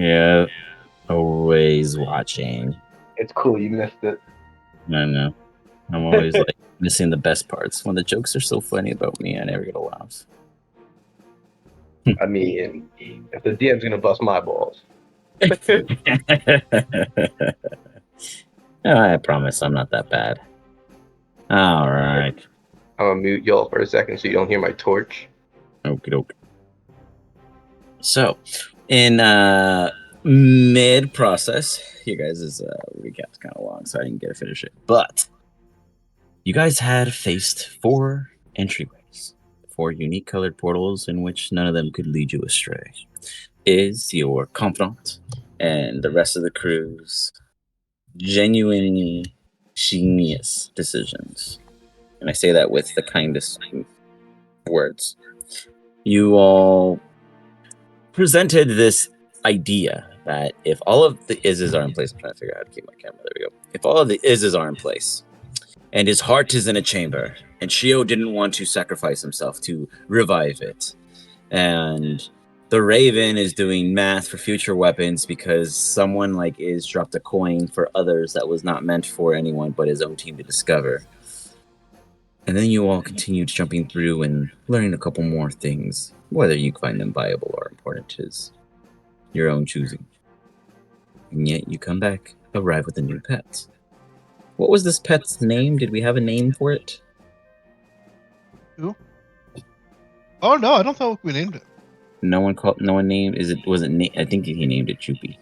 Yeah, always watching. It's cool, you missed it. I know. I'm always like missing the best parts. When the jokes are so funny about me, I never get a laugh. I mean, if the DM's gonna bust my balls. I promise I'm not that bad. All right. I'm gonna mute y'all for a second so you don't hear my torch. Okie doke. So, in mid process, you guys' recap's kind of long, so I didn't get to finish it. But you guys had faced 4 entryways, 4 unique colored portals in which none of them could lead you astray. Is your confidant and the rest of the crew's genuinely genius decisions, and I say that with the kindest words. You all presented this idea that if all of the ises are in place, I'm trying to figure out how to keep my camera. There we go. If all of the ises are in place, and his heart is in a chamber, and Shio didn't want to sacrifice himself to revive it, and the Raven is doing math for future weapons because someone like Iz dropped a coin for others that was not meant for anyone but his own team to discover. And then you all continued jumping through and learning a couple more things. Whether you find them viable or important is your own choosing. And yet you come back, arrive with a new pet. What was this pet's name? Did we have a name for it? Who? Oh no, I don't think we named it. No one named. I think he named it Choopy.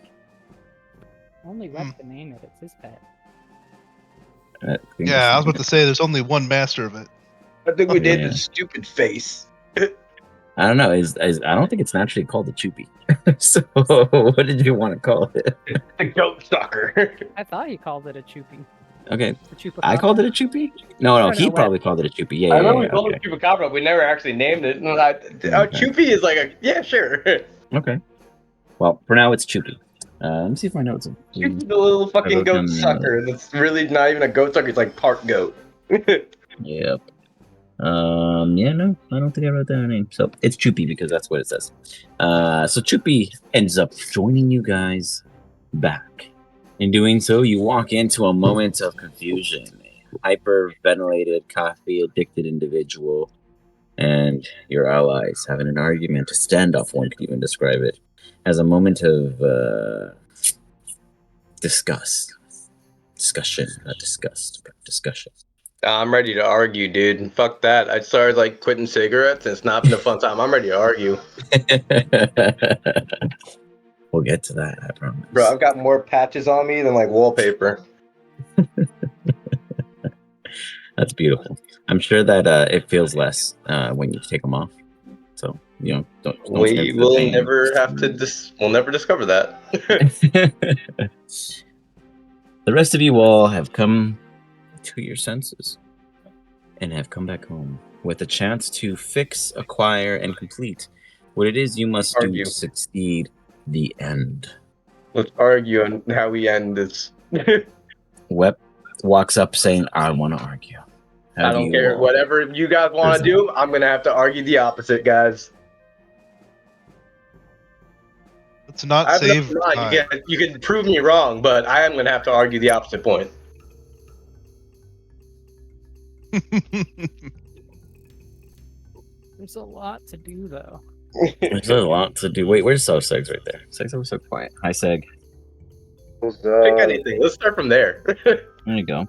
Only Rep can name it. It's his pet. Yeah, I was about to say there's only one master of it. I think we did the stupid face. I don't know. I don't think it's naturally called a Choopy. So what did you want to call it? The goat sucker. I thought he called it a Choopy. Okay. I called it a Choopy? No, he probably called it a Choopy. Yeah, I remember we called it Chupacabra. We never actually named it. Choopy is like yeah, sure. Okay. Well, for now it's Choopy. Let me see if my notes. Choopy's the little fucking goat sucker. That's really not even a goat sucker. It's like part goat. Yep. Yeah, no, I don't think I wrote down a name. So it's Choopy because that's what it says. So Choopy ends up joining you guys back. In doing so, you walk into a moment of confusion. A hyperventilated, coffee-addicted individual and your allies having an argument, a standoff, one could even describe it, as a moment of discussion, not disgust, but discussion. I'm ready to argue, dude. Fuck that. I started like quitting cigarettes and it's not been a fun time. I'm ready to argue. We'll get to that, I promise. Bro, I've got more patches on me than like wallpaper. That's beautiful. I'm sure that it feels less when you take them off. So, don't We'll never have to we'll never discover that. The rest of you all have come to your senses and have come back home with a chance to fix, acquire, and complete what it is you must do to succeed the end. Let's argue on how we end this. Web walks up saying, I want to argue. I don't care. Whatever you guys want to do, I'm going to have to argue the opposite, guys. Let's not save time. You can prove me wrong, but I am going to have to argue the opposite point. There's a lot to do, though. There's a lot to do. Wait, where's Seg's right there? Seg's always so quiet. Hi, Seg. Pick anything. Let's start from there. There you go.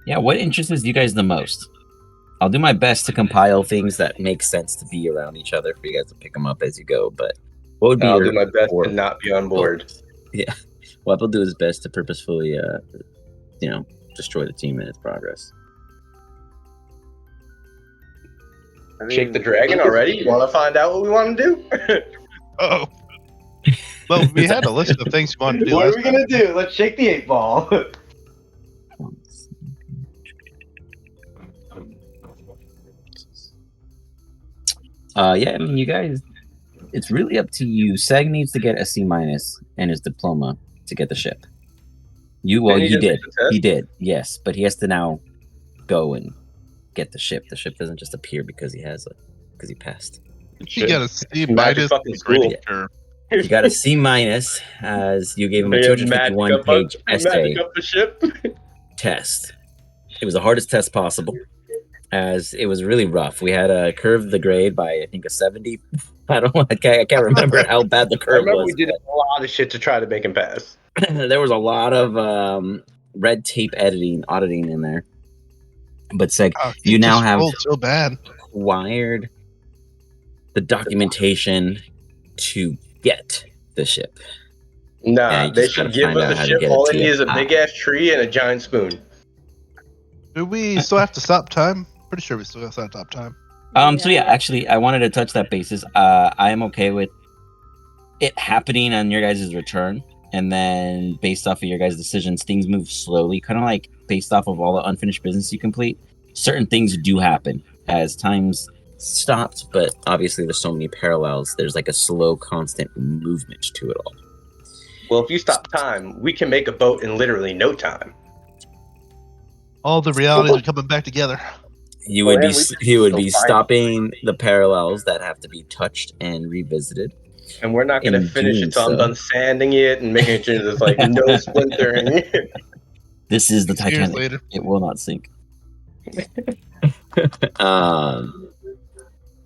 Yeah, what interests you guys the most? I'll do my best to compile things that make sense to be around each other for you guys to pick them up as you go, but what would be I'll do my best to not be on board. Yeah. Well, will do his best to purposefully, destroy the team in its progress. Shake the dragon already? You want to find out what we want to do? Oh. Well, we had a list of things we wanted to do. What are we going to do? Let's shake the 8-ball. Yeah, I mean, you guys, it's really up to you. Seg needs to get a C- and his diploma to get the ship. He did, yes, but he has to now go and get the ship. The ship doesn't just appear because he passed. He got a C- fucking school. You got a C minus as you gave him a They have magic 251 up, page magic essay up the ship. test. It was the hardest test possible, as it was really rough. We had to curve the grade by I think a 70. I can't remember how bad the I curve remember was. we did a lot of shit to try to make him pass. There was a lot of red tape auditing in there. But Seg, Oh, you now just have rolled so bad. acquired the documentation to get the ship. Nah, Yeah, you they just gotta should give find us out a how to ship. get it All to they need you. is a big ass tree and a giant spoon. Do we still have to stop time? Pretty sure we still have to stop time. So yeah, actually, I wanted to touch that basis. I am okay with it happening on your guys' return, and then based off of your guys' decisions, things move slowly, kind of like based off of all the unfinished business you complete. Certain things do happen as times stopped, but obviously there's so many parallels. There's like a slow, constant movement to it all. Well, if you stop time, we can make a boat in literally no time. All the realities are coming back together. You would Well, be and we you would still be find- stopping the parallels that have to be touched and revisited. And we're not going to In finish doing it till I'm so- done sanding it and making sure there's like no splintering. This is the 6 years Titanic. later. It will not sink.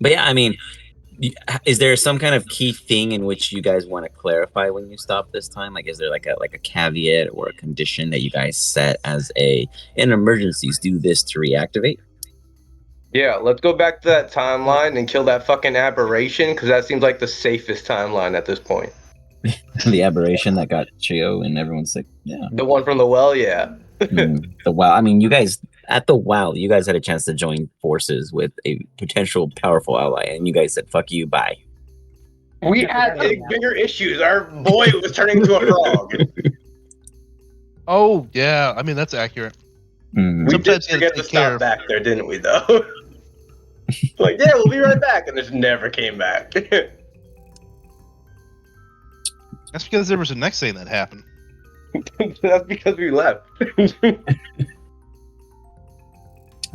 But yeah, I mean, is there some kind of key thing in which you guys want to clarify when you stop this time? Like, is there like a caveat or a condition that you guys set as in emergencies, do this to reactivate? Yeah, let's go back to that timeline and kill that fucking aberration, because that seems like the safest timeline at this point. The aberration that got Chio and everyone's sick. Yeah. The one from the well, yeah. The WoW. I mean, you guys at the WoW, you guys had a chance to join forces with a potential powerful ally, and you guys said "fuck you, bye." We had bigger issues. Our boy was turning into a frog. Oh yeah, I mean that's accurate. Mhm. We did Sometimes you gotta forget to take care stop of- back there, didn't we, though? Like, yeah, we'll be right back, and just never came back. That's because there was a next thing that happened. That's because we left.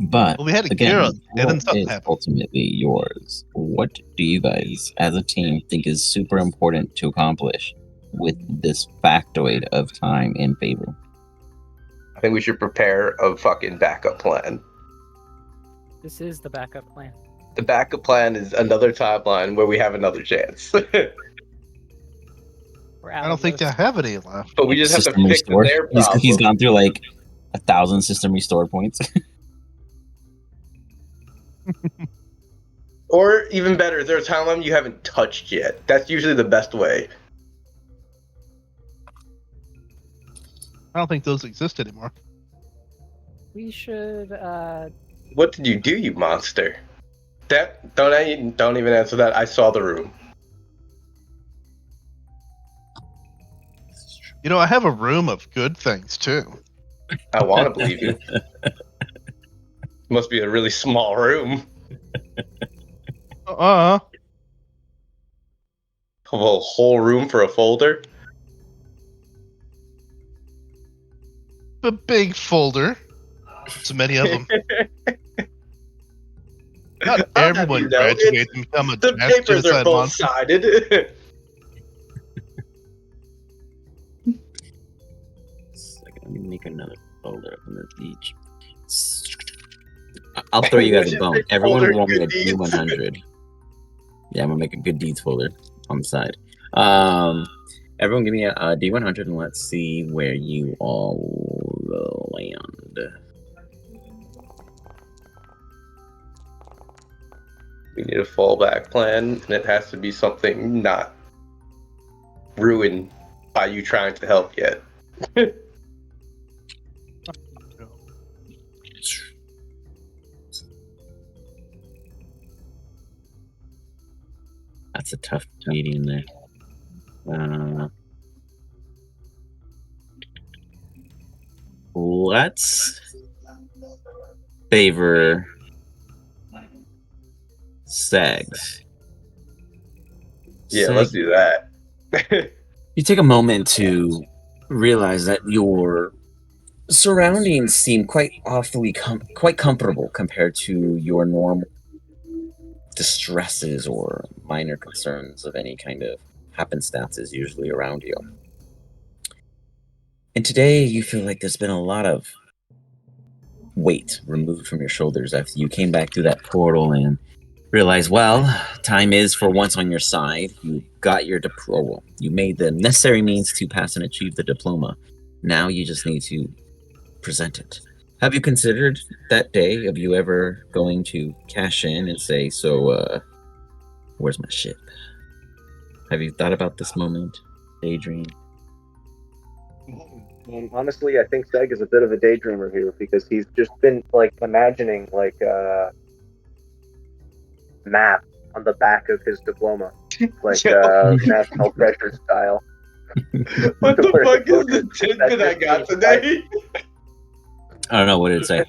But Well, we had to again, gear up, and then what something is happened. ultimately yours? What do you guys, as a team, think is super important to accomplish with this factoid of time in favor? I think we should prepare a fucking backup plan. This is the backup plan. The backup plan is another timeline where we have another chance. We're out I don't of think those. I have any left. But we just have to System fix restore. their He's problem. gone through like 1,000 system restore points. Or even better, is there a timeline you haven't touched yet? That's usually the best way. I don't think those exist anymore. We should What did you do, you monster? Don't even answer that. I saw the room. You know, I have a room of good things too. I want to believe you. Must be a really small room. Uh-uh. A whole room for a folder. A big folder. So many of them. Not I'll have everyone you know, graduates and become a The mass papers are genocide both monster. sided. Let me make another folder up in the beach. I'll throw you guys a bone. Everyone Folder, roll me a good deeds. D100. Yeah, I'm gonna make a good deeds folder on the side. Everyone give me a D100 and let's see where you all land. We need a fallback plan, and it has to be something not ruined by you trying to help yet. That's a tough medium there. Let's favor Segs. Yeah, let's do that. You take a moment to realize that your surroundings seem quite quite comfortable compared to your normal distresses or minor concerns of any kind of happenstance is usually around you. And today you feel like there's been a lot of weight removed from your shoulders after you came back through that portal and realized, well, time is for once on your side. You got your diploma. You made the necessary means to pass and achieve the diploma. Now you just need to present it. Have you considered that day of you ever going to cash in and say, so, where's my ship? Have you thought about this moment? Daydream? Honestly, I think Seg is a bit of a daydreamer here because he's just been like imagining like a map on the back of his diploma, like National Treasure style. What the fuck is the tidbit I got today? I don't know, what did it say?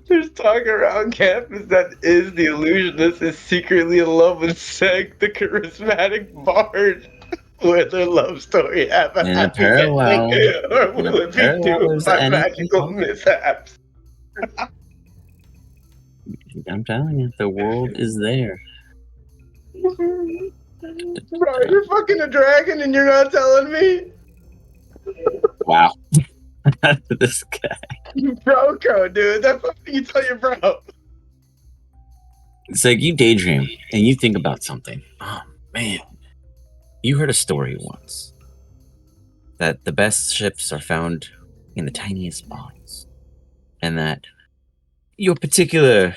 There's talk around campus that is the illusionist is secretly in love with Seg, the charismatic bard. Will their love story have a In a happy parallel- ending, or will it be parallel doomed is by any magical part. mishaps? I'm telling you, the world is there. Bro, you're fucking a dragon and you're not telling me? Wow. This guy. Bro code, dude. That's something you tell your bro. It's like you daydream and you think about something. Oh, man. You heard a story once that the best ships are found in the tiniest bottles, and that your particular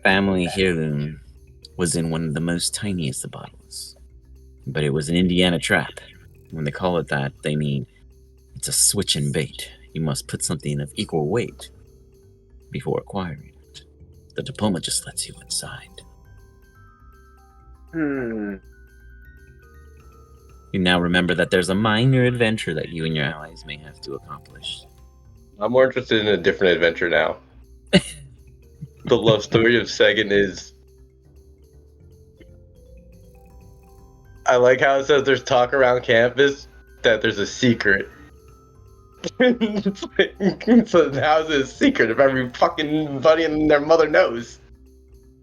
family heirloom was in one of the most tiniest of bottles. But it was an Indiana trap. When they call it that, they mean it's a switch and bait. You must put something of equal weight before acquiring it. The diploma just lets you inside. You now remember that there's a minor adventure that you and your allies may have to accomplish. I'm more interested in a different adventure now. The love story of Sagan is... I like how it says there's talk around campus that there's a secret. It's like, so how's it a secret if every fucking buddy and their mother knows?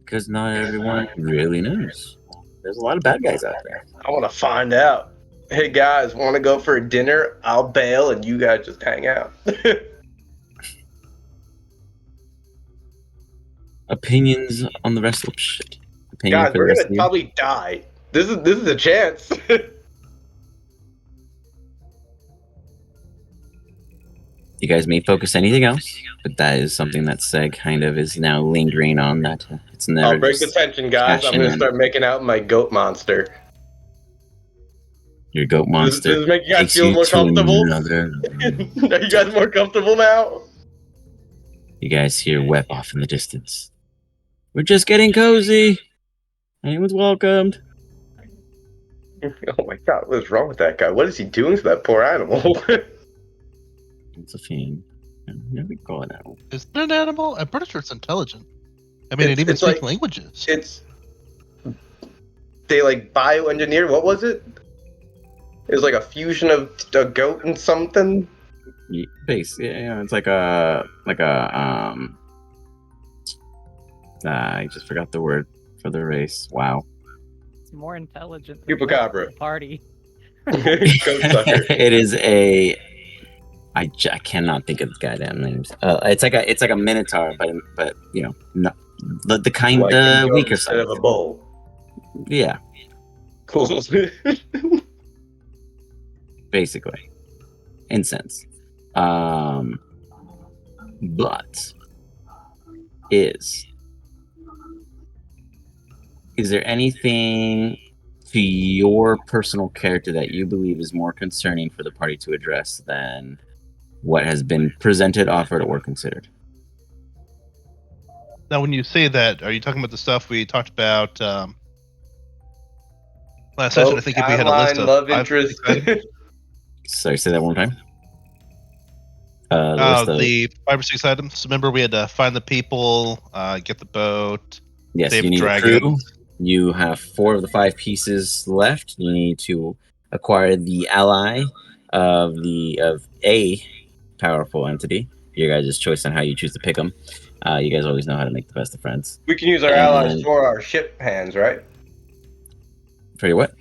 Because not everyone really knows. There's a lot of bad guys out there. I want to find out. Hey guys, want to go for a dinner? I'll bail and you guys just hang out. Opinions on the rest of shit. Opinion Guys, for the we're rest gonna of you? probably die. This is a chance. You guys may focus anything else, but that is something that Seg kind of is now lingering on. That it's never. I'll break the just tension, guys. I'm cashing gonna in. start making out my goat monster. Your goat monster Does it make you guys takes feel you more to comfortable? another. Are you guys more comfortable now? You guys hear Web off in the distance. We're just getting cozy. Anyone's welcomed. Oh my god, what is wrong with that guy? What is he doing to that poor animal? It's a fiend. Never call it out. Is it an animal? I'm pretty sure it's intelligent. I mean, it even it's speaks like- languages. It's they like bioengineered. What was it? It was like a fusion of a goat and something. Yeah, it's like I just forgot the word for the race. Wow. It's more intelligent than Chupacabra. the party. Goat sucker. It is a. I cannot think of the goddamn names. It's like a minotaur, but you know, not the kind Like a goat weaker instead side. of a bull. Yeah, Cool. basically, in sense. But is there anything to your personal character that you believe is more concerning for the party to address than what has been presented, offered, or considered? Now, when you say that, are you talking about the stuff we talked about last session? I think if we had a list Timeline, of love 5 interest. items. Sorry, say that one more time. The list of- The 5 or 6 items. Remember, we had to find the people, get the boat. Yes, save you need a dragons. crew. You have 4 of the 5 pieces left. You need to acquire the ally of a powerful entity. Your guys' choice on how you choose to pick them. You guys always know how to make the best of friends. We can use our allies And- for our ship hands, right? For your what?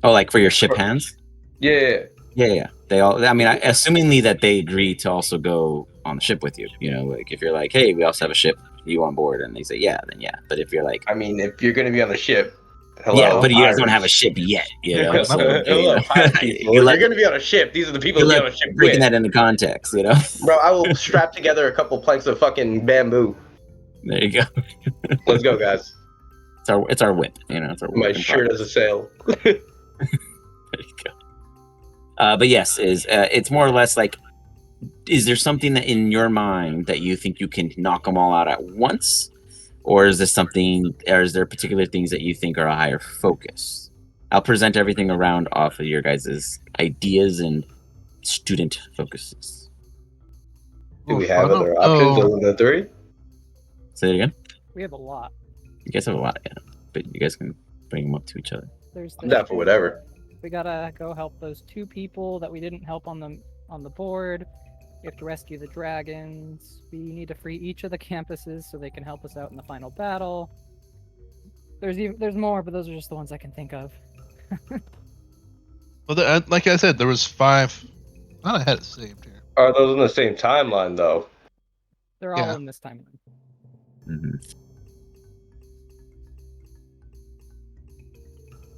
Oh, like for your ship hands? Yeah. Yeah. They all. I mean, assumingly that they agree to also go on the ship with you. You know, like if you're like, hey, we also have a ship. Are you on board? And they say, yeah, then yeah. But if you're like, I mean, if you're gonna be on the ship, hello, yeah, but you guys don't pirates. have a ship yet. You know, Yeah, so Hello, pirate people. If you're gonna be on a ship, these are the people to be on a ship breaking with. that into context. You know, Bro, I will strap together a couple planks of fucking bamboo. there you go. Let's go, guys. It's our whip. You know, it's our My work in shirt progress. as a sail. There you go. But yes, it's more or less like, is there something that in your mind that you think you can knock them all out at once, or is there particular things that you think are a higher focus? I'll present everything around off of your guys' ideas and student focuses. Do we Oof, have I other don't options know. other than 3? Say it again. We have a lot. You guys have a lot, yeah, but you guys can bring them up to each other. There's I'm the down for whatever. We gotta go help those 2 people that we didn't help on the board. We have to rescue the dragons. We need to free each of the campuses so they can help us out in the final battle. There's more, but those are just the ones I can think of. Well, like I said, there was 5. Not I had it saved here. Are those in the same timeline, though? They're all Yeah. in this timeline. Mm-hmm.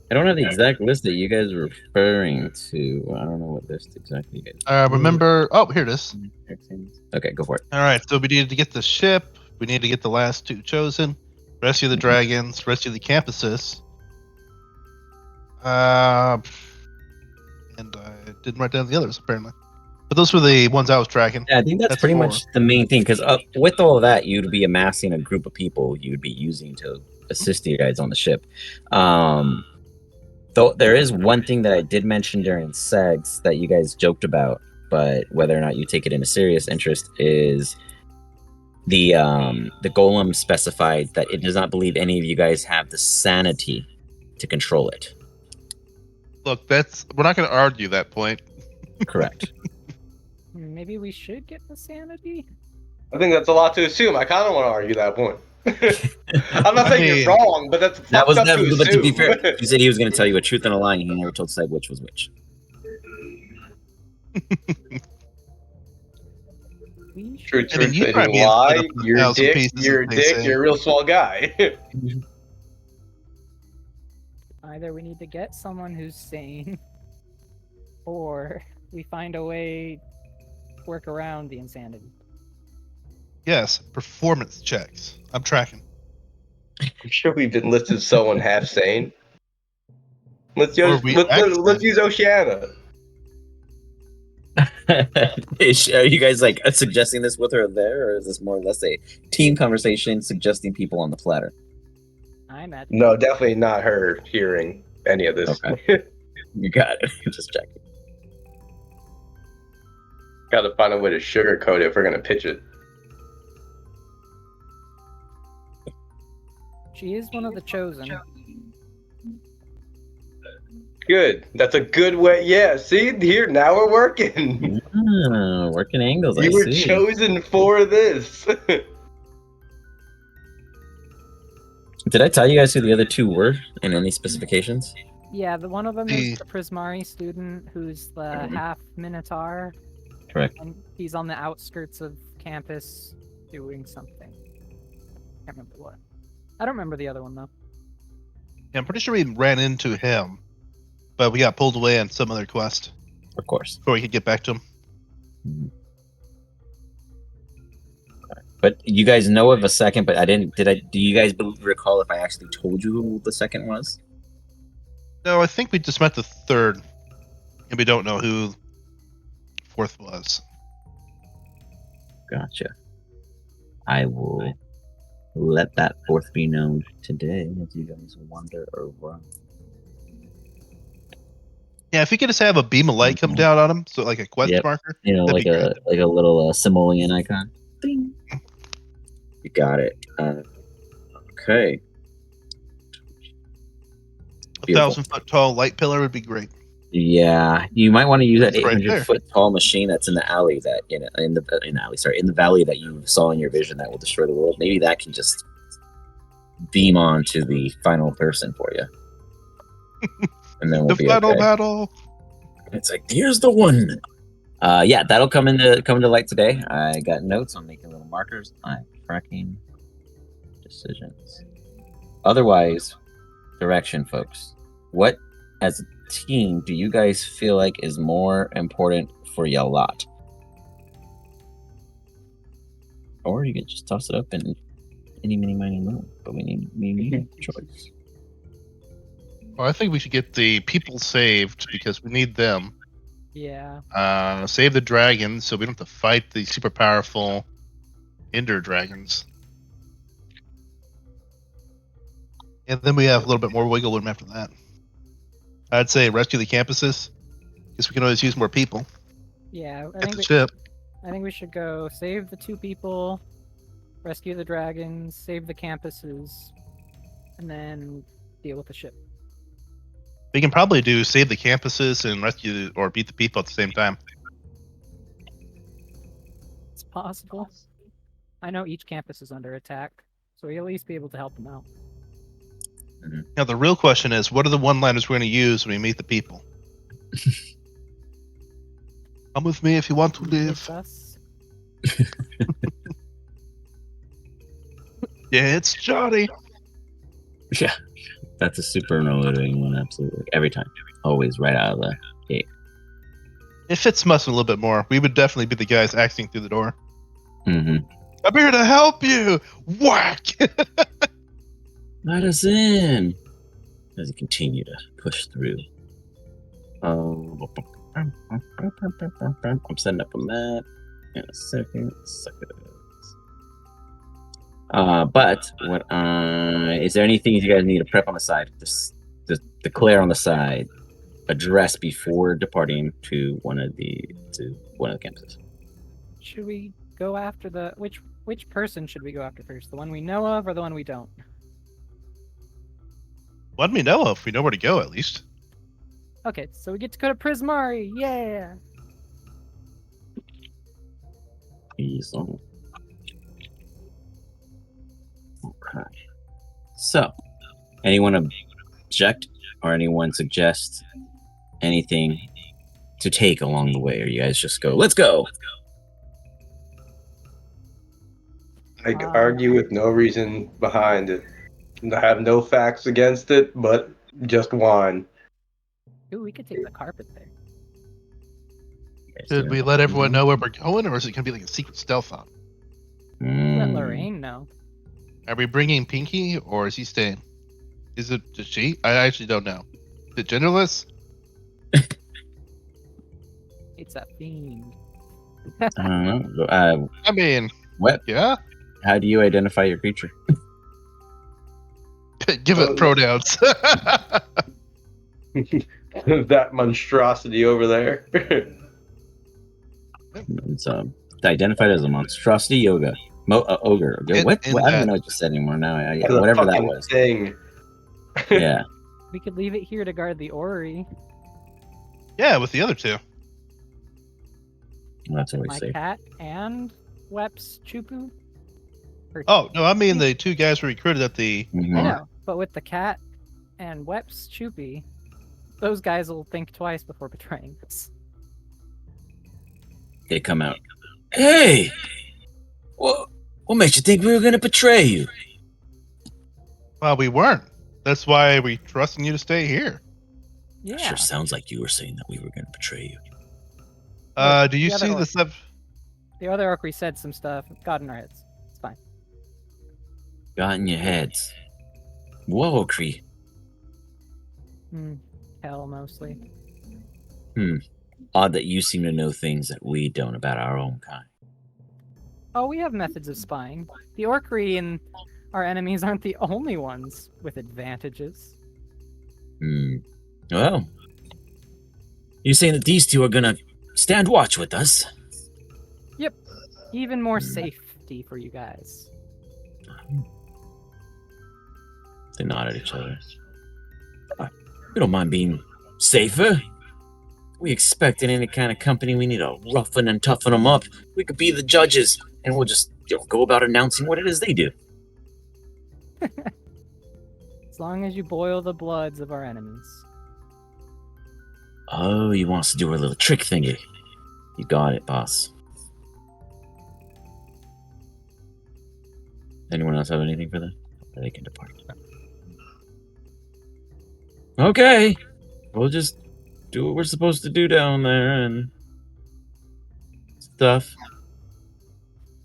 I don't have the exact list that you guys are referring to. I don't know what list exactly you guys. Remember? Oh, here it is. Okay, go for it. All right, so we needed to get the ship. We need to get the last 2 chosen. Rescue the dragons. Rescue the campuses. And I didn't write down the others apparently. But those were the ones I was tracking. Yeah, I think that's pretty 4. much the main thing. Because with all of that, you'd be amassing a group of people you'd be using to assist you guys on the ship. Though there is one thing that I did mention during SEGs that you guys joked about, but whether or not you take it into serious interest is the golem specified that it does not believe any of you guys have the sanity to control it. Look, we're not going to argue that point. Correct. Maybe we should get the sanity? I think that's a lot to assume. I kind of want to argue that point. I'm not saying you're wrong, but that's That was fucked up never. to But to be assume. fair, he said he was going to tell you a truth and a lie, and he never told Seg which was which. We should. Truth, I mean, truth, you and might be lie. split up in You're a 1,000 dick. pieces, You're a as they dick. say. You're a real small guy. Either we need to get someone who's sane, or we find a way to work around the insanity. Yes, performance checks. I'm tracking. I'm sure we've enlisted someone half sane. Let's Or use we let's use Oceana. Are you guys like suggesting this with her there, or is this more or less a team conversation suggesting people on the platter? I imagine. No, definitely not her hearing any of this. Okay. You got it. Just checking. Got to find a way to sugarcoat it if we're gonna pitch it. She is one of the chosen. Good. That's a good way. Yeah. See here now we're working. Working angles. You I were see. chosen for this. Did I tell you guys who the other 2 were in any specifications? Yeah, the one of them is the Prismari student who's the half Minotaur, Correct. and he's on the outskirts of campus doing something. Can't remember what. I don't remember the other one though. Yeah, I'm pretty sure we ran into him, but we got pulled away on some other quest Of course. before we could get back to him. Mhm. But you guys know of a second, but I didn't. Do you guys recall if I actually told you who the second was? No, I think we just met the 3rd, and we don't know who 4th was. Gotcha. I will let that 4th be known today as you guys wander around. Yeah, if we could just have a beam of light come down on him, so like a quest Yep. marker. You know, that'd be like a little simoleon icon. Ding. You got it. Okay. A Beautiful. 1,000-foot tall light pillar would be great. Yeah, you might want to use that It's right 800-foot tall machine that's in the alley that in the valley that you saw in your vision that will destroy the world. Maybe that can just beam on to the final person for you, and then we'll The be final okay. battle. It's like here's the one. Yeah, that'll come into light today. I got notes. I'm making little markers. I'm tracking decisions. Otherwise, direction, folks. What as a team do you guys feel like is more important for your lot? Or you can just toss it up and any, mini, miny, mo. But we need a choice. Well, I think we should get the people saved because we need them. Yeah. Save the dragons so we don't have to fight the super powerful Ender dragons. And then we have a little bit more wiggle room after that. I'd say rescue the campuses because we can always use more people. Yeah. Get the ship. I think we should go save the 2 people, rescue the dragons, save the campuses, and then deal with the ship. We can probably do save the campuses and rescue or beat the people at the same time. It's possible. I know each campus is under attack, so we'll at least be able to help them out. Now the real question is, what are the one-liners we're going to use when we meet the people? Come with me if you want to live. It's us. Yeah, it's Johnny. Yeah, that's a super motivating one. Absolutely, every time, always right out of the gate. It fits Mustin a little bit more. We would definitely be the guys axing through the door. Mm-hmm. I'm here to help you. Whack. Let us in as you continue to push through. I'm setting up a map in a second. But what? Is there anything you guys need to prep on the side? Just declare on the side. Address before departing to one of the campuses. Should we go after the which person should we go after first? The one we know of or the one we don't? One we know of. We know where to go at least. Okay, so we get to go to Prismari. Yeah. Easel. Okay. So, anyone object or anyone suggest anything to take along the way, or you guys just go, let's go? I argue with no reason behind it. I have no facts against it, but just wine. Ooh, we could take the carpet there. Should we let everyone know where we're going, or is it going to be like a secret stealth op? Let Lorraine know. Are we bringing Pinky, or is he staying? Is she? I actually don't know. Is it genderless? It's that fiend. I don't know. I mean, What? Yeah. How do you identify your creature? Give it pronouns. That monstrosity over there. It's identified as a monstrosity yoga. Ogre. What? I don't even know what you said anymore now. Whatever that was. Thing. Yeah. We could leave it here to guard the orrery. Yeah, with the other 2. That's always My safe. cat and Weps Chupu. Oh no, I mean the 2 guys we recruited at the. I know, but with the cat and Weps Chupi, those guys will think twice before betraying us. They come out. Hey! What makes you think we were going to betray you? Well, we weren't. That's why we trusting you to stay here. Yeah. Sure sounds like you were saying that we were going to betray you. Do you see the stuff? The other orc, we said some stuff. Got in our heads. It's fine. Got in your heads. Whoa, Cree. Hell, mostly. Odd that you seem to know things that we don't about our own kind. Oh, we have methods of spying. The orcry and our enemies aren't the only ones with advantages. Well, you're saying that these 2 are going to stand watch with us? Yep. Even more safety for you guys. They nod at each other. You don't mind being safer? We expect in any kind of company we need to roughen and toughen them up. We could be the judges, and we'll just go about announcing what it is they do. As long as you boil the bloods of our enemies. Oh, you want us to do our little trick thingy. You got it, boss. Anyone else have anything for that? They can depart. Okay. We'll just do what we're supposed to do down there and stuff.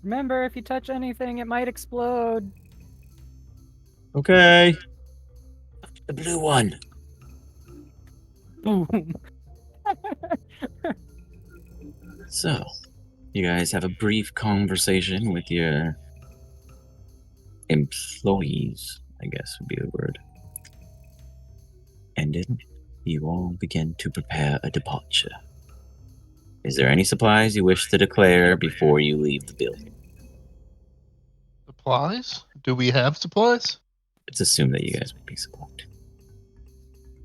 Remember, if you touch anything, it might explode. Okay. The blue one. Boom. So, you guys have a brief conversation with your employees, I guess would be the word. And then you all begin to prepare a departure. Is there any supplies you wish to declare before you leave the building? Supplies? Do we have supplies? Let's assume that you guys would be supplied.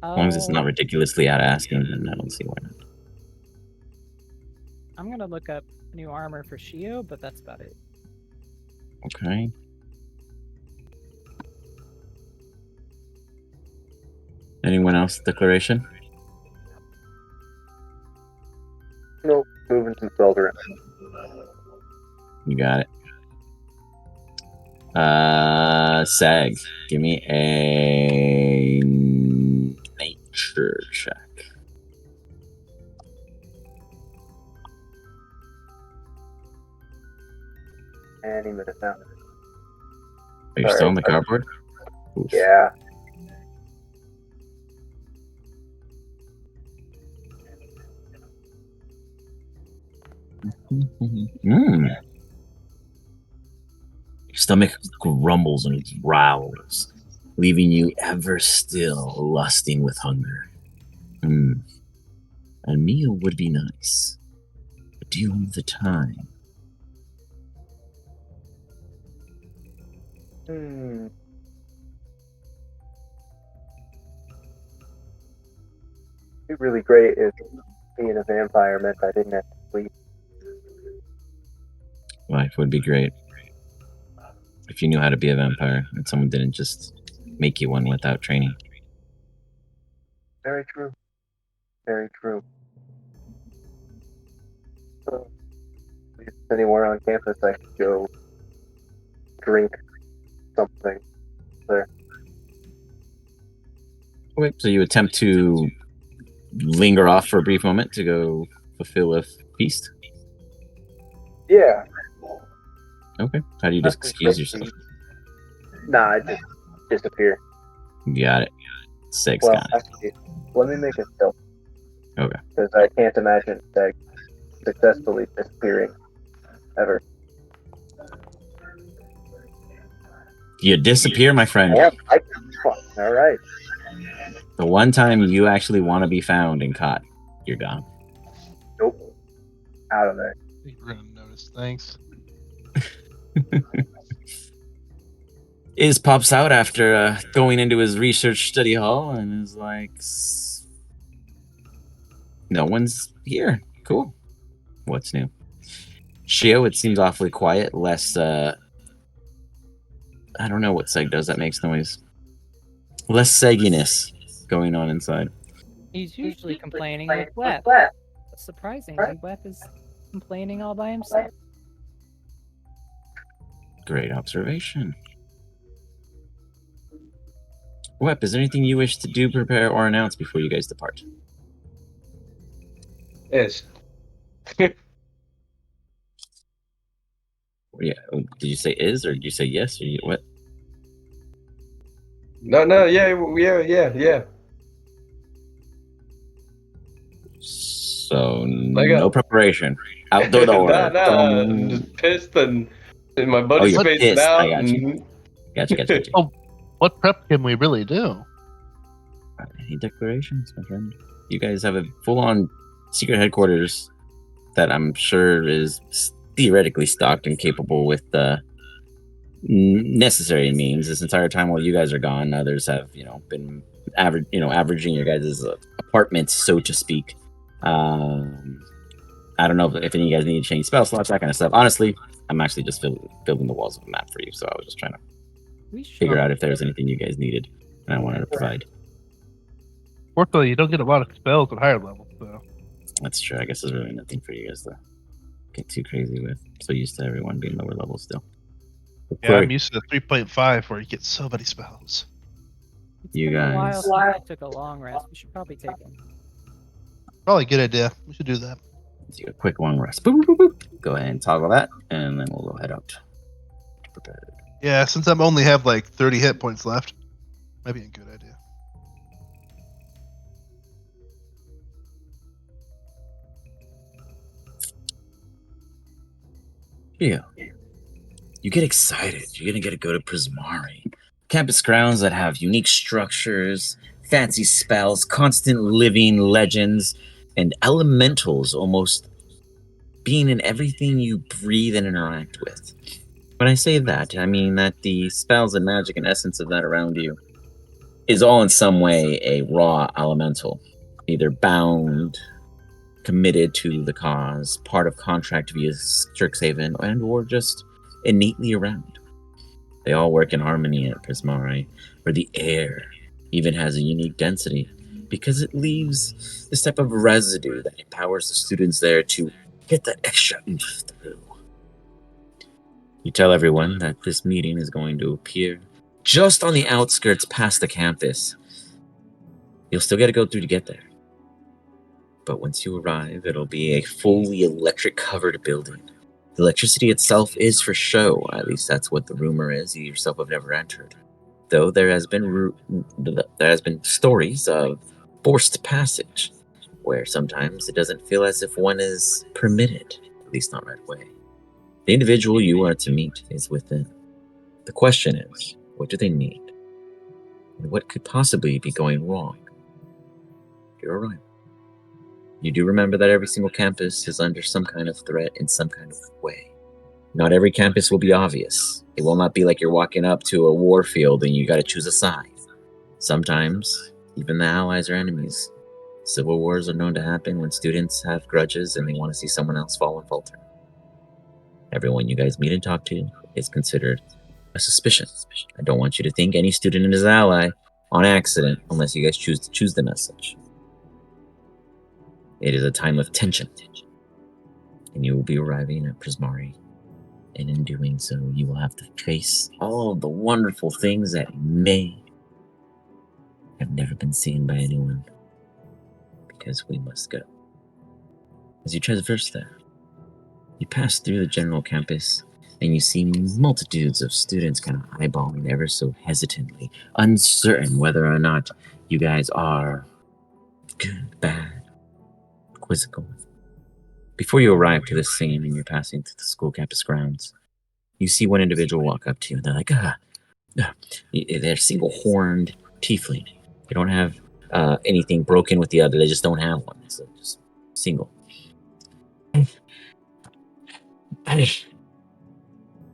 As long as it's not ridiculously out asking, then I don't see why not. I'm gonna look up new armor for Shio, but that's about it. Okay. Anyone else declaration? Nope, moving some spells around. You got it. Sag, give me a nature check. Any minute now. Are you still on the cardboard? Oof. Yeah. Your stomach grumbles and growls, leaving you ever still lusting with hunger. A meal would be nice, but do you have the time? It'd be really great if being a vampire meant I didn't have to sleep. Life would be great if you knew how to be a vampire and someone didn't just make you one without training. Very true. Very true. So, if there's anywhere on campus I could go drink something there. Okay, so you attempt to linger off for a brief moment to go fulfill a feast? Yeah. Okay. How do you just excuse yourself? Nah, I just disappear. You got it. Six Well, got it. actually, let me make it stealth. Okay. Because I can't imagine Seg successfully disappearing ever. You disappear, my friend. Yeah, all right. The one time you actually want to be found and caught, you're gone. Nope. Out of there. We're gonna notice. Thanks. Iz pops out after going into his research study hall and is like, no one's here. Cool. What's new? Shio, it seems awfully quiet, less, I don't know what Seg does that makes noise. Less segginess going on inside. He's usually complaining with Web. But surprisingly, Web is complaining all by himself. Great observation. Web, is there anything you wish to do, prepare, or announce before you guys depart? Yes. Yeah. Did you say is, or did you say yes, or what? No, yeah. So no preparation. Out the door. I'm just pissed and my buddy's you're spacing pissed. out. I got you. Gotcha. Oh, what prep can we really do? Any declarations, my friend? You guys have a full-on secret headquarters that I'm sure is theoretically stocked and capable with the necessary means. This entire time while you guys are gone, others have, been averaging your guys' apartments, so to speak, I don't know if any of you guys need to change spell slots, that kind of stuff. Honestly, I'm actually just building the walls of a map for you, so I was just trying to We should. figure out if there's anything you guys needed, and I wanted to provide. Fortunately, you don't get a lot of spells at higher levels, so. That's true. I guess there's really nothing for you guys to get too crazy with. So used to everyone being lower level still. Yeah, I'm used to the 3.5 where you get so many spells. You Been a while guys. since I took a long rest. We should probably take one. Probably a good idea. We should do that. Let's take a quick long rest. Boop, boop, boop, boop. Go ahead and toggle that, and then we'll go head out. Prepared. Yeah, since I'm only have like 30 hit points left, might be a good idea. Yeah. You get excited. You're gonna get to go to Prismari. Campus grounds that have unique structures, fancy spells, constant living legends, and elementals almost being in everything you breathe and interact with. When I say that, I mean that the spells and magic and essence of that around you is all in some way a raw elemental, either bound, committed to the cause, part of contract via Strixhaven, and or just innately around. They all work in harmony at Prismari, where the air even has a unique density, because it leaves this type of residue that empowers the students there to get that extra oomph through. You tell everyone that this meeting is going to appear just on the outskirts past the campus. You'll still get to go through to get there. But once you arrive, it'll be a fully electric-covered building. The electricity itself is for show, at least that's what the rumor is. You yourself have never entered. Though there has been stories of forced passage, where sometimes it doesn't feel as if one is permitted, at least not right away. The individual you are to meet is within. The question is, what do they need? And what could possibly be going wrong? You're right. You do remember that every single campus is under some kind of threat in some kind of way. Not every campus will be obvious. It will not be like you're walking up to a war field and you gotta choose a side. Sometimes, even the allies are enemies. Civil wars are known to happen when students have grudges and they want to see someone else fall and falter. Everyone you guys meet and talk to is considered a suspicion. I don't want you to think any student is an ally on accident unless you guys choose to choose them as such. It is a time of tension, and you will be arriving at Prismari, and in doing so, you will have to face all of the wonderful things that may have never been seen by anyone, because we must go. As you traverse there, you pass through the general campus, and you see multitudes of students kind of eyeballing ever so hesitantly, uncertain whether or not you guys are good, bad, quizzical. Before you arrive to this scene and you're passing through the school campus grounds, you see one individual walk up to you and they're like, they're single-horned tiefling. They don't have anything broken with the other, they just don't have one. So just single.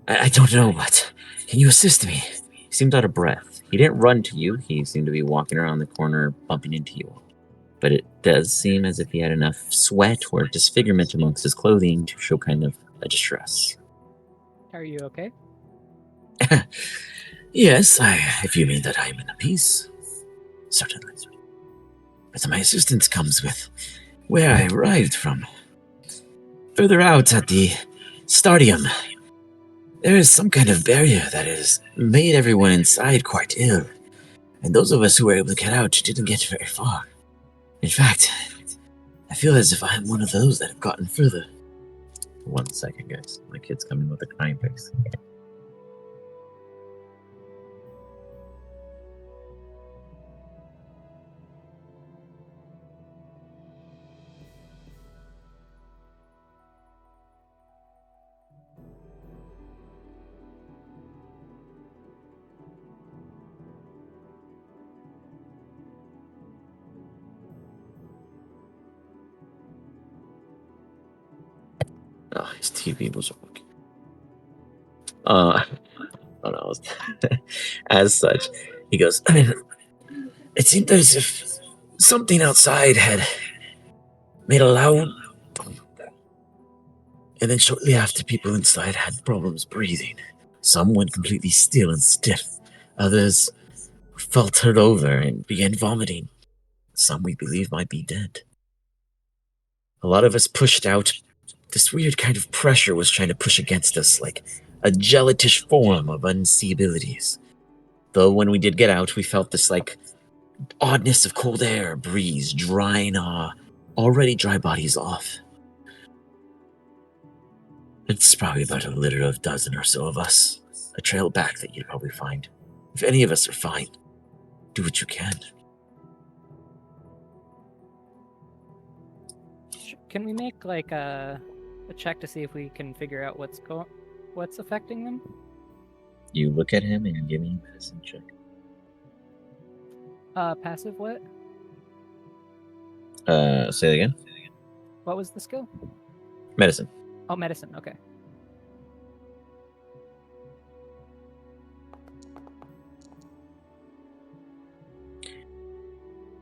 I don't know, but can you assist me? He seemed out of breath. He didn't run to you. He seemed to be walking around the corner, bumping into you. But it does seem as if he had enough sweat or disfigurement amongst his clothing to show kind of a distress. Are you okay? Yes, if you mean that I am in a peace, certainly. But my assistance comes with where I arrived from. Further out at the stadium, there is some kind of barrier that has made everyone inside quite ill. And those of us who were able to get out didn't get very far. In fact, I feel as if I am one of those that have gotten further. 1 second, guys. My kid's coming with a crying face. Oh, his TV was working. As such, he goes, it seemed as if something outside had made a loud boom. And then shortly after, people inside had problems breathing. Some went completely still and stiff. Others fell turned over and began vomiting. Some we believe might be dead. A lot of us pushed out. This weird kind of pressure was trying to push against us, like a gelatish form of unseeabilities. Though when we did get out, we felt this like oddness of cold air, breeze, drying our already dry bodies off. It's probably about a litter of dozen or so of us. A trail back that you'd probably find. If any of us are fine, do what you can. Can we make like a check to see if we can figure out what's affecting them? You look at him and you give me a medicine check. Passive what? Say it again. What was the skill? Medicine. Oh, medicine. Okay.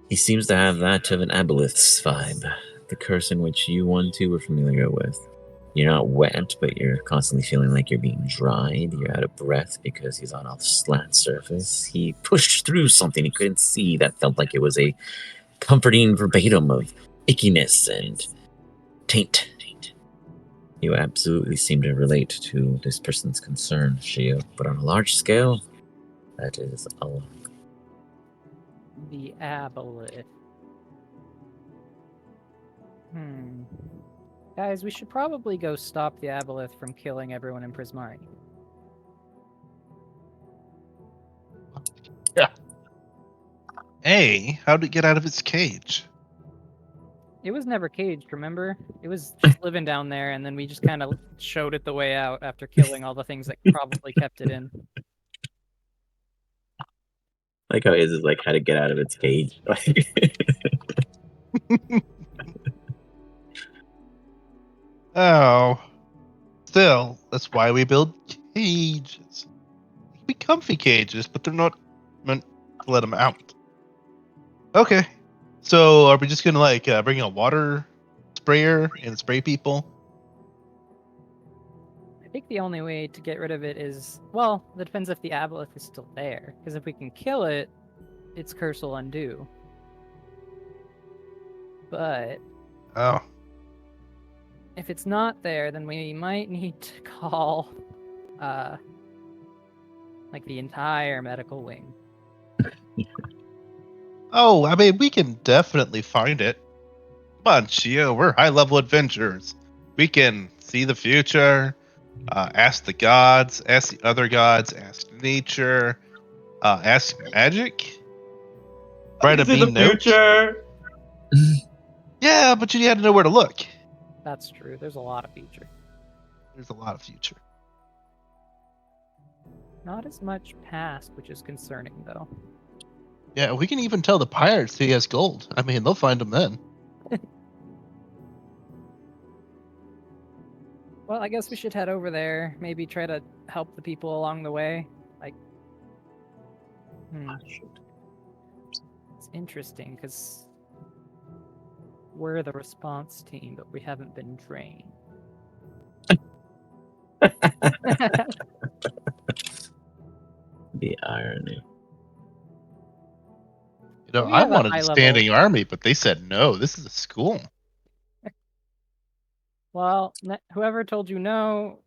He seems to have that of an aboleth's vibe, the curse in which you one two were familiar with. You're not wet, but you're constantly feeling like you're being dried. You're out of breath because he's on a flat surface. He pushed through something he couldn't see that felt like it was a comforting verbatim of ickiness and taint. You absolutely seem to relate to this person's concern, Shio, but on a large scale, that is a lot. The aboleth. Guys, we should probably go stop the aboleth from killing everyone in Prismari. Hey, how'd it get out of its cage? It was never caged, remember? It was just living down there, and then we just kind of showed it the way out after killing all the things that probably kept it in. Like how his is like how to get out of its cage. Oh. Still, that's why we build cages. They can be comfy cages, but they're not meant to let them out. Okay. So are we just gonna like bring a water sprayer and spray people? I think the only way to get rid of it is, well, that depends if the aboleth is still there. Because if we can kill it, its curse will undo. But Oh. if it's not there, then we might need to call, like the entire medical wing. Oh, I mean, we can definitely find it. Come on, Shio, we're high-level adventurers. We can see the future, ask the gods, ask the other gods, ask nature, ask magic. Write a Is it mean the note. future? Yeah, but you had to know where to look. That's true. There's a lot of future. There's a lot of future. Not as much past, which is concerning, though. Yeah, we can even tell the pirates he has gold. I mean, they'll find him then. Well, I guess we should head over there. Maybe try to help the people along the way. Like, it's interesting because we're the response team, but we haven't been trained. The irony. You know, We I have a wanted a high-level- standing army, but they said no. This is a school. Well, whoever told you no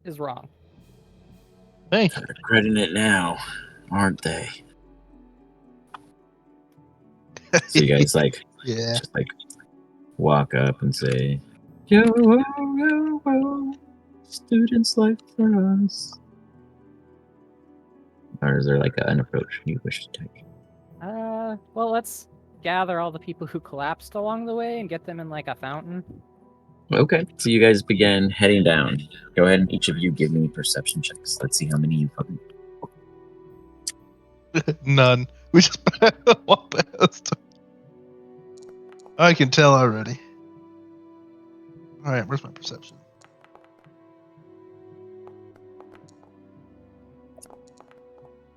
is wrong. Thank They're regretting it now, aren't they? So you guys like Yeah. just like walk up and say, "Yo, yo, yo, yo, students life for us." Or is there like an approach you wish to take? Well, let's gather all the people who collapsed along the way and get them in like a fountain. Okay, so you guys begin heading down. Go ahead and each of you give me perception checks. Let's see how many you fucking. None. We just walk past. I can tell already. All right, where's my perception?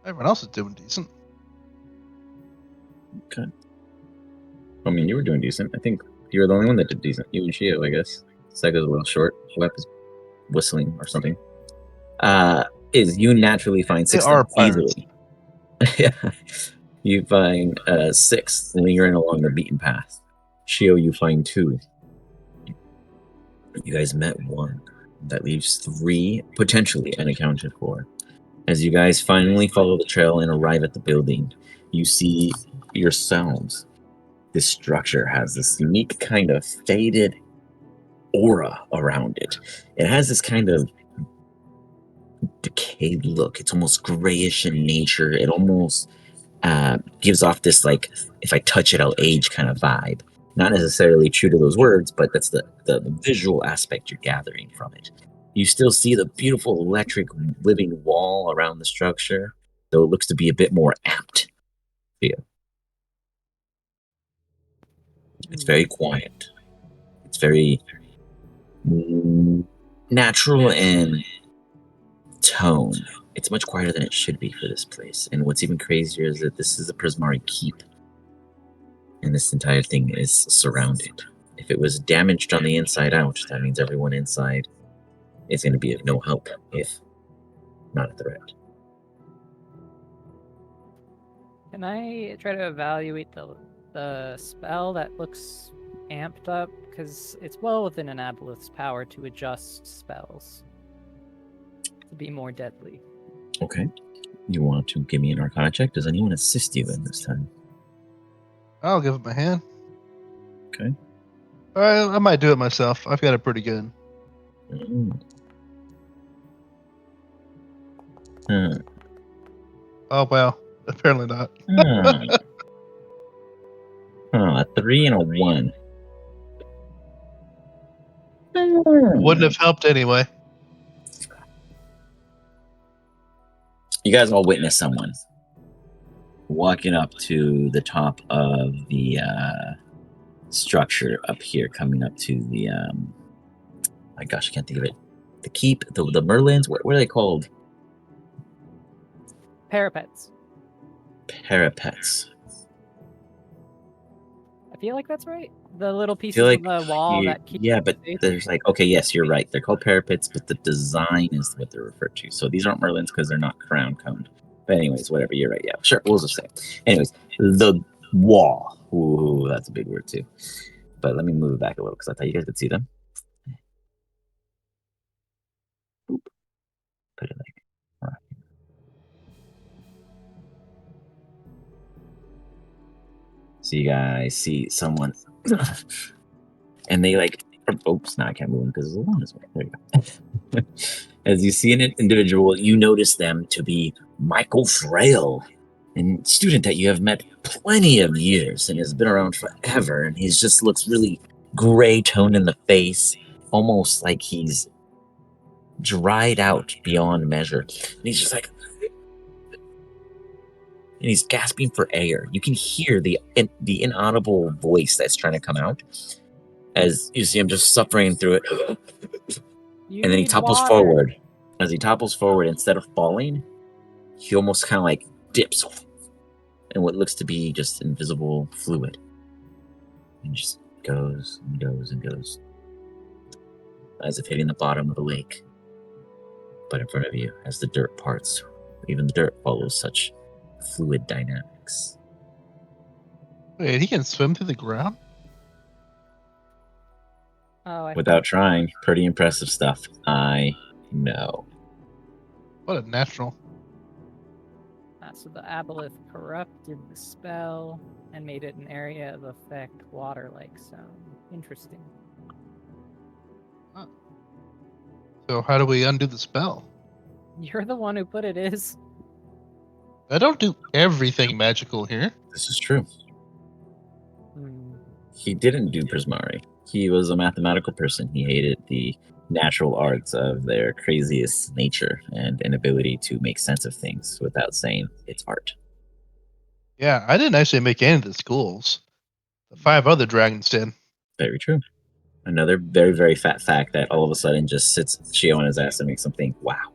Everyone else is doing decent. Okay. I mean, you were doing decent. I think You're the only one that did decent. You and Shio, I guess. Sega's a little short. Web is whistling or something. Is you naturally find They 6 are things pirates. easily. Yeah. You find 6 lingering along the beaten path. Shio, you find 2. You guys met 1. That leaves 3 potentially unaccounted for. As you guys finally follow the trail and arrive at the building, you see yourselves. This structure has this unique kind of faded aura around it. It has this kind of decayed look. It's almost grayish in nature. It almost gives off this, like, if I touch it, I'll age kind of vibe. Not necessarily true to those words, but that's the visual aspect you're gathering from it. You still see the beautiful electric living wall around the structure, though it looks to be a bit more amped. It's very quiet. It's very natural in tone. It's much quieter than it should be for this place. And what's even crazier is that this is a Prismari keep. And this entire thing is surrounded. If it was damaged on the inside out, that means everyone inside is going to be of no help, if not a threat. Can I try to evaluate the spell that looks amped up? Because it's well within an aboleth's power to adjust spells to be more deadly. Okay. You want to give me an Arcana check? Does anyone assist you in this time? I'll give it my hand. Okay. I might do it myself. I've got it pretty good. Oh, well. Apparently not. A 3 and a 1. Wouldn't have helped anyway. You guys all witness someone walking up to the top of the structure up here, coming up to the my gosh, I can't think of it. The keep, the Merlins. What are they called? Parapets. Parapets. I feel like that's right. The little I pieces feel like of the wall that keep. yeah, but there's like, okay, yes, you're right. They're called parapets, but the design is what they're referred to. So these aren't Merlins because they're not crown coned. But anyways, whatever. You're right. Yeah, sure. We'll just say. Anyways, the wall. Ooh, that's a big word too. But let me move it back a little because I thought you guys could see them. Boop. Put it like right. So you guys see someone, and they like. Oops, now I can't move them because there's a line. There you go. As you see an individual, you notice them to be Michael Frail, a student that you have met plenty of years and has been around forever. And he just looks really gray toned in the face, almost like he's dried out beyond measure. And he's just like, and he's gasping for air. You can hear the inaudible voice that's trying to come out as you see him just suffering through it. And then he topples forward. As he topples forward, instead of falling, he almost kind of like dips in what looks to be just invisible fluid. And just goes and goes and goes, as if hitting the bottom of the lake. But in front of you, as the dirt parts, even the dirt follows such fluid dynamics. Wait, he can swim through the ground? Oh, Without trying, pretty impressive stuff. I know. What a natural. So the aboleth corrupted the spell and made it an area of effect water-like sound. Interesting. So how do we undo the spell? You're the one who put it is. I don't do everything magical here. This is true. Hmm. He didn't do Prismari. He was a mathematical person. He hated the natural arts of their craziest nature and inability to make sense of things without saying it's art. Yeah, I didn't actually make any of the schools. The 5 other dragons did. Very true. Another very, very fat fact that all of a sudden just sits Shio on his ass and makes him think, wow.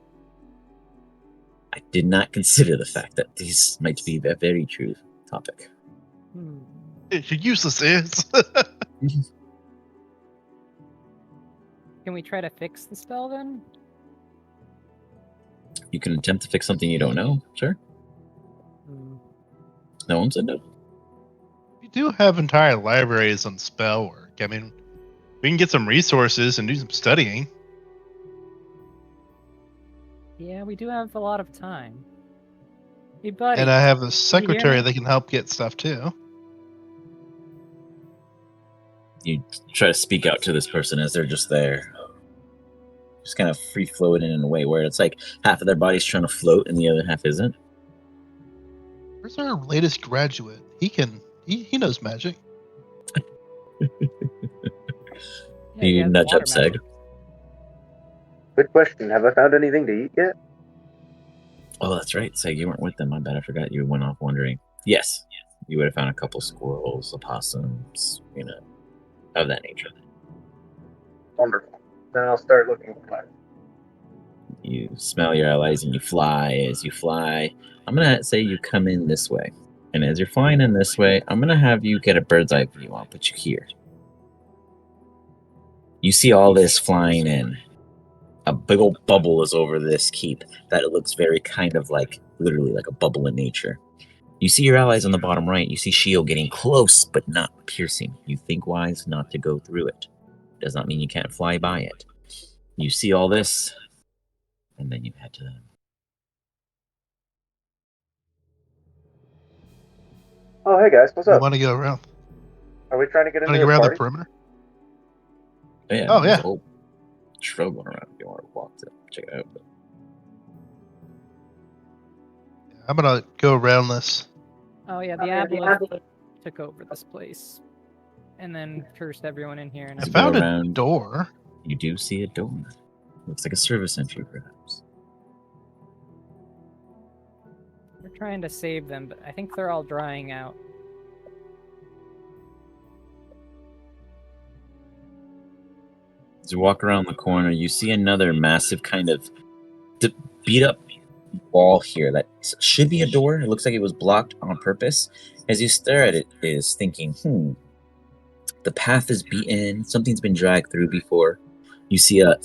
I did not consider the fact that these might be a very true topic. You're useless, is. Can we try to fix the spell then? You can attempt to fix something you don't know. Sure. Hmm. No one said no. We do have entire libraries on spell work. I mean, we can get some resources and do some studying. Yeah, we do have a lot of time. Hey, buddy. And I have a me? secretary that can help get stuff too. You try to speak out to this person as they're just there. Just kind of free floating in a way where it's like half of their body's trying to float and the other half isn't. Where's our latest graduate? He knows magic. Yeah, he You has nudge water up Seg. magic. Good question. Have I found anything to eat yet? Oh, that's right. Seg, you weren't with them. I bet I forgot. You went off wandering. Yes. You would have found a couple squirrels, opossums, of that nature. Wonderful. Then I'll start looking for life. You smell your allies and you fly. As you fly, I'm going to say you come in this way. And as you're flying in this way, I'm going to have you get a bird's eye view. I'll put you here. You see all this flying in. A big old bubble is over this keep that it looks very kind of like, literally like a bubble in nature. You see your allies on the bottom right. You see Shio getting close, but not piercing. You think wise not to go through it. Does not mean you can't fly by it. You see all this, and then you head to them. Oh, hey guys, what's We up? want to go around. Are we trying to get Want into to go this around the party? perimeter? Yeah, Oh, there's yeah. a whole trail going around if you want to walk to check it out. But I'm gonna go around this. Oh yeah, the aboleth took over this place, and then cursed everyone in here. And I you everything. go found a around. door. You do see a door. Looks like a service entry, perhaps. We're trying to save them, but I think they're all drying out. As you walk around the corner, you see another massive kind of beat up wall here that should be a door. It looks like it was blocked on purpose. As you stare at it, is thinking, the path is beaten. Something's been dragged through before. You see a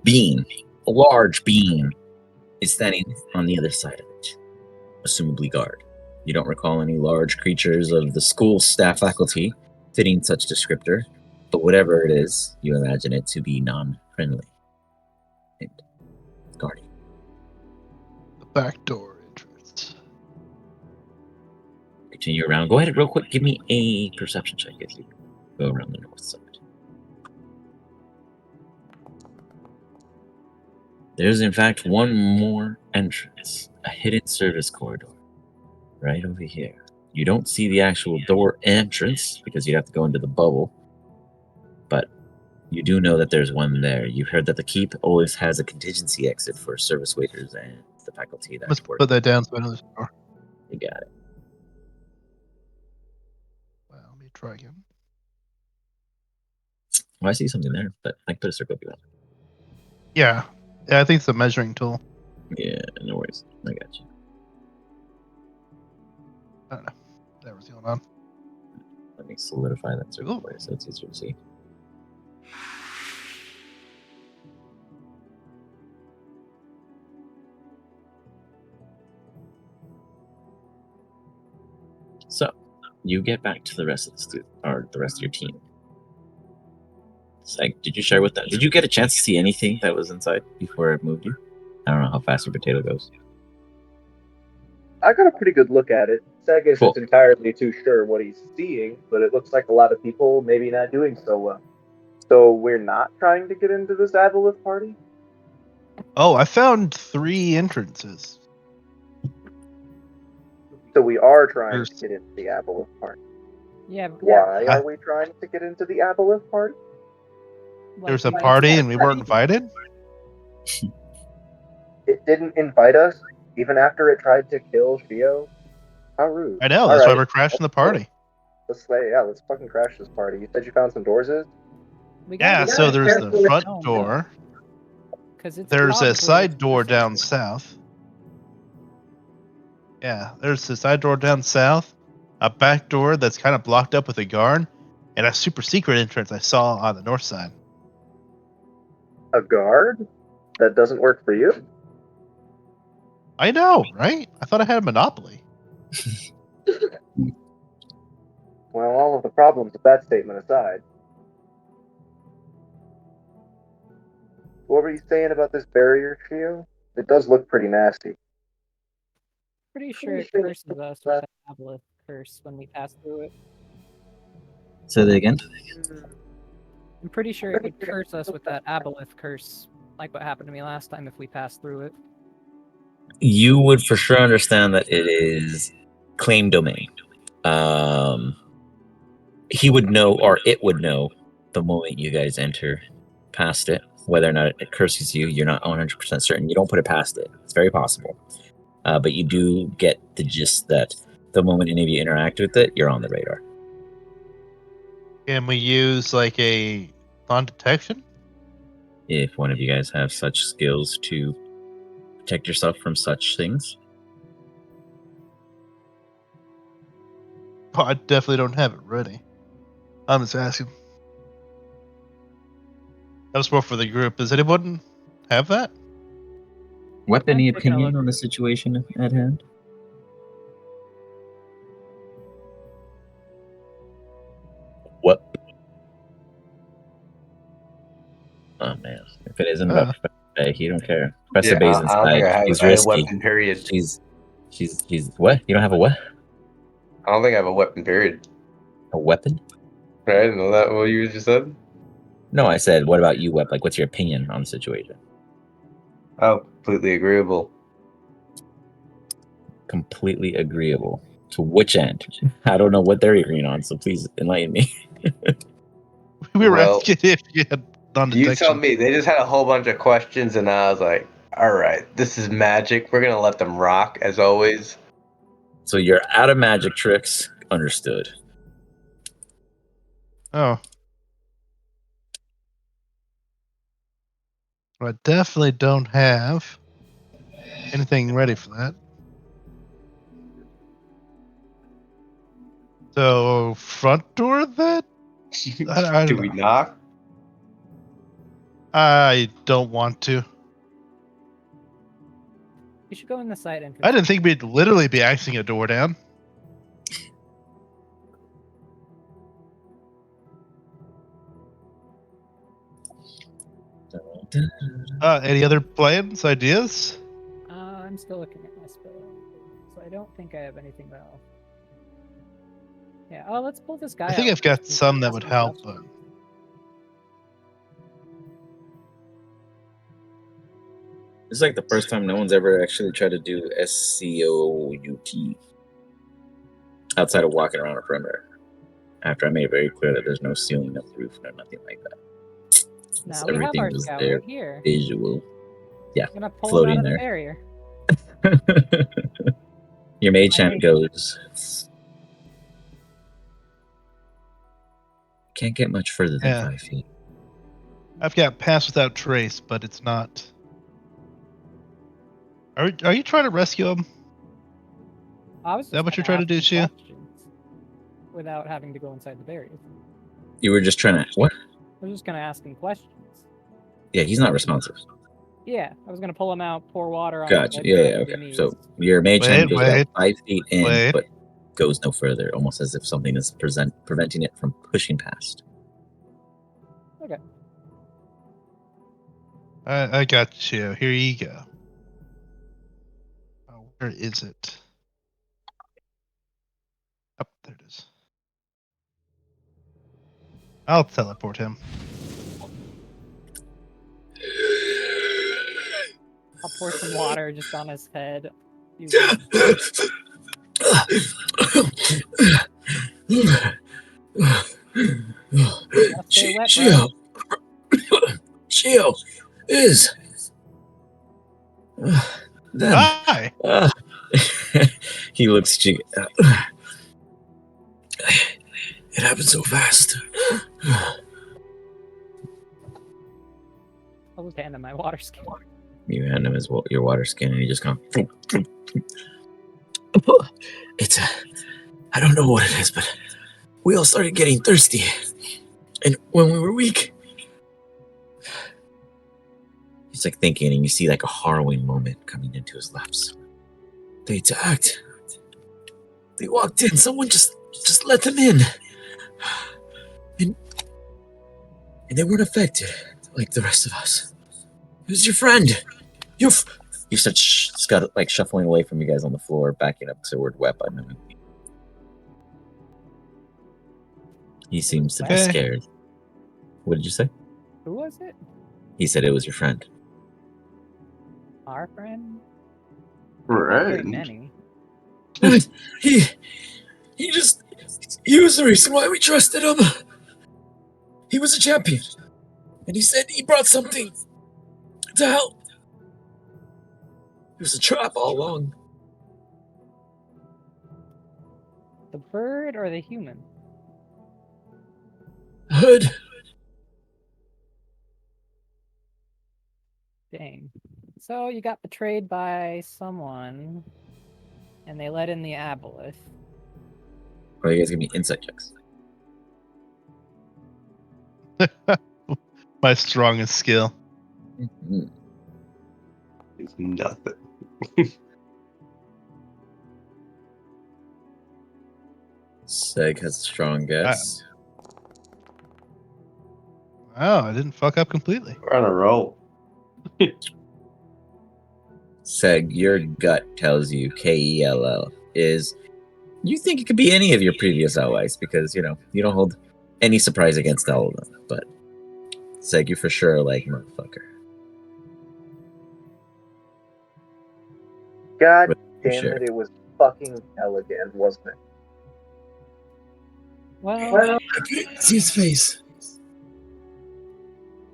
beam, a large beam, is standing on the other side of it, assumably guard. You don't recall any large creatures of the school staff faculty fitting such descriptor, but whatever it is, you imagine it to be non-friendly and guarding. The back door entrance. Continue around. Go ahead, real quick. Give me a perception check if you go around the north side. There's in fact one more entrance, a hidden service corridor, right over here. You don't see the actual door entrance because you'd have to go into the bubble, but you do know that there's one there. You heard that the keep always has a contingency exit for service waiters and the faculty that Let's work. put that down so I know this door. You got it. Well, let me try again. Well, I see something there, but I can put a circle if you want. Yeah. Yeah, I think it's a measuring tool. Yeah, no worries. I got you. I don't know. That was going on. Let me solidify that circle Ooh. for you so it's easier to see. So, you get back to the rest of the rest of your team. It's like, did you share with them? Did you get a chance to see anything that was inside before it moved you? I don't know how fast your potato goes. I got a pretty good look at it. Seg isn't Cool. entirely too sure what he's seeing, but it looks like a lot of people maybe not doing so well. So we're not trying to get into this Aboleth party? Oh, I found 3 entrances. So we are trying There's- to get into the Aboleth party. Yeah. Why are we trying to get into the Aboleth party? Like, There's a we- party and we weren't invited? It didn't invite us, even after it tried to kill Shio? How rude. I know, that's why Alright, we're crashing the party. let's fucking crash this party. You said you found some doors? we Yeah, gotta so be there's careful the with- front oh, no, door. 'cause it's There's a blocked side with door service down entry. south. Yeah, there's the side door down south, a back door that's kind of blocked up with a guard, and a super secret entrance I saw on the north side. A guard? That doesn't work for you? I know, right? I thought I had a monopoly. Well, all of the problems of that statement aside. What were you saying about this barrier, Shio? It does look pretty nasty. Pretty sure it curses us with that aboleth curse when we pass through it. Say that again. I'm pretty sure it would curse us with that aboleth curse, like what happened to me last time if we pass through it. You would for sure understand that it is claim domain. He would know, or it would know, the moment you guys enter past it. Whether or not it curses you, you're not 100% certain. You don't put it past it. It's very possible. But you do get the gist that the moment any of you interact with it, you're on the radar. Can we use like a non-detection? If one of you guys have such skills to protect yourself from such things. Oh, I definitely don't have it ready. I'm just asking. That was more for the group. Does anyone have that? What, I'm any taking a opinion look. on the situation at hand? What? Oh man, if it isn't about Professor Bay, he don't care. Professor Bay's I don't think inside. He's I have a risky. weapon, period. He's what? You don't have a what? I don't think I have a weapon, period. A weapon? Right? I didn't know that what you just said. No, I said, what about you, Web? Like, what's your opinion on the situation? Oh, completely agreeable. Completely agreeable. To which end? I don't know what they're agreeing on, so please enlighten me. We were Well, asking if you had non-detection. You tell me. They just had a whole bunch of questions, and I was like, all right, this is magic. We're going to let them rock, as always. So you're out of magic tricks. Understood. Oh. I definitely don't have anything ready for that. So, front door then? I Do don't we know. knock? I don't want to. You should go in the side entrance. I didn't think we'd literally be axing a door down. Any other plans, ideas? I'm still looking at my spell, so I don't think I have anything else. Yeah. Oh, let's pull this guy. I think out I've got first and some that ask would him help, but questions. This is like the first time no one's ever actually tried to do SCOUT outside of walking around a perimeter. After I made it very clear that there's no ceiling, no roof, no nothing like that. Now we have Everything our was scout there, right here. visual. Yeah, I'm gonna pull floating him out of there. the barrier. Your mage hand goes. Can't get much further than Yeah. 5 feet. I've got pass without trace, but it's not. Are you trying to rescue him? I was Is that just what you're gonna trying to ask do, him Shia? questions without having to go inside the barrier. You were just trying to what? I was just gonna ask him questions. Yeah, he's not responsive. Yeah, I was gonna pull him out, pour water on Gotcha. his head, Yeah, tell yeah, him what he okay. needs. So your mage hand goes about 5 feet in, Wait. but goes no further, almost as if something is preventing it from pushing past. Okay. I got you. Here you go. Oh, where is it? Oh, there it is. I'll teleport him. I'll pour some water just on his head. Using stay wet, bro. Shio is. Then. Hi! He looks at you. It happened so fast. I'll just hand him my water skin. You hand him your water skin, and he just goes. It's I don't know what it is, but we all started getting thirsty, and when we were weak, It's like thinking, and you see like a harrowing moment coming into his lips. They attacked. They walked in. Someone just let them in. And they weren't affected like the rest of us. Who's your friend? You start like shuffling away from you guys on the floor, backing up toward weapon. He seems to be Okay. scared. What did you say? Who was it? He said it was your friend. Our friend? Not very Right. many. He was the reason why we trusted him. He was a champion. And he said he brought something to help. It was a trap all along. The bird or the human? Hood. Dang. So you got betrayed by someone, and they let in the aboleth. Oh, you guys give me insight checks. My strongest skill. Mm-hmm. It's nothing. Seg has a strong guess. Oh, I didn't fuck up completely. We're on a roll. Seg, your gut tells you KELL is. You think it could be any of your previous allies because you don't hold any surprise against all of them. But Seg, you for sure like motherfucker. God For damn sure. it was fucking elegant, wasn't it? Well, Well, I couldn't see his face,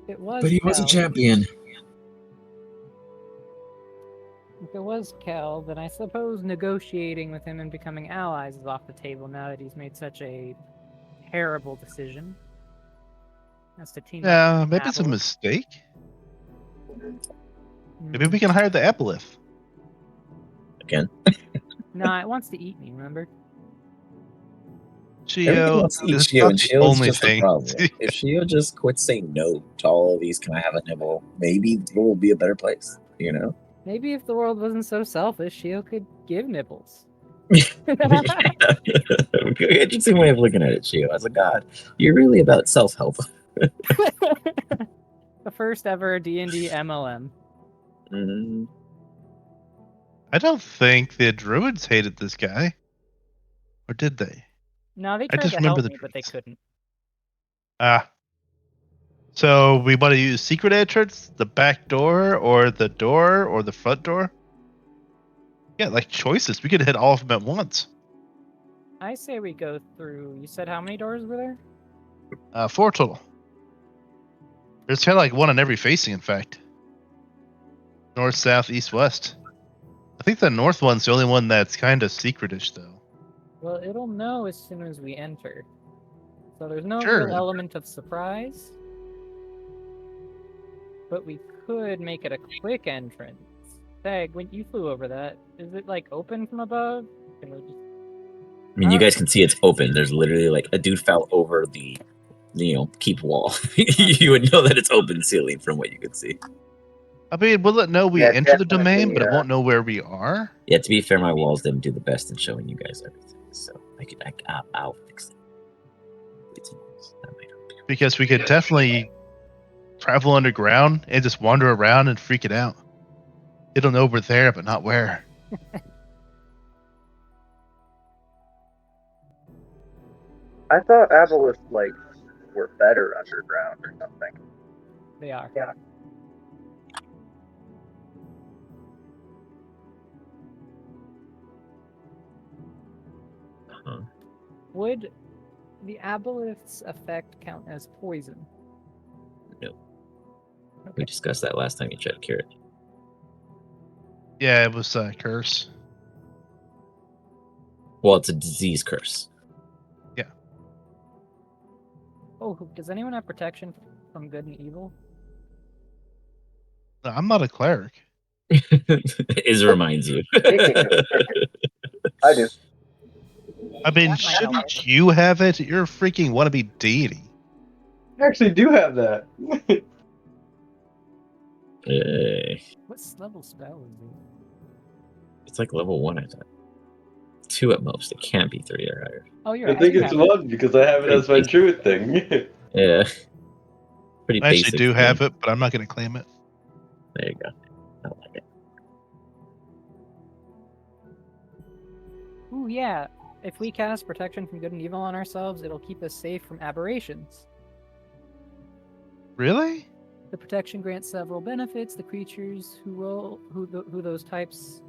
it was but he was a Kel. champion. If it was Kel, then I suppose negotiating with him and becoming allies is off the table now that he's made such a terrible decision. As to team up Yeah, with maybe it's a Aboleth. mistake. Maybe Hmm. we can hire the Aboleth. Again. Nah, it wants to eat me, remember? Everybody Shio, wants to eat it's Shio, not and the Shio's only just a thing. problem. If Shio just quits saying no to all of these, can I have a nibble? Maybe the world will be a better place, you know? Maybe if the world wasn't so selfish, Shio could give nibbles. Interesting way of looking at it, Shio. As a god, you're really about self-help. The first ever D&D MLM. Mm, I don't think the Druids hated this guy. Or did they? No, they I tried just to remember help the me, but they Druids. couldn't. Ah. So we want to use secret entrance, the back door, or the front door? Yeah, like choices. We could hit all of them at once. I say we go through. You said how many doors were there? 4 total. There's kind of like one on every facing, in fact. North, south, east, west. I think the north one's the only one that's kind of secretish, though. Well, it'll know as soon as we enter. So there's no Sure. real element of surprise. But we could make it a quick entrance. Seg, when you flew over that, is it like open from above? Can we just... I mean, you guys can see it's open. There's literally like a dude fell over the, keep wall. You would know that it's open ceiling from what you could see. I mean, will it know we Yeah, enter the domain, definitely, but it won't know where we are? Yeah, to be fair, my walls didn't do the best in showing you guys everything. So I'll fix it. That might help you. Because we could definitely travel underground and just wander around and freak it out. It'll know we're there, but not where. I thought aboleths were better underground or something. They are. Yeah. Uh-huh. Would the aboleth's effect count as poison? No. Okay. We discussed that last time you tried to cure it. Yeah, it was a curse. Well, it's a disease curse. Oh, does anyone have protection from good and evil? No, I'm not a cleric. Is reminds you. I do. I mean, That might help shouldn't us. you have it? You're a freaking wannabe deity. I actually do have that. What level spell is it? It's like level 1, I thought. 2 at most. It can't be 3 or higher. Oh, you're I right. think do it's have it. 1 because I have it as my druid thing. Yeah. Pretty I actually basic. do thing. have it, but I'm not going to claim it. There you go. I like it. Ooh, yeah. If we cast Protection from Good and Evil on ourselves, it'll keep us safe from aberrations. Really? The protection grants several benefits. The creatures who those types.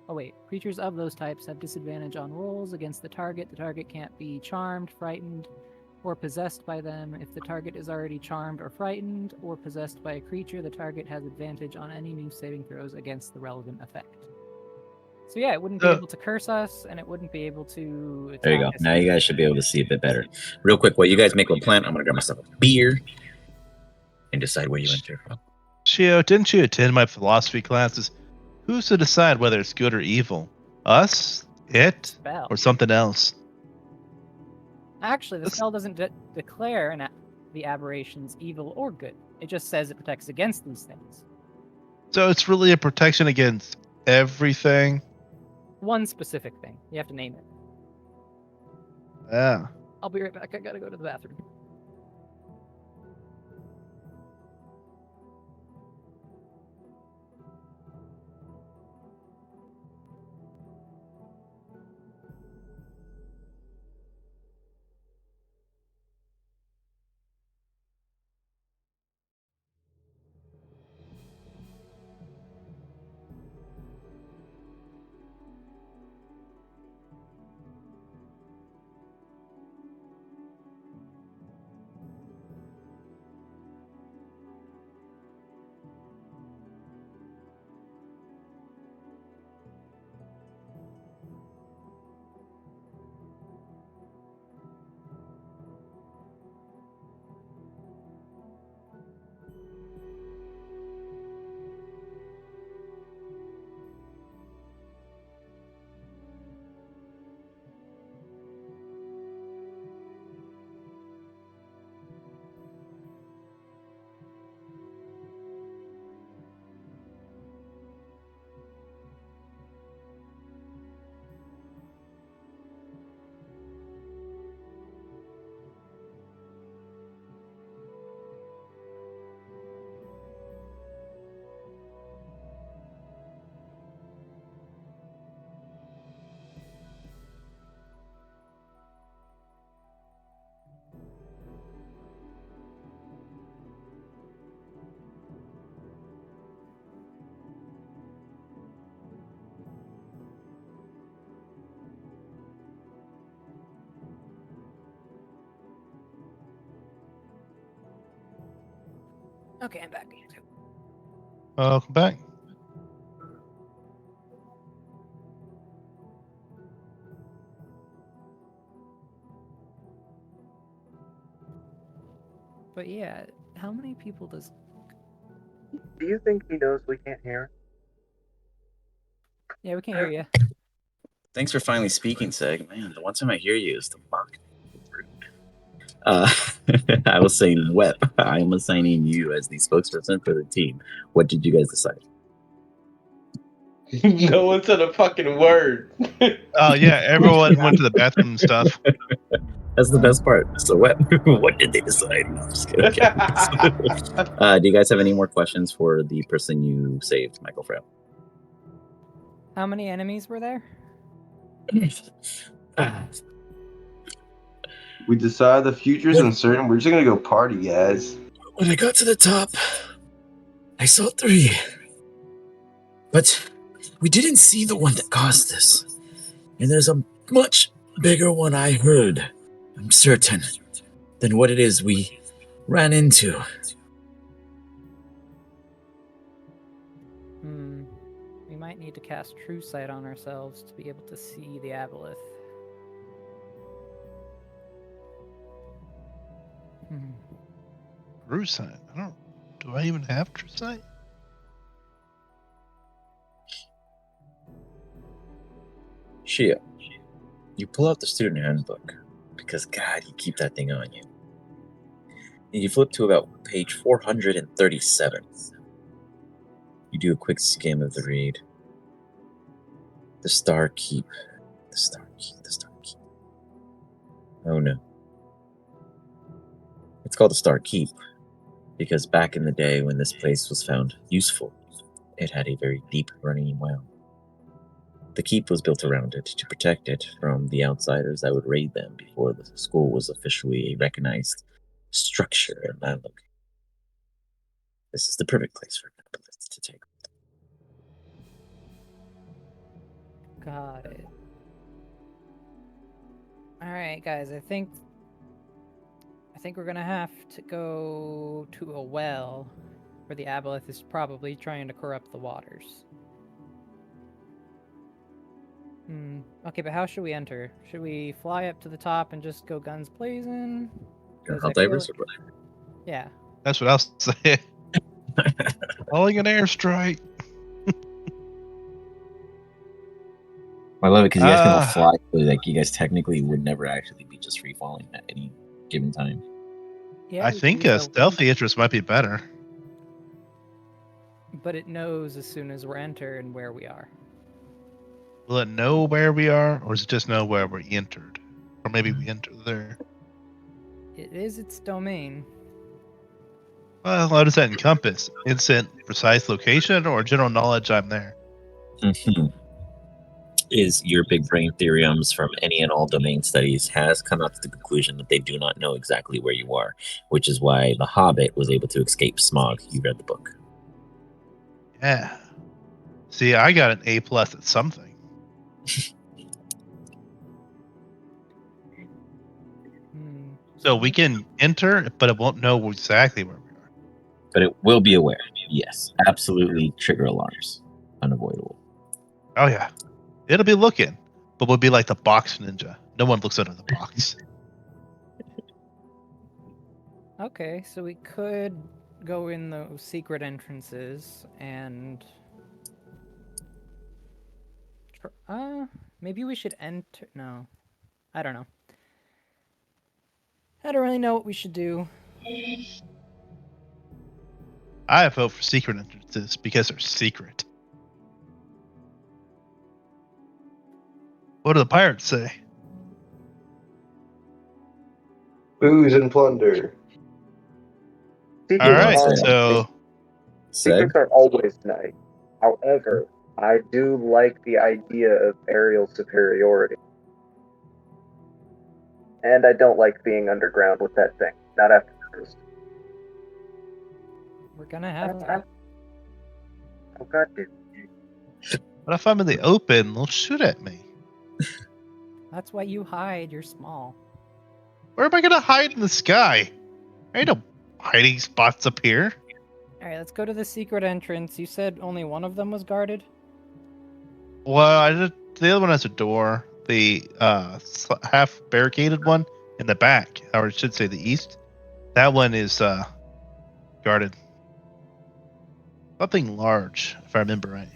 Oh wait, creatures of those types have disadvantage on rolls against the target. The target can't be charmed, frightened, or possessed by them. If the target is already charmed or frightened or possessed by a creature, the target has advantage on any new saving throws against the relevant effect. So yeah, it wouldn't be able to curse us, and it wouldn't be able to. There you go. Now you guys should be able to see a bit better. Real quick, while you guys make a plan, I'm gonna grab myself a beer and decide where you enter from. Shio, didn't you attend my philosophy classes? Who's to decide whether it's good or evil? Us? It? Spell. Or something else? Actually, the spell doesn't declare the aberrations evil or good. It just says it protects against these things. So it's really a protection against everything? One specific thing. You have to name it. Yeah. I'll be right back. I gotta go to the bathroom. Okay, I'm back. Welcome back. But yeah, how many people does... Do you think he knows we can't hear him? Yeah, we can't hear you. Thanks for finally speaking, Seg. Man, the one time I hear you is the mock. I was saying, Web, I am assigning you as the spokesperson for the team. What did you guys decide? No one said a fucking word. Oh, yeah. Everyone went to the bathroom and stuff. That's the best part. So what? What did they decide? No, just kidding. Do you guys have any more questions for the person you saved, Michael Frail? How many enemies were there? We decide the future's uncertain. We're just gonna go party, guys. When I got to the top, I saw 3. But we didn't see the one that caused this. And there's a much bigger one I heard, I'm certain, than what it is we ran into. We might need to cast True Sight on ourselves to be able to see the Aboleth. True sight. Do I even have true sight? Shia, you pull out the student handbook because, God, you keep that thing on you. And you flip to about page 437. You do a quick skim of the read. The Star Keep. The Star Keep. The Star Keep. Oh no. It's called the Star Keep because back in the day when this place was found useful, it had a very deep running well. The keep was built around it to protect it from the outsiders that would raid them before the school was officially a recognized structure in Landlook. This is the perfect place for capitalists to take. Got it. All right, guys. I think we're gonna have to go to a well, where the aboleth is probably trying to corrupt the waters. Okay, but how should we enter? Should we fly up to the top and just go guns blazing? 'Cause I feel Helldivers like- or what? Yeah. That's what I was saying. Calling an airstrike. I love it because you guys can all Ah. fly, but like you guys technically would never actually be just free falling at any given time. Yeah. I we could think use a our stealthy wings, interest might be better. but it knows as soon as we're enter and where we are. Will it know where we are, or does it just know where we entered? Or maybe we entered there. It is its domain. Well, what does that encompass? Instant, precise location, or general knowledge I'm there? Is your big brain theorems from any and all domain studies has come out to the conclusion that they do not know exactly where you are, which is why the Hobbit was able to escape smog. You read the book. Yeah. See, I got an A+ at something. So we can enter, but it won't know exactly where we are. But it will be aware. Yes, absolutely. Trigger alarms. Unavoidable. Oh yeah. It'll be looking, but we'll be like the box ninja. No one looks under the box. Okay, so we could go in those secret entrances and maybe we should enter. No, I don't know. I don't really know what we should do. I vote for secret entrances because they're secret. What do the pirates say? Booze and plunder. Secrets All right, are so secrets are always nice. However, I do like the idea of aerial superiority. And I don't like being underground with that thing. Not after first. We're gonna have to. Oh god, dude. what if I'm in the open? They'll shoot at me. That's why you hide. You're small. Where am I gonna hide in the sky? Ain't no hiding spots up here. All right, let's go to the secret entrance. You said only one of them was guarded. Well, the other one has a door. The half barricaded one in the back, or I should say the east. That one is guarded. Something large, if I remember right.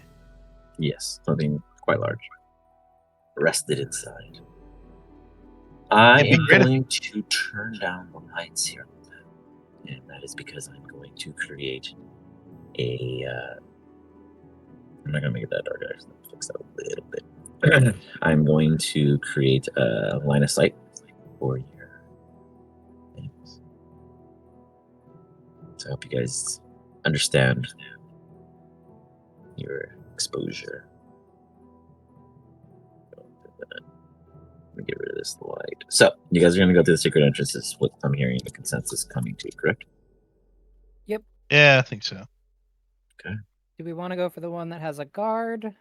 Yes, something quite large. Rested inside. I It'd be am great if- going to turn down the lights here. And that is because I'm going to create a. I'm not going to make it that dark. Actually, fix that a little bit. I'm going to create a line of sight for your things. So I hope you guys understand your exposure. Let me get rid of this light. So you guys are going to go through the secret entrance. This is what I'm hearing the consensus coming to, correct? Yeah, I think so. Do we want to go for the one that has a guard?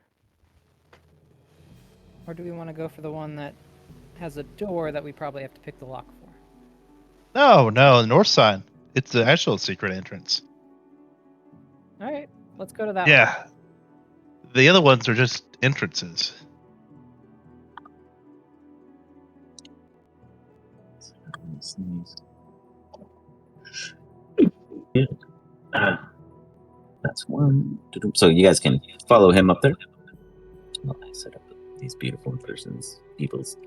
Or do we want to go for the one that has a door that we probably have to pick the lock for? No, the north side. It's the actual secret entrance. All right, let's go to that one. Yeah. The other ones are just entrances. Yeah. That's one. So you guys can follow him up there. Well, I set up these beautiful people's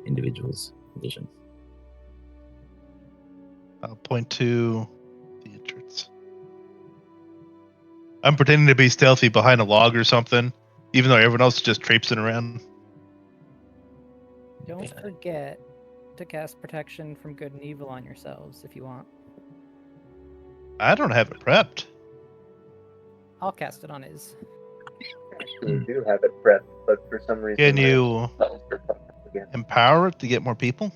individuals visions. I'll point to the entrance. I'm pretending to be stealthy behind a log or something, even though everyone else is just traipsing around. Don't forget to cast protection from good and evil on yourselves if you want. I don't have it prepped. I'll cast it on his. Actually, we do have it prepped, but for some reason, Can you again. empower it to get more people?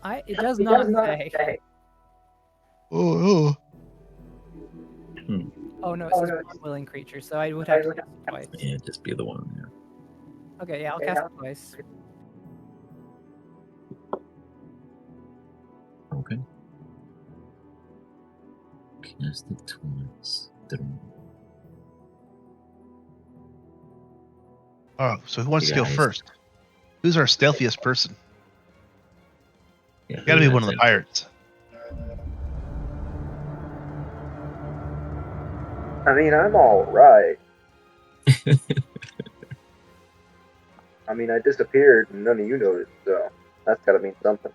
It does not say. Oh, Oh no, it says one willing creature, so I would have to cast it twice. Yeah, just be the one. Yeah. Okay, yeah, I'll cast it twice. Okay. Cast it twice. oh, so who wants to You go guys. first? Who's our stealthiest person? Yeah, Gotta be who one of the has pirates. I mean, I'm all right. I mean, I disappeared and none of you noticed, so that's gotta mean something.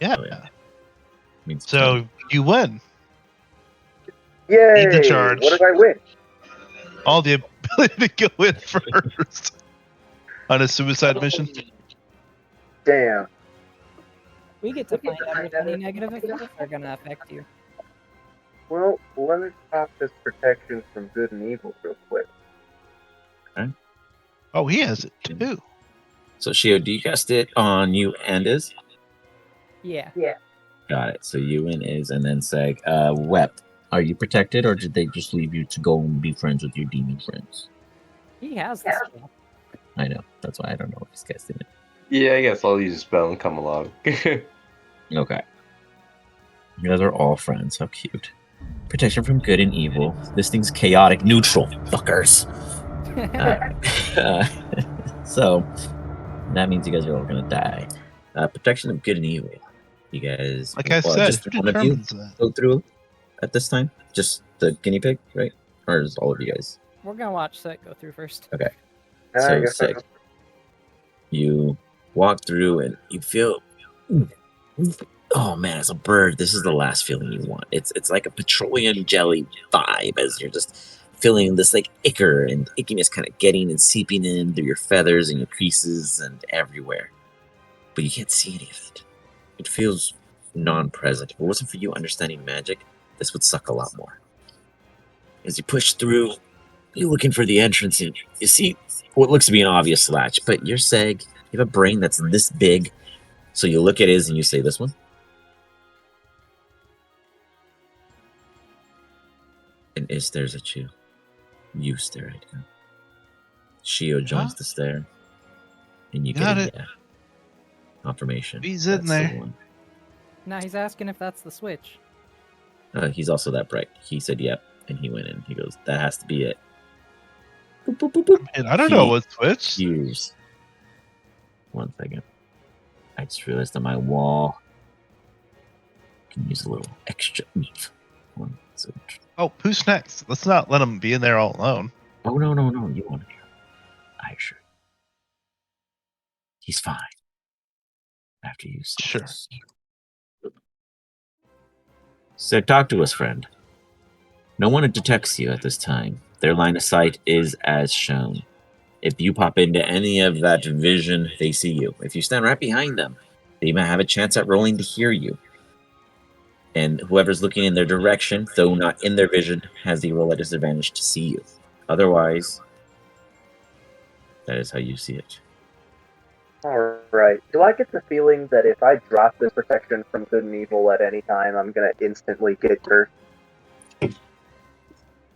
Yeah. Oh, yeah. Means So you win. Yay! Lead the charge. What did I win? All the ability to go in first on a suicide mission. Damn. We get to find out if any negative effects are going to affect you. Well, let me pop this protection from good and evil real quick. Oh, he has it too. So Shio, do you cast it on you and Iz? Yeah. Got it. So you and Iz, and then Seg. Wep, are you protected, or did they just leave you to go and be friends with your demon friends? He has the spell. I know. That's why I don't know if he's casting it. Yeah, I guess I'll use a spell and come along. Okay. You guys are all friends. How cute. Protection from good and evil. This thing's chaotic neutral. Fuckers. So that means you guys are all gonna die. Protection of good and evil. You guys, Like I said, just who one of you determines that? go through at this time. Just the guinea pig, right? Or is all of you guys? We're going to watch Set go through first. Okay. I So guess sick. You walk through and you feel, oh man, as a bird, this is the last feeling you want. It's like a petroleum jelly vibe as you're just feeling this like ichor and ickiness kind of getting and seeping in through your feathers and your creases and everywhere. But you can't see any of it. It feels non-present. If it wasn't for you understanding magic, this would suck a lot more. As you push through, you're looking for the entrance and you see what looks to be an obvious latch, but you're Seg. You have a brain that's this big, so you look at Iz and you say, this one? And Iz stares at you. You stare at him. Shio joins the stare. And you Got get it. a confirmation. He's in That's the there. one. Now he's asking if that's the switch. He's also that bright. He said, yep. And he went in. He goes, that has to be it. Boop, boop, boop, boop. And I don't know what switch. Use. 1 second. I just realized on my wall. Can use a little extra oomph. So, Oh, who's next? Let's not let him be in there all alone. oh no. You want to hear. I assure you. He's fine. After you see Sure. this. So talk to us, friend. No one detects you at this time. Their line of sight is as shown. If you pop into any of that vision, they see you. If you stand right behind them, they might have a chance at rolling to hear you. And whoever's looking in their direction, though not in their vision, has the roll at disadvantage to see you. Otherwise, that is how you see it. Alright. Do I get the feeling that if I drop this protection from good and evil at any time, I'm gonna instantly get cursed?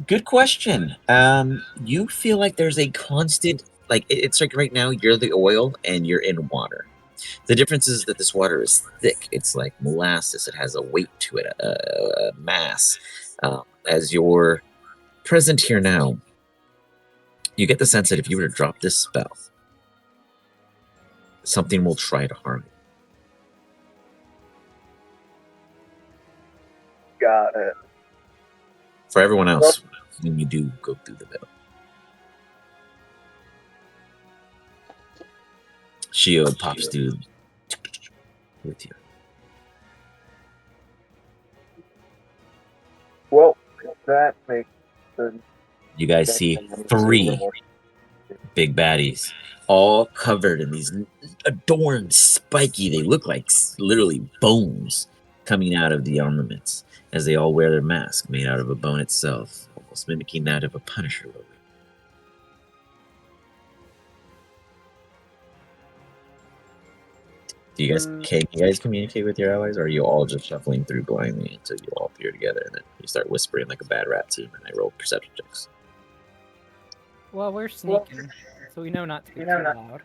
Good question. You feel like there's a constant, like it's like right now you're the oil and you're in water. The difference is that this water is thick. It's like molasses. It has a weight to it, a mass. As you're present here now, you get the sense that if you were to drop this spell, something will try to harm you. Got it. For everyone else, when you do go through the veil. Shio pops through with you. that makes the You guys next see thing I need to do a three little more. big baddies, all covered in these adorned, spiky, they look like literally bones coming out of the armaments as they all wear their mask made out of a bone itself, almost mimicking that of a Punisher logo. Do you guys can you guys communicate with your allies, or are you all just shuffling through blindly until you all appear together and then you start whispering like a bad rap team and I roll perception checks? Well, we're sneaking, so we know not to be too loud.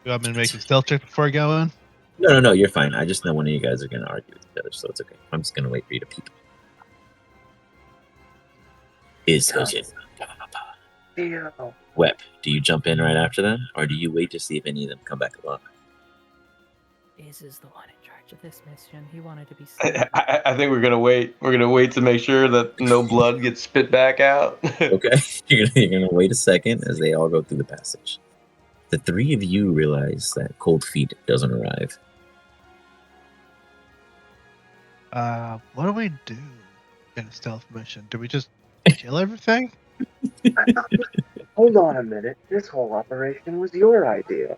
You want me to make a stealth check before I go in? No, you're fine. I just know one of you guys are gonna argue with each other, so it's okay. I'm just gonna wait for you to peep. Is Jose Web, do you jump in right after them, or do you wait to see if any of them come back along? Iz is the one in charge of this mission. He wanted to be I think we're gonna wait. We're gonna wait to make sure that no blood gets spit back out. Okay, you're gonna wait a second as they all go through the passage. The three of you realize that Cold Feet doesn't arrive. What do we do in a stealth mission? Do we just kill everything? Hold on a minute. This whole operation was your idea.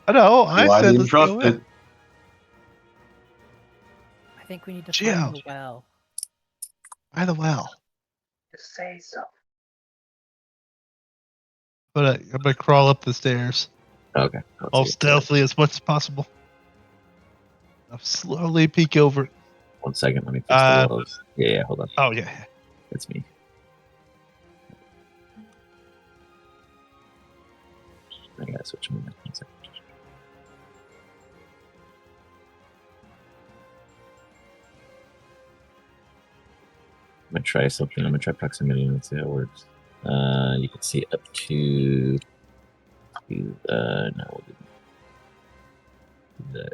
I know. I Why do said you let's trust go it? in. I think we need to Geo. find the well. By the well. Just say so. But I'm gonna crawl up the stairs, Okay. all stealthily as much as possible. I'll slowly peek over. 1 second, let me fix the walls. Yeah, hold on. Oh yeah. That's me. I gotta switch them. 1 second. I'm gonna try something. I'm gonna try proximity and see how it works. You can see up to no, we'll do that.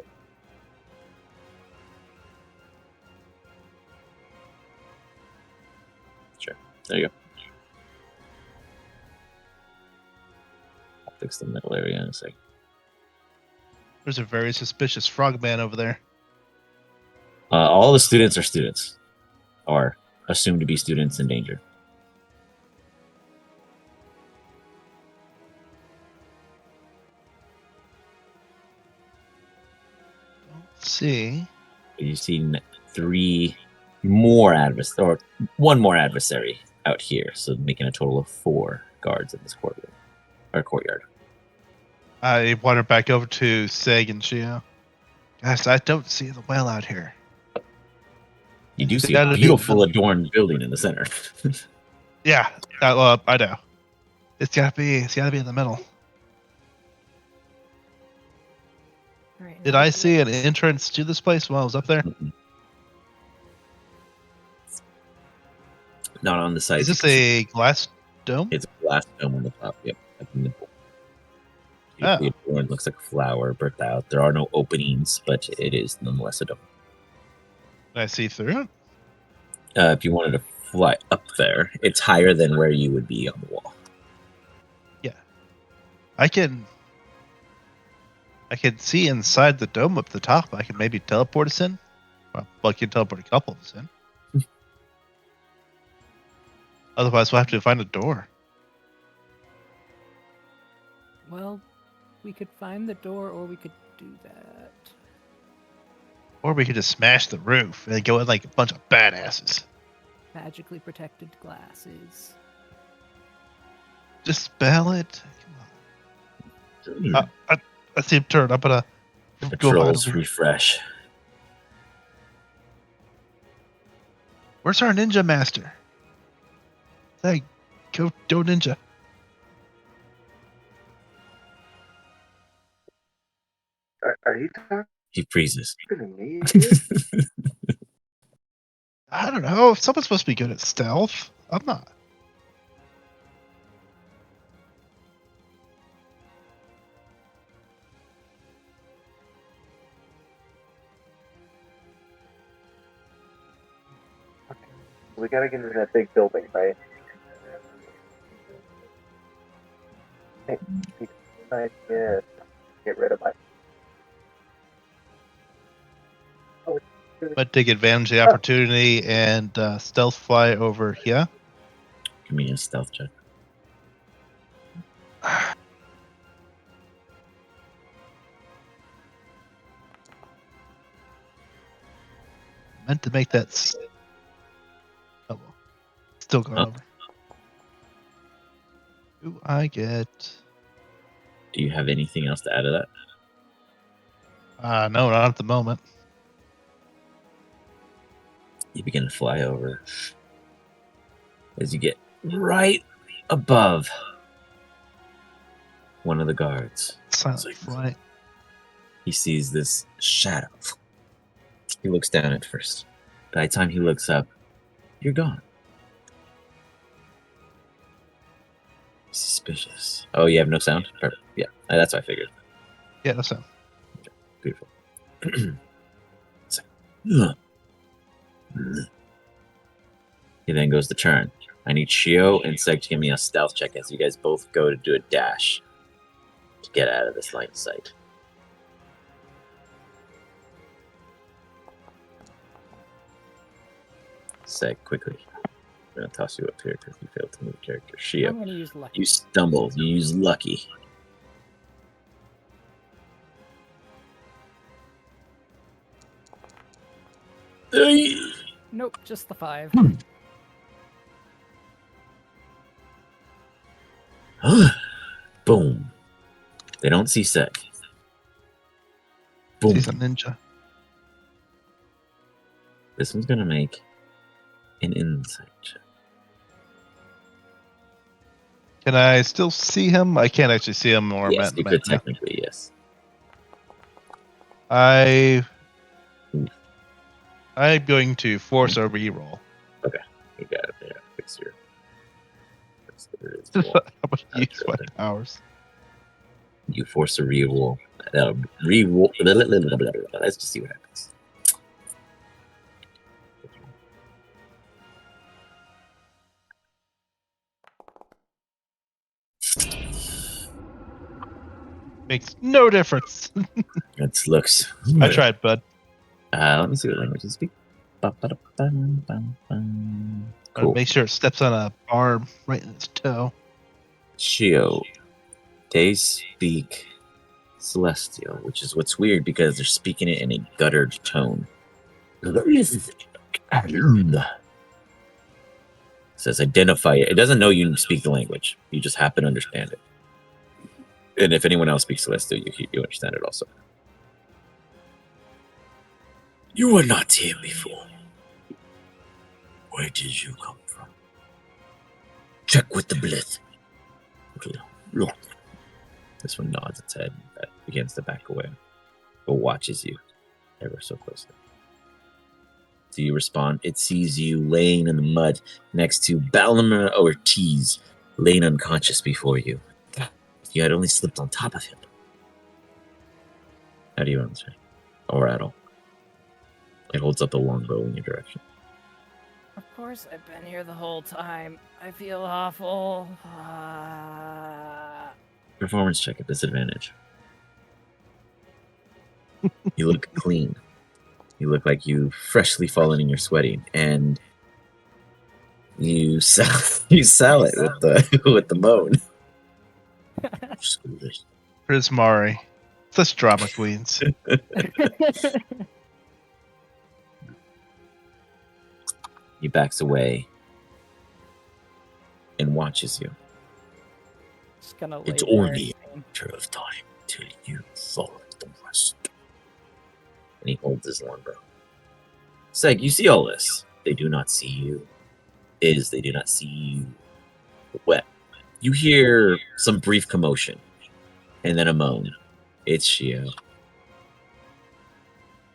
Sure. There you go. I'll fix the middle area in a second. There's a very suspicious frogman over there. All the students are students, or assumed to be students in danger. Let's see. You see three more adversaries, or one more adversary out here, so making a total of 4 guards in this courtroom or courtyard. I wander back over to Seg and Shio. Guys, I don't see the well out here. You do It's see a gotta be beautiful in the- adorned building in the center. Yeah, well, I know. It's gotta be in the middle. All right, Did now I that see an entrance to this place while I was up there? Not on the side. Is this a glass dome? It's a glass dome on the top. Yep. At the middle. Oh. Beautifully adorned, looks like a flower birthed out. There are no openings, but it is nonetheless a dome. Can I see through it? If you wanted to fly up there, it's higher than where you would be on the wall. Yeah. I can see inside the dome up the top. I can maybe teleport us in. Well, I can teleport a couple of us in. Otherwise, we'll have to find a door. well, we could find the door, or we could do that. Or we could just smash the roof and go in like a bunch of badasses. Magically protected glasses. Just spell it. Come on. I see him turn. I'm gonna The go hide patrols over here. refresh. Where's our ninja master? Hey, go ninja. Are you talking He freezes. to me here? I don't know. Someone's supposed to be good at stealth. I'm not. We gotta get into that big building, right? Hey, I get rid of my. Oh, Might take advantage of the opportunity and stealth fly over here. Give me a stealth check. Meant to make that. Oh, well. Still going over. Do I get? Do you have anything else to add to that? No, not at the moment. You begin to fly over as you get right above one of the guards. Silent like- flight. He sees this shadow. He looks down at first. By the time he looks up, you're gone. Suspicious. Oh, you have no sound? Perfect. Yeah, that's what I figured. Yeah, that's it. Beautiful. It's like, he then goes to turn. I need Shio and Seg to give me a stealth check as you guys both go to do a dash to get out of this line of sight. Seg, quickly. I'm going to toss you up here because you failed to move character. I'm Shio, going to use lucky. you stumble. You use lucky. Nope, just the 5. Boom. They don't see Seg. Boom. He's a ninja. This one's gonna make an insight check. Can I still see him? I can't actually see him or Yes, you could yeah. technically, yes. I'm going to force a reroll. You got it there. Fix your. I'm going to use my powers. You force a reroll. Reroll. Let's just see what happens. Makes no difference. It looks. I tried, bud. Let me see what language you speak. Cool. Make sure it steps on a barb right in its toe. Shio. They speak Celestial, which is what's weird because they're speaking it in a guttered tone. Says identify it. It doesn't know you speak the language. You just happen to understand it. And if anyone else speaks Celestial, you understand it also. You were not here before. Where did you come from? Check with the blith. Okay, look. This one nods its head and begins to back away, but watches you ever so closely. Do you respond? It sees you laying in the mud next to Balmer Ortiz, laying unconscious before you. You had only slipped on top of him. How do you answer? Or at all? It holds up the longbow in your direction. Of course, I've been here the whole time. I feel awful. Performance check at disadvantage. You look clean. You look like you've freshly fallen in your sweating, and you sell it with the moan. Screw this. Prismari. Such drama queens. He backs away and watches you. Just gonna lay It's there only a and- matter of time till you follow the rest. And he holds his longbow. Seg, you see all this. They do not see you. They do not see you. Wet. You hear some brief commotion. And then a moan. It's Shio.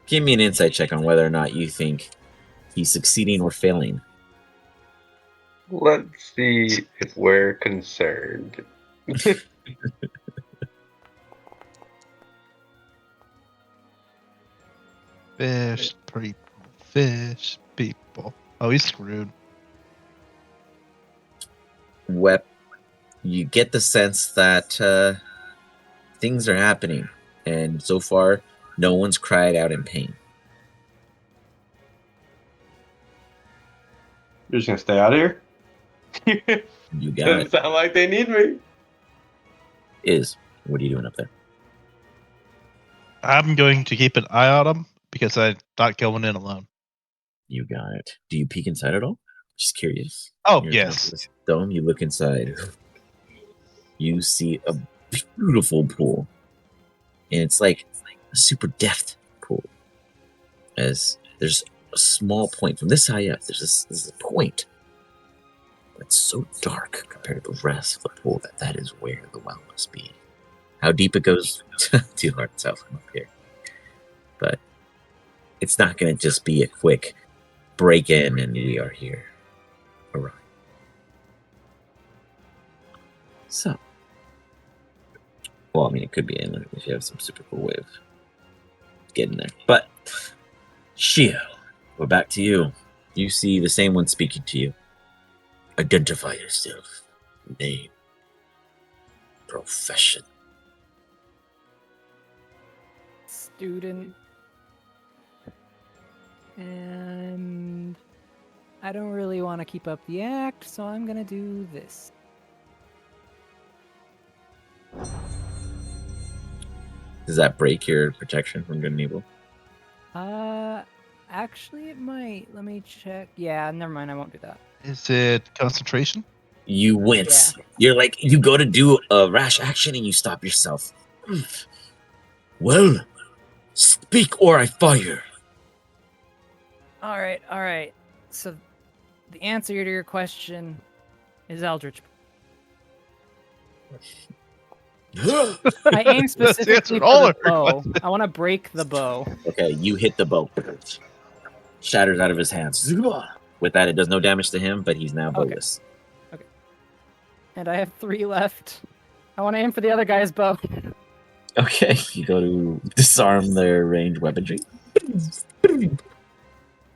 Give me an insight check on whether or not you think he's succeeding or failing. Let's see if we're concerned. Fish people. Fish people. Oh, he's screwed. Wep, you get the sense that things are happening, and so far, no one's cried out in pain. You're just gonna stay out of here? You got Doesn't it. sound like they need me. What are you doing up there? I'm going to keep an eye on him because I'm not going in alone. You got it. Do you peek inside at all? Just curious. Oh, You're yes. atop of this dome. You look inside. You see a beautiful pool, and it's like a super depth pool. As there's a small point from this high up. There's this point that's so dark compared to the rest of the pool that is where the well must be. How deep it goes, too hard to tell from up here. But it's not going to just be a quick break in and we are here. All right. So, well, I mean, it could be inland if you have some super cool way of getting there. But, Shio, we're back to you. You see the same one speaking to you. Identify yourself. Name. Profession. Student. And I don't really want to keep up the act, so I'm gonna do this. Does that break your protection from good and evil? Actually it might. Let me check. Yeah, never mind, I won't do that. Is it concentration? You wince. You're like, you go to do a rash action and you stop yourself. Well, speak or I fire. Alright. So the answer to your question is Eldritch. I aim specifically answered for all the of our bow. questions. I want to break the bow. Okay, you hit the bow. Shatters out of his hands. With that, it does no damage to him, but he's now bowless. And I have 3 left. I want to aim for the other guy's bow. Okay, you go to disarm their ranged weaponry.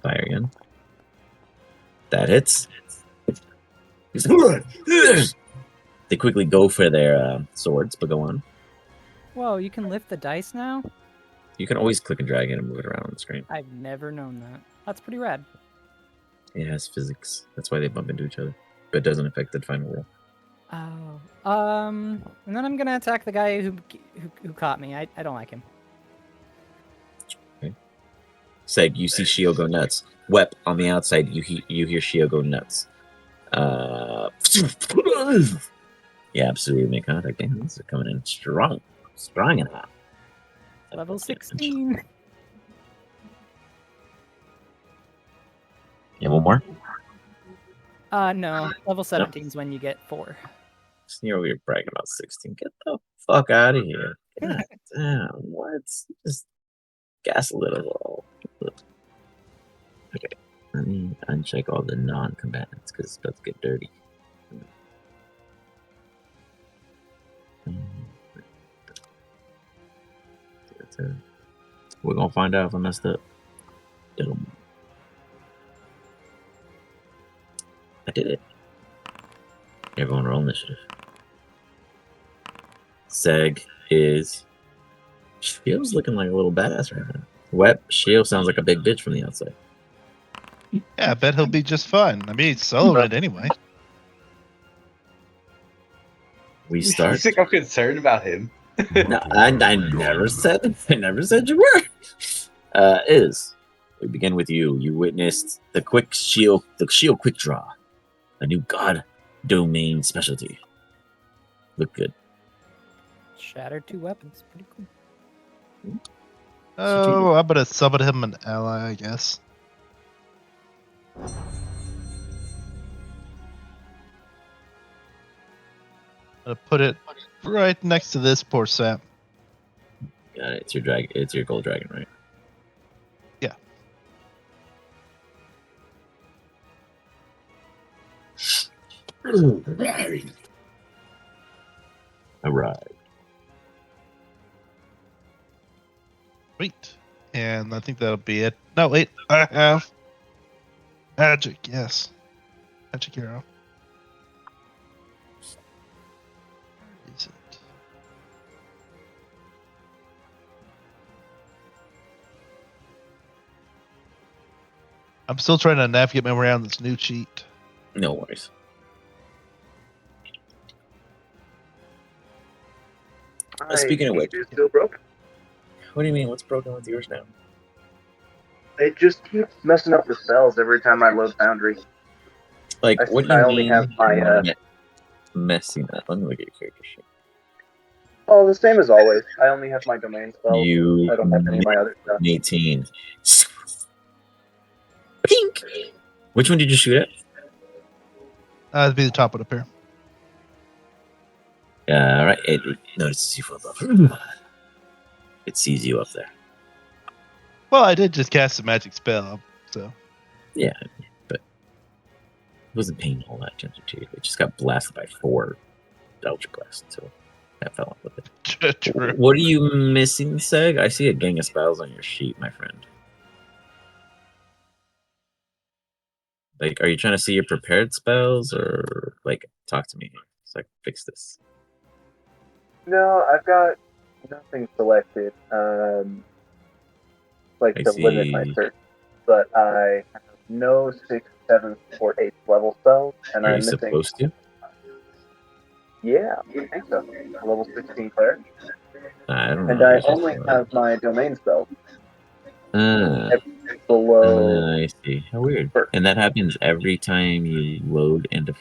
Fire again. That hits. They quickly go for their swords, but go on. Whoa, you can lift the dice now? You can always click and drag it and move it around on the screen. I've never known that. That's pretty rad. It has physics. That's why they bump into each other. But it doesn't affect the final roll. Oh. And then I'm gonna attack the guy who caught me. I don't like him. Okay. Seg, you see Shio go nuts. Wep, on the outside, you hear Shio go nuts. Yeah, absolutely make contact. Damn, this is coming in strong. Strong and hot. Level 16. Yeah, one more? No. Level 17 is when you get 4. You're over here bragging about 16. Get the fuck out of here. God damn, what? Just gas a little. Okay, let me uncheck all the non-combatants because it's about to get dirty. We're gonna find out if I messed up. I did it. Everyone roll initiative. Seg is... Shio's looking like a little badass right now. Wet, Shio sounds like a big bitch from the outside. Yeah, I bet he'll be just fine. I mean, he's soloing it anyway. We You start... think I'm concerned about him? No, I never said you were. We begin with you. You witnessed the shield quick draw, a new god domain specialty. Look good. Shattered 2 weapons. Pretty cool. Oh, I'm gonna summon him an ally, I guess. I'm gonna put it right next to this poor sap. Got it. It's your dragon. It's your gold dragon, right? Yeah. Arrive. Sweet. And I think that'll be it. No, wait. I have magic. Yes. Magic hero. Where is it? I'm still trying to navigate my way around this new cheat. No worries. Speaking of which, It's still broken. what do you mean? What's broken with yours now? It just keeps messing up the spells every time I load Foundry. Like, what do I you only mean? have my, messing up. Let me look at your character sheet. Oh, the same as always. I only have my domain spells. You I don't have any of my other stuff. 18. Pink. Which one did you shoot at? That'd be the top of the pair. All right. It notices you from above. It sees you up there. Well, I did just cast a magic spell, so. Yeah, but it wasn't paying all that attention to you. It just got blasted by 4 Eldritch Blast, so that fell off with it. True. What are you missing, Seg? I see a gang of spells on your sheet, my friend. Like, are you trying to see your prepared spells, or like talk to me so I can fix this? No, I've got nothing selected. Like I to limit my see. search, but I have no 6th, 7th, or 8th level spells, and Are I'm you missing. supposed to? Yeah, I think so. Level 16 cleric, I don't and know. I only have my domain spells Ah, below. I see. How weird. First. And that happens every time you load into.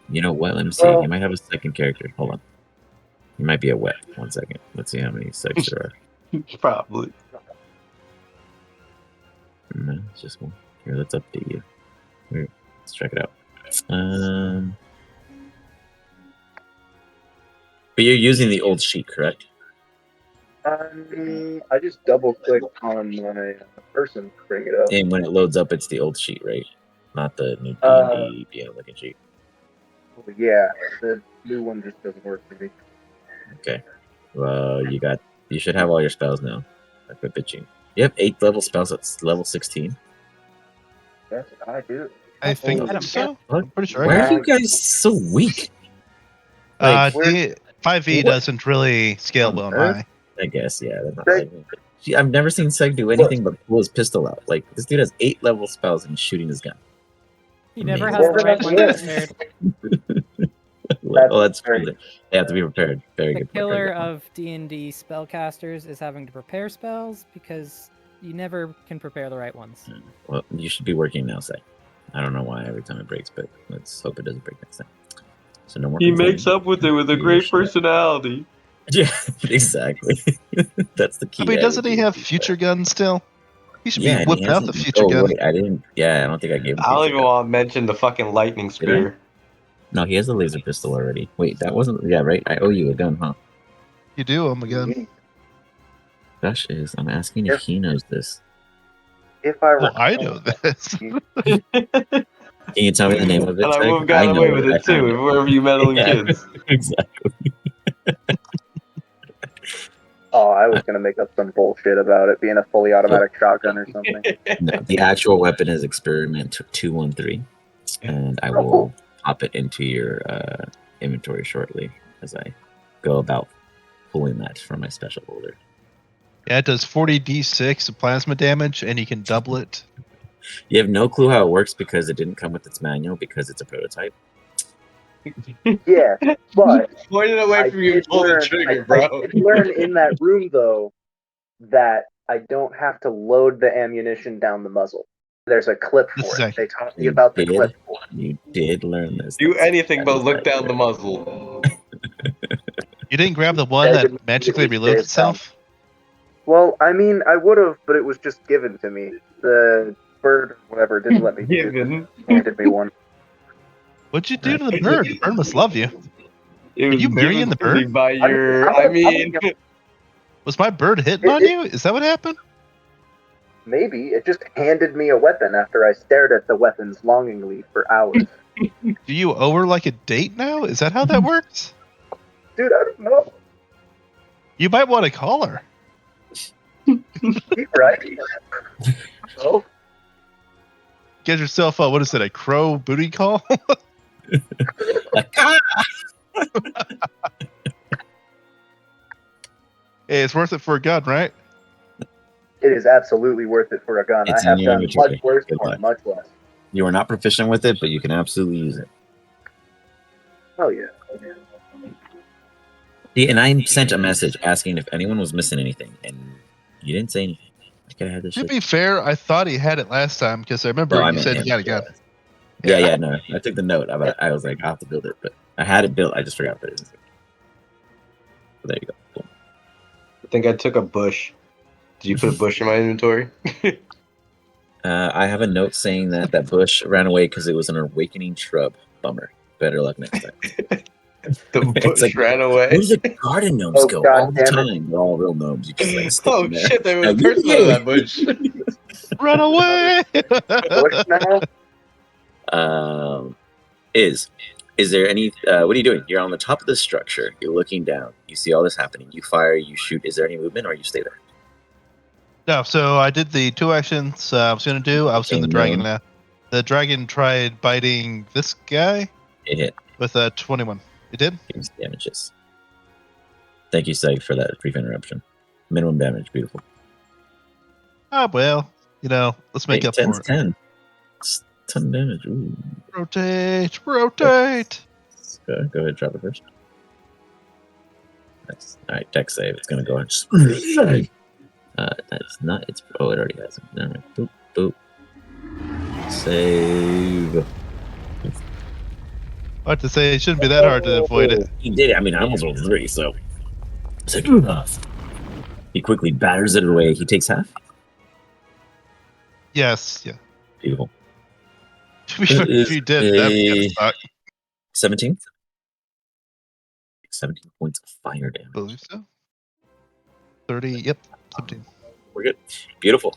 You know what? Let me see. Well- You might have a second character. Hold on. You might be a wet. 1 second. Let's see how many segs there are. Probably. No, it's just one. Here, let's update you. Here, let's check it out. But you're using the old sheet, correct? I just double clicked on my person to bring it up. And when it loads up, it's the old sheet, right? Not the new D&D BM looking sheet. Yeah, the new one just doesn't work for me. Okay. Well, you should have all your spells now. I quit bitching. You have 8th level spells at level 16. Yes, I do. I think Adam, so. What? I'm pretty sure. Why I are you guys so weak? Like, 5e what? doesn't really scale On well in Earth? high. I guess, yeah. That's not Greg- like, gee, I've never seen Seg do anything but pull his pistol out. Like, this dude has 8 level spells and he's shooting his gun. he never Amazing. has the right one Yeah. prepared. Well, that's very- true. They have to be prepared. Very The good. killer prepared. of D&D spellcasters is having to prepare spells because you never can prepare the right ones. Well, you should be working now, Seg. I don't know why every time it breaks, but let's hope it doesn't break next time. So no more. He complaining. makes up with it with a Yeah, great sure. personality. Yeah, exactly. That's the key. I mean, to doesn't he everything. have future guns still? He should Yeah, be and he whipping has out it- the future oh, gun. wait, I didn't. Yeah, I don't think I gave him. I don't future even gun. want to mention the fucking lightning Did I? spear. No, he has a laser pistol already. Wait, that wasn't. Yeah, right. I owe you a gun, huh? You do him again. Gosh, is I'm asking if he knows this. If I Well, I recall, know this. Can you tell me the name of it? And I Seg? would have gotten know away with I it too, found if wherever you meddling Yeah. kids. Exactly. Oh, I was gonna make up some bullshit about it being a fully automatic shotgun or something. No, the actual weapon is Experiment 213, and I will pop it into your inventory shortly as I go about pulling that from my special folder. Yeah, it does 40d6 of plasma damage, and you can double it. You have no clue how it works because it didn't come with its manual because it's a prototype. Yeah, but Point it away I from you and did pull the learn. trigger, I bro. did learn in that room though that I don't have to load the ammunition down the muzzle. There's a clip This for is it. actually- They taught me about the did? clip for it. You did learn this. Do That's- anything but that is look down accurate. the muzzle. You didn't grab the one Yeah, I that didn't magically immediately reloads save itself? Well, I mean, I would have, but it was just given to me. The bird or whatever didn't let me use it. Given. Handed me one. What'd you do to the bird? The bird must love you. It Are was you marrying given the to me bird? by your. I I mean, Was my bird hitting on you? Is that what happened? Maybe it just handed me a weapon after I stared at the weapons longingly for hours. Do you owe her like a date now? Is that how that works? Dude, I don't know. You might want to call her. You're right. Oh, Get yourself a, what is it, a crow booty call? Like, ah! Hey, it's worth it for a gun, right? it is absolutely worth it for a gun. It's I have in your done inventory. much worse Good or luck. much less. You are not proficient with it, but you can absolutely use it. Oh yeah. See, and I sent a message asking if anyone was missing anything, and you didn't say anything. I could have had this To shit. be fair, I thought he had it last time because I remember No, I you meant said him. he got a gun. Yeah, no. I took the note. I was like, I'll have to build it, but I had it built. I just forgot that it. So there you go. Boom. I think I took a bush. Did you put a bush in my inventory? I have a note saying that bush ran away because it was an awakening shrub. Bummer. Better luck next time. The It's bush like, ran away. where do the garden gnomes Oh, go God all the damn it. time? They're all real gnomes. You just like stick Oh them there. shit! There was a Like, person yeah. under that bush. Run away! Bush now? Is there any what are you doing? You're on the top of the structure, you're looking down, you see all this happening, you fire, you shoot. Is there any movement, or you stay there? No, so I did the 2 actions I was going to do. I was doing the Okay, dragon no. now. The dragon tried biting this guy It hit. with a 21. It did? Gives damages. Thank you, Seg, for that brief interruption. Minimum damage, beautiful. Ah, well, let's make Hey, up for 10's it. 10. It's 10 damage. Ooh. Rotate. Go ahead, drop it first. Nice. Alright, deck save. It's gonna go ahead. That's not. It's. Oh, it already has it. Never mind. Boop, boop. Save. I have to say, it shouldn't be that hard to avoid it. He did it. I mean, I almost rolled 3, so. It's like, he quickly batters it away. He takes half. Yes, yeah. Beautiful. If you did, that'd be kind of suck. 17? 17 points of fire I damage. believe so. 30, yep, 17. We're good. Beautiful.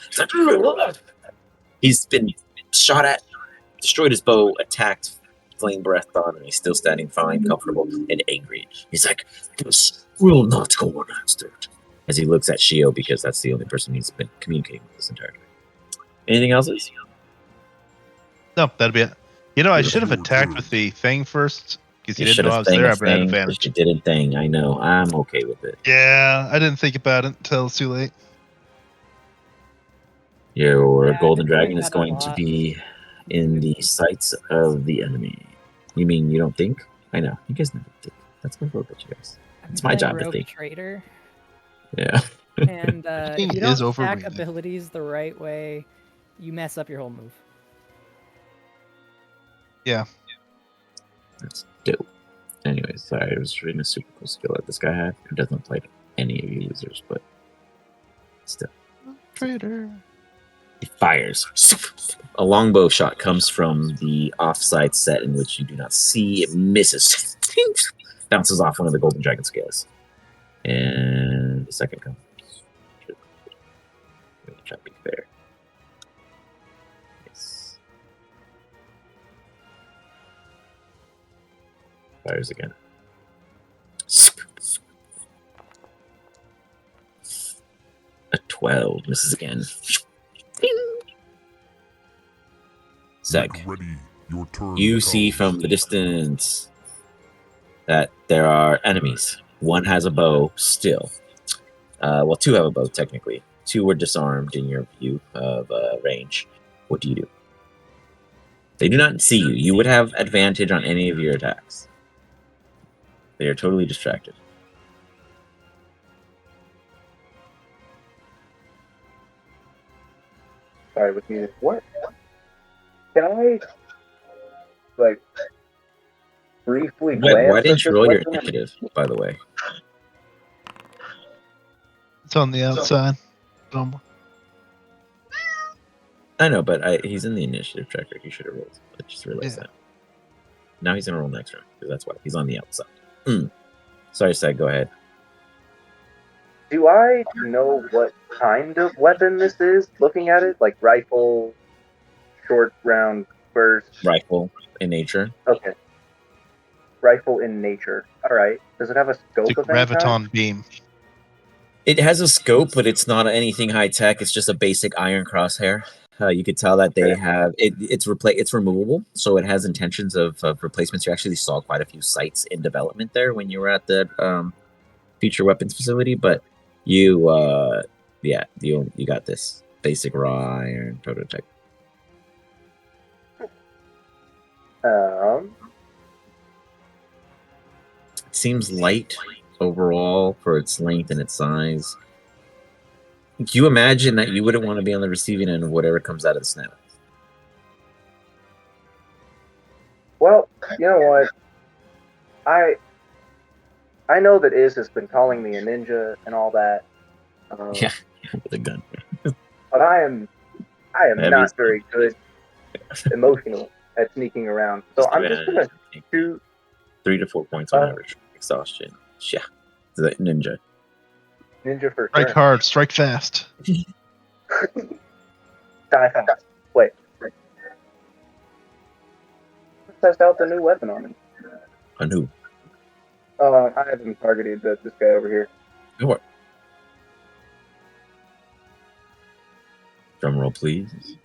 He's been shot at, destroyed his bow, attacked, flame breath on, and he's still standing fine, comfortable, and angry. He's like, this will not go unanswered. As he looks at Shio, because that's the only person he's been communicating with this entire time. Anything else? No, that'd be it. I should have attacked with the thing first because you didn't know I was there. I would have advantage. You did a thing. I know. I'm okay with it. Yeah, I didn't think about it until it's too late. Your Yeah, golden I did dragon that is a going to lot. be in the sights of the enemy. You mean you don't think? I know. You guys never think. That's my vote, you guys. It's my job to Rogue think. Trader, Yeah. and King if you is don't stack overrated. abilities the right way, you mess up your whole move. Yeah. That's dope. Anyways, sorry, I was reading a super cool skill that this guy had. It doesn't apply to any of you users, but still. Trader. He fires. A longbow shot comes from the offside set in which you do not see. It misses. Bounces off one of the golden dragon scales. And the second comes. Try to be fair. Yes. Fires again. A 12 misses again. Zeg, you see from the distance that there are enemies. One has a bow still. Well, 2 have a bow, technically. 2 were disarmed in your view of range. What do you do? They do not see you. You would have advantage on any of your attacks. They are totally distracted. Sorry, with me. What? Can I, like, briefly glance Why at didn't you this roll your weapon? initiative, by the way? It's on the outside. I know, but he's in the initiative tracker. He should have rolled. I just realized Yeah. that. Now he's going to roll next round, because that's why. He's on the outside. Sorry, Sag, go ahead. Do I know what kind of weapon this is? Looking at it, like rifle, short round burst. Rifle in nature. Okay. Rifle in nature. All right. Does it have a scope It's a of any kind? graviton beam. It has a scope, but it's not anything high tech. It's just a basic iron crosshair. You could tell that they have it. It's removable, so it has intentions of replacements. You actually saw quite a few sites in development there when you were at the future weapons facility, but you Yeah, you got this basic raw iron prototype. Um, It seems light overall for its length and its size. Can you imagine that you wouldn't want to be on the receiving end of whatever comes out of the snout? well, you know what? I know that Iz has been calling me a ninja and all that. Yeah, with a gun. But I am Heavy. not very good emotionally at sneaking around. So I'm just gonna shoot 3 to 4 points on average exhaustion. Yeah, the ninja. ninja for Strike sure. hard, strike fast. Die fast. Wait. Test out the new weapon on him. On who? I haven't targeted this guy over here. Go for it. Drum roll, please.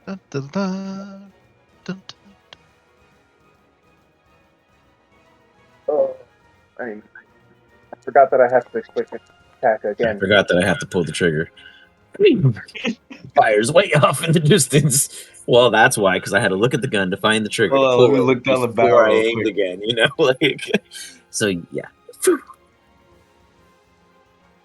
Dun, dun, dun, dun, dun. Oh, I forgot that I have to quick attack I again. forgot that I have to pull the trigger. Fires way off in the distance. Well, that's why, because I had to look at the gun to find the trigger. Hold to on, let pull me it look down the before barrel I real aimed quick. again. You know, like so. Yeah.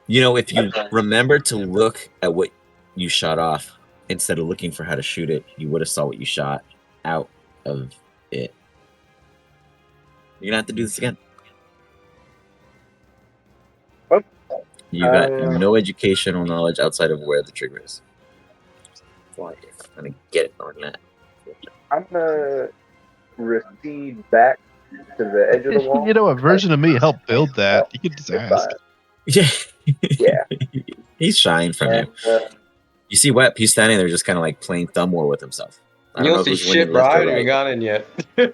You know, if you remember to look at what you shot off instead of looking for how to shoot it, you would have saw what you shot out of it. You're gonna have to do this again. What? You got no educational knowledge outside of where the trigger is. Why? I'm gonna get it on that. I'm gonna recede back to the edge of the wall. You know, a version of me helped build that. You could just ask. Yeah. Yeah. He's shying from you. You see Wep, he's standing there just kind of like playing thumb war with himself. I You know don't see who's winning shit, bro. left I or haven't even right. gone in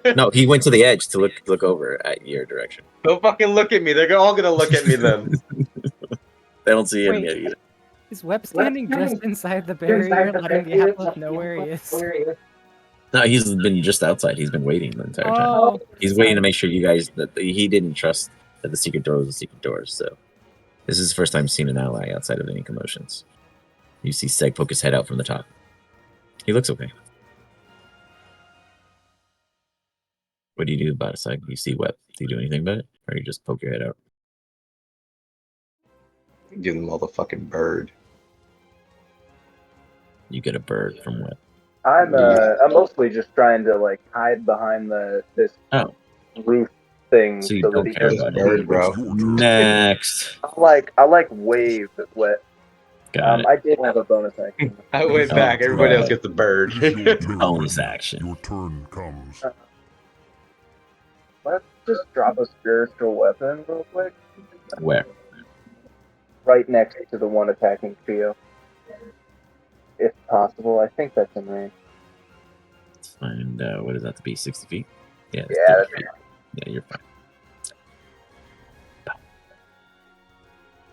yet. No, he went to the edge to look over at your direction. Don't fucking look at me. They're all gonna look at me then. They don't see him Wait. yet either. Is Web standing just inside the barrier, letting the Atlas know where he is? No, he's been just outside. He's been waiting the entire time. Oh, He's waiting to make sure you guys that he didn't trust that the secret door was a secret door. So this is his first time seeing an ally outside of any commotions. You see Seg poke his head out from the top. He looks okay. What do you do about it, Seg? You see Web. Do you do anything about it, or you just poke your head out? Give them all the fucking bird. You get a bird from Web. I'm mostly just trying to like hide behind this Oh. roof thing So you so don't that he care can about bird, it. bro. Next. I like wave with wet. Got it. I did have a bonus action. I went back. Everybody else gets the bird. Bonus action. Your turn comes. Let's just drop a spiritual weapon real quick. Where? Right next to the one attacking Trio. If possible. I think that's in range. Let's find what is that to be? 60 feet? Yeah, it's Yeah, 30 feet. Yeah, you're fine.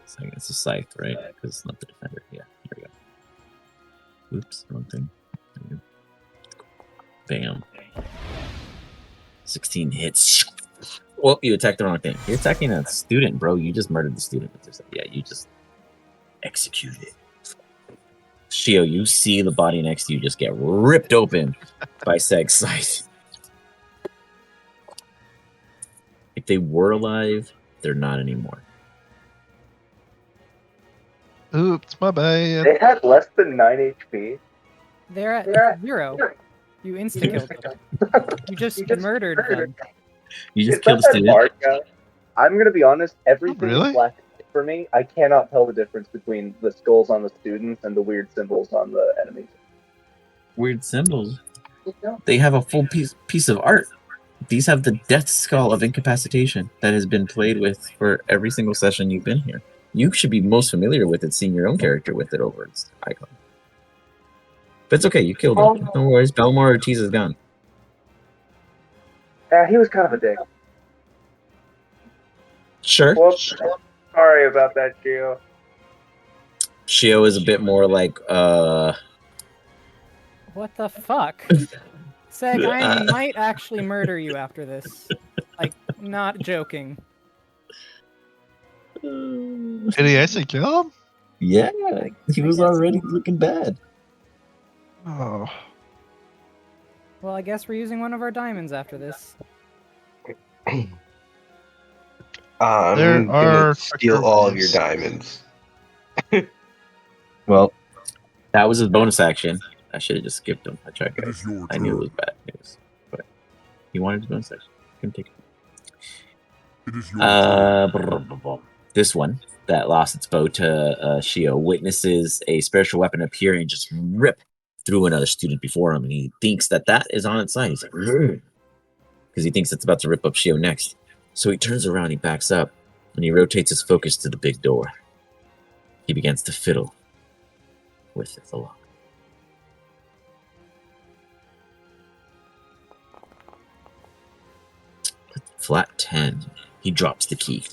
So I guess it's a scythe, right? Because it's not the defender. Yeah, here we go. Oops, wrong thing. There we go. Bam. 16 hits. Well, you attacked the wrong thing. You're attacking a student, bro. You just murdered the student. Yeah, you just executed. Shio, you see the body next to you just get ripped open by Seg's scythe. If they were alive, they're not anymore. Oops, my bad. They had less than 9 HP. they're at 0. You insta-killed them. You just murdered them. You just Is killed a that student. mark, guys? I'm gonna be honest, everything Really? is black for me. I cannot tell the difference between the skulls on the students and the weird symbols on the enemies. Weird symbols. They have a full piece of art. These have the death skull of incapacitation that has been played with for every single session you've been here. You should be most familiar with it, seeing your own character with it over its icon. But it's okay, you killed him. No worries, Belmar Ortiz is gone. Yeah, he was kind of a dick. Sure. Whoops. Sorry about that, Gio. Shio is a bit more like, What the fuck? Seg, I might actually murder you after this. Like, not joking. Did he actually kill him? Yeah, he I was guess already so. looking bad. Oh. Well, I guess we're using one of our diamonds after this. I'm There gonna are steal quicker all of your ways. diamonds. Well, that was his bonus action. I should have just skipped him. I tried, It guys. is your I knew it turn. was bad news, but he wanted his bonus action. Couldn't take it. It is your turn. This one that lost its bow to Shio witnesses a spiritual weapon appear and just rip through another student before him, and he thinks that is on its side. He's like, because he thinks it's about to rip up Shio next. So he turns around, he backs up, and he rotates his focus to the big door. He begins to fiddle with the lock. Flat 10. He drops the key.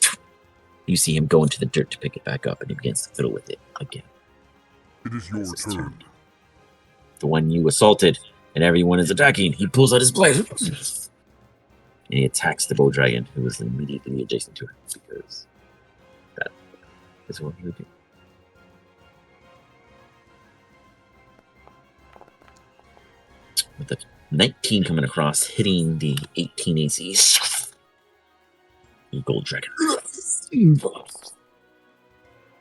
You see him go into the dirt to pick it back up, and he begins to fiddle with it again. It is your It's his turn. turn. The one you assaulted, and everyone is attacking. He pulls out his blade, and he attacks the bow dragon, who is immediately adjacent to him, because that is what he would do. With the 19 coming across, hitting the 18 AC. The gold dragon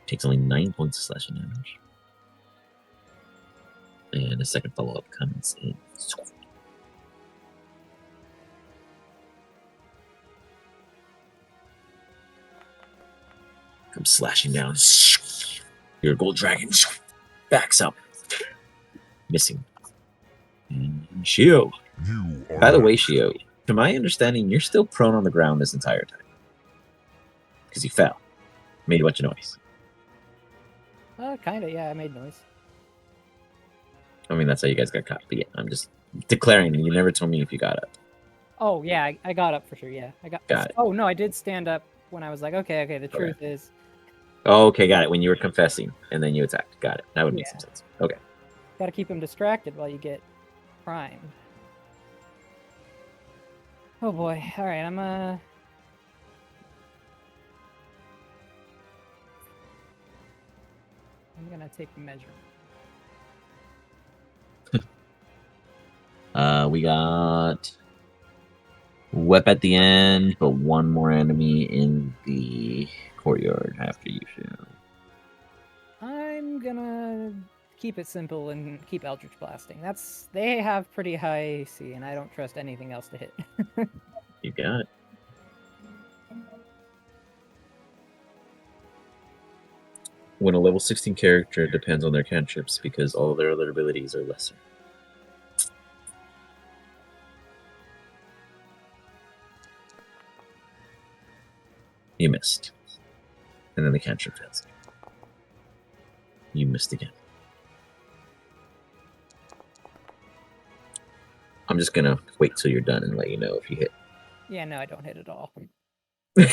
takes only 9 points of slashing damage. And a second follow-up comes in. Comes slashing down. Your gold dragon backs up, missing. And Shio. You are By the way, next. Shio, to my understanding, you're still prone on the ground this entire time. Because you fell. Made a bunch of noise. Kinda, yeah, I made noise. I mean, that's how you guys got caught. But yeah, I'm just declaring, you never told me if you got up. Oh, yeah, I got up for sure, yeah. Got it. Oh, no, I did stand up when I was like, okay, the truth is... Oh, okay, got it. When you were confessing, and then you attacked. Got it. That would make some sense. Okay. Gotta keep him distracted while you get primed. Oh boy, alright, I'm gonna take a measure. We got Wep at the end, but one more enemy in the courtyard after you shoot. I'm gonna keep it simple and keep Eldritch Blasting. They have pretty high AC, and I don't trust anything else to hit. You got it. When a level 16 character depends on their cantrips because all their other abilities are lesser. You missed. And then the cantrip fails. You missed again. I'm just gonna wait till you're done and let you know if you hit. Yeah, no, I don't hit at all. And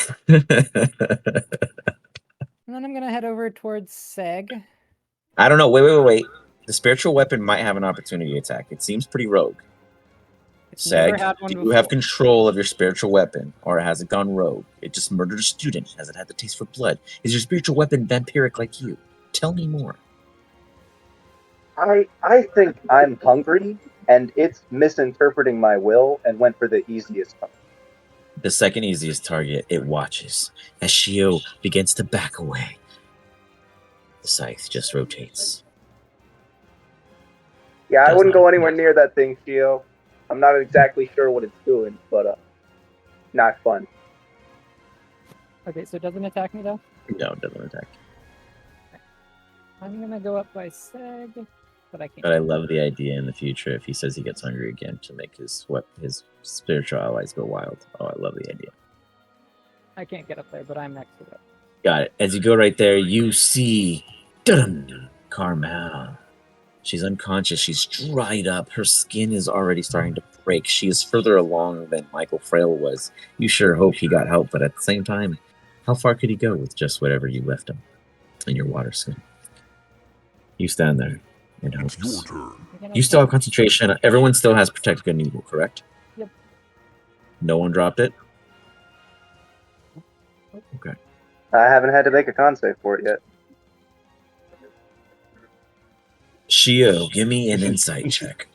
then I'm gonna head over towards Seg. I don't know. Wait. The spiritual weapon might have an opportunity attack. It seems pretty rogue. It's never Seg, had one do you before. have control of your spiritual weapon, or has it gone rogue? It just murdered a student. Has it had the taste for blood? Is your spiritual weapon vampiric like you? Tell me more. I think I'm hungry, and it's misinterpreting my will and went for the easiest one. The second easiest target, it watches as Shio begins to back away. The scythe just rotates. Yeah, I Does wouldn't not go anywhere near that thing, Shio. I'm not exactly sure what it's doing, but not fun. Okay, so it doesn't attack me though? No, it doesn't attack. I'm gonna go up by Seg, but I can't. But I love the idea in the future if he says he gets hungry again to make his spiritual allies go wild. Oh, I love the idea. I can't get up there, but I'm next to it. Got it. As you go right there, you see Carmel. She's unconscious. She's dried up. Her skin is already starting to break. She is further along than Michael Frail was. You sure hope he got help, but at the same time, how far could he go with just whatever you left him in your water skin? You stand there in It's your hopes. turn. You still have concentration. Everyone still has Protect Good and Evil, correct? Yep. No one dropped it? Okay. I haven't had to make a con save for it yet. Shio, give me an insight check.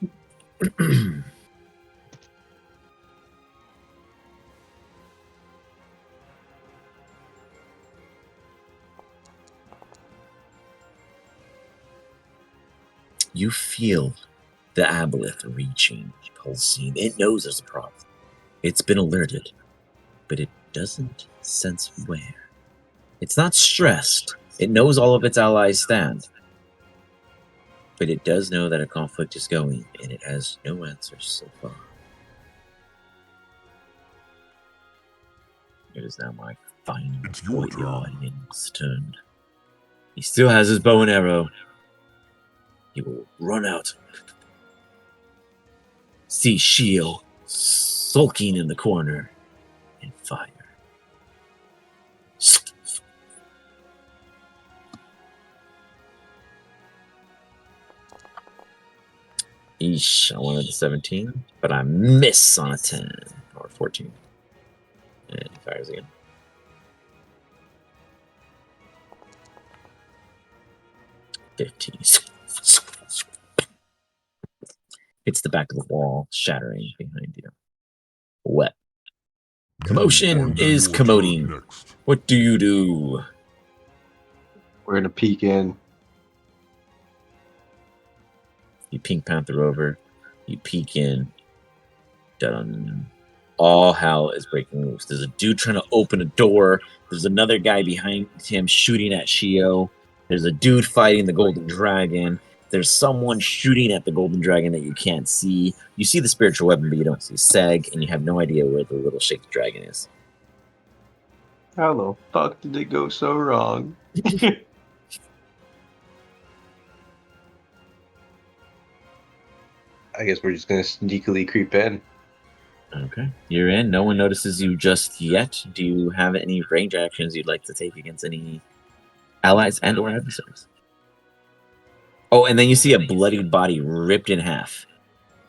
You feel the aboleth reaching, pulsing. It knows there's a problem. It's been alerted, but it doesn't sense where. It's not stressed. It knows all of its allies stand. But it does know that a conflict is going, and it has no answers so far. It is now my final It's your turn. Guardian's turn. He still has his bow and arrow. He will run out. See Shio sulking in the corner and fire. Eesh, I wanted a 17, but I miss on a 10 or 14. And he fires again. Hits the back of the wall, shattering behind you. Wet. Commotion is commoding. Next. What do you do? We're gonna peek in. You Pink Panther over. You peek in. Done. All hell is breaking loose. There's a dude trying to open a door. There's another guy behind him shooting at Shio. There's a dude fighting the golden dragon. There's someone shooting at the golden dragon that you can't see. You see the spiritual weapon, but you don't see Seg, and you have no idea where the little shaped dragon is. How the fuck did it go so wrong? I guess we're just gonna sneakily creep in. Okay. You're in. No one notices you just yet. Do you have any range actions you'd like to take against any allies and or adversaries? Oh, and then you see a bloodied body ripped in half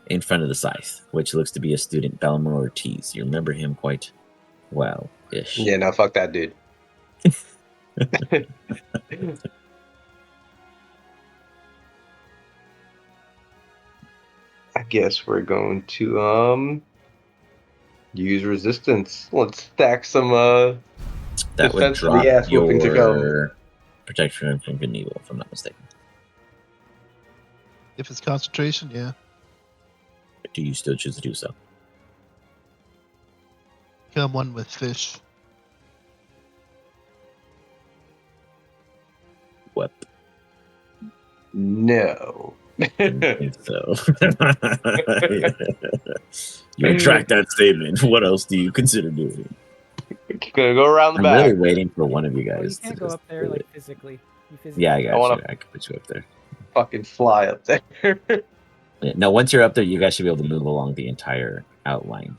in front of the scythe, which looks to be a student, Belmar Ortiz. You remember him quite well-ish. Yeah, no, fuck that dude. I guess we're going to use resistance. Let's stack some That would defensively drop ass whooping to go. your protection from good and evil, if I'm not mistaken. If it's concentration, yeah. Do you still choose to do so? Become one with fish. What? No. I think so. You retract that statement. What else do you consider doing? Gonna go around the I'm back. really waiting for one of you Well, you guys can't to go just up there do like it. physically. You physically Yeah, I got wanna- you. I can put you up there. Fucking fly up there. Yeah, no, once you're up there, you guys should be able to move along the entire outline.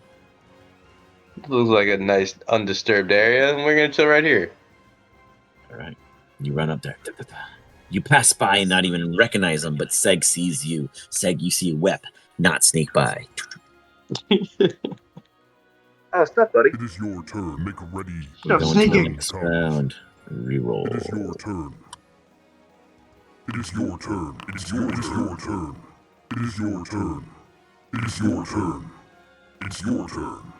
Looks like a nice undisturbed area, and we're gonna chill right here. All right. You run up there. You pass by and not even recognize them, but Seg sees you. Seg, you see Wep not sneak by. Oh, stop, buddy. It is your turn. Make ready. Stop Going to the sneaking. next round. Reroll. It is your turn. It is your turn. It is your turn. It is your turn. It is your turn. It's your turn.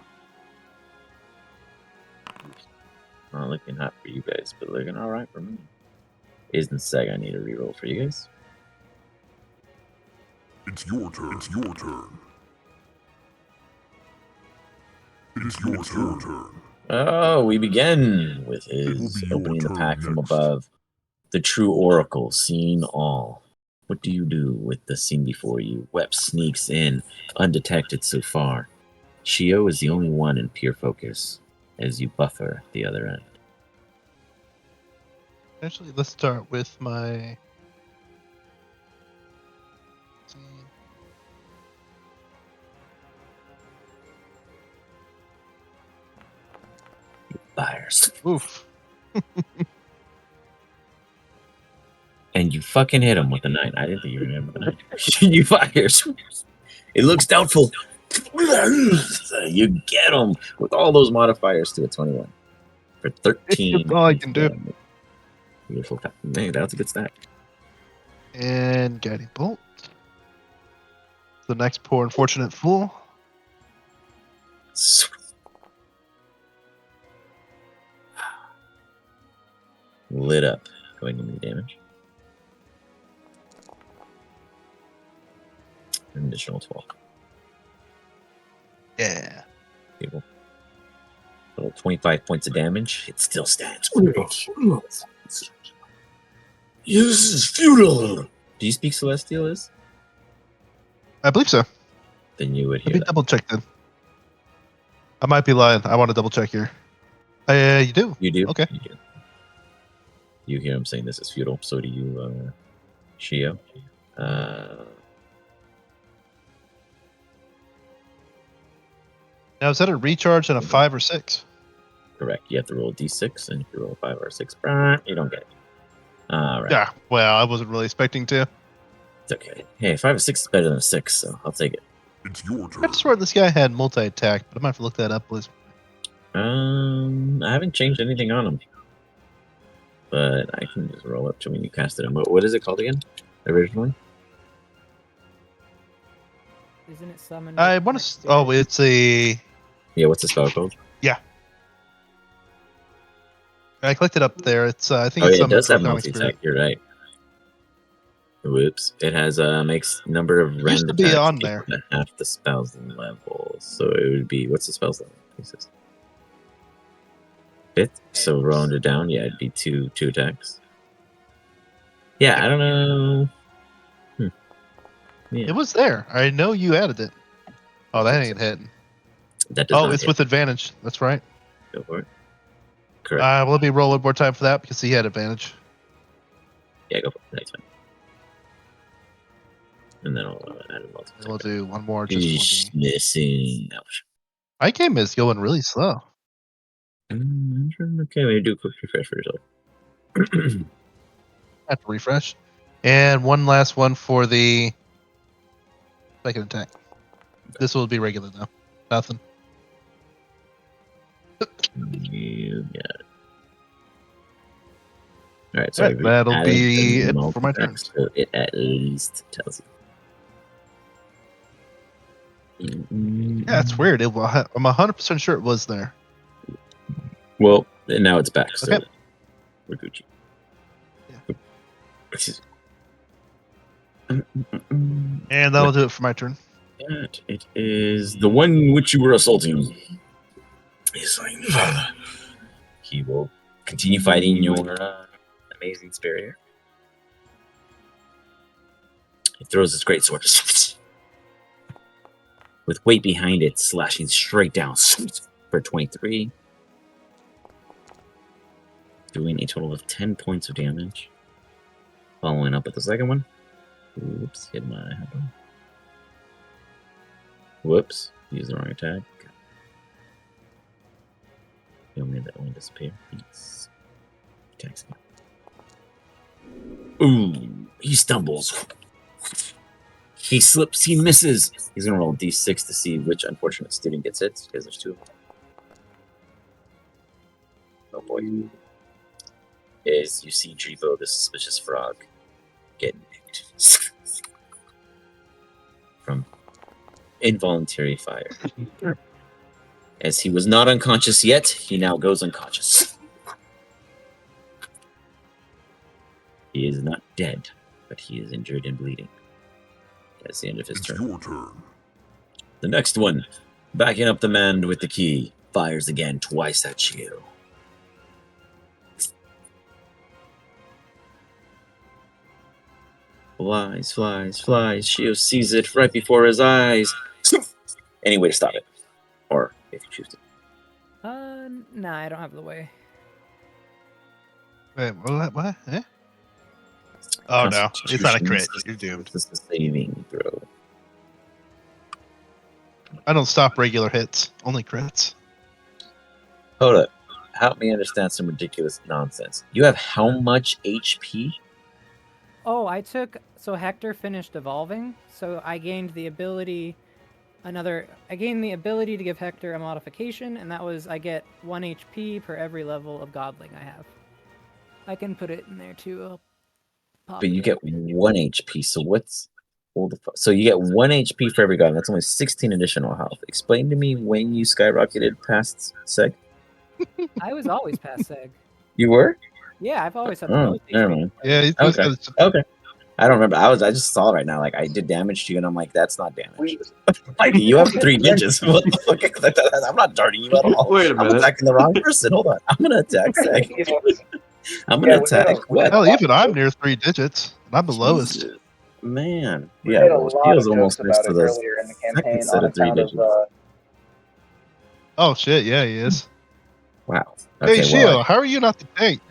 Not looking hot for you guys, but looking all right for me. Isn't Seg I need a reroll for you guys? It's your turn. It's your turn. It is your turn. Oh, we begin with It will his be your opening the turn pack from next. above. The true oracle, seeing all. What do you do with the scene before you? Wep sneaks in, undetected so far. Shio is the only one in pure focus as you buffer the other end. Actually, let's start with my. Fires. Oof. And you fucking hit him with a 9. I didn't think you were going to hit him with a 9. You fires. It looks doubtful. You get him with all those modifiers to a 21. for 13. That's all I can do. Beautiful. Man, that's a good stat. And guiding bolt. The next poor unfortunate fool. Lit up. Going into the damage. An additional 12. Yeah. People. Total 25 points of damage. It still stands. This is futile. Do you speak Celestial, Liz? I believe so. Then you would Let hear me that. double check then. I might be lying. I want to double check here. You do? You do? Okay. You do. You hear him saying this is futile. So do you, Shio. Now, is that a recharge and a 5 or 6? Correct. You have to roll a d6, and if you roll a 5 or a 6, you don't get it. All right. Yeah. Well, I wasn't really expecting to. It's okay. Hey, 5 or 6 is better than a 6, so I'll take it. It's your I turn. swear this guy had multi-attack, but I might have to look that up, please. I haven't changed anything on him. But I can just roll up to when you cast it. What is it called again? Originally? Isn't it summoned? I want to. Oh, it's a. Yeah, what's the spell called? I clicked it up there. It's. I think Oh, it's yeah, it does have Draconic multi-attack. Spirit. You're right. Whoops. It has makes number of It used random to be attacks on equal there. to half the spell's level. So it would be, what's the spell's level? Pieces. 5th. So rolling it down, yeah, it'd be two attacks. Yeah, I don't know. Yeah, It was there. I know you added it. Oh, that ain't hitting. that does Oh, not it's hit. with advantage. That's right. Go for it. Correct. Let me roll one more time for that because he had advantage. Yeah, go for it. That's fine. And then I'll add a multi. And we'll do one more just for me. Missing. Ouch. My game is going really slow. Okay, we do a quick refresh for yourself. I have to refresh. And one last one for the second attack. This will be regular though. Nothing. You got it. All right, so Alright, we that'll added be the it for my multi-attack, turn. so it at least tells you. Yeah, it's weird. I'm 100% sure it was there. Well, and now it's back, so Okay. we're Gucci. Yeah. Excuse And that'll do it for my turn. that. It is the one which you were assaulting. He's like, he will continue fighting your amazing spirit here. He throws his great sword with weight behind it, slashing straight down for 23, doing a total of 10 points of damage. Following up with the second one. Oops, hit my head on. Whoops, used the wrong attack. You made that one disappear. Thanks. Attacks again. Ooh, he stumbles. He slips, he misses. He's gonna roll a d6 to see which unfortunate student gets hit, because there's 2 of them. Oh boy. Is you see Drivo, the suspicious frog, get nicked from involuntary fire. As he was not unconscious yet, he now goes unconscious. He is not dead, but he is injured and bleeding. That's the end of his It's turn. your turn. The next one, backing up the man with the key, fires again twice at you. Flies, flies, flies. Shio sees it right before his eyes. Any way to stop it. Or if you choose to. Nah, I don't have the way. Wait, what? Eh? Oh no, it's not a crit. You're doomed. This is a saving throw. I don't stop regular hits, only crits. Hold up. Help me understand some ridiculous nonsense. You have how much HP? Oh, so Hector finished evolving, so I gained the ability I gained the ability to give Hector a modification, and that was I get 1 HP per every level of Godling I have. I can put it in there too. I'll pop But you it get up. 1 HP. So what's hold the so you get 1 HP for every god. That's only 16 additional health. Explain to me when you skyrocketed past Seg. I was always past Seg. You were? Yeah, I've always had the Oh, most never HP. mind. Yeah, he's just Okay. Okay. I don't remember. I just saw right now. Like I did damage to you, and I'm like, that's not damage. We Like you have 3 digits. What the fuck? I'm not darting you at all. Wait a I'm minute. attacking the wrong person. Hold on. I'm gonna attack Seg. I'm Yeah, gonna we had attack we had Web. a Hell, lot even of I'm jokes- near 3 digits. I'm the lowest. Jesus. Man. We Yeah, had a well, lot Shio's of almost jokes next about to it the earlier in the campaign second set on of 3 account of digits. Oh shit, yeah, he is. Wow. Hey, Okay, well, Shio, how are you not the tank?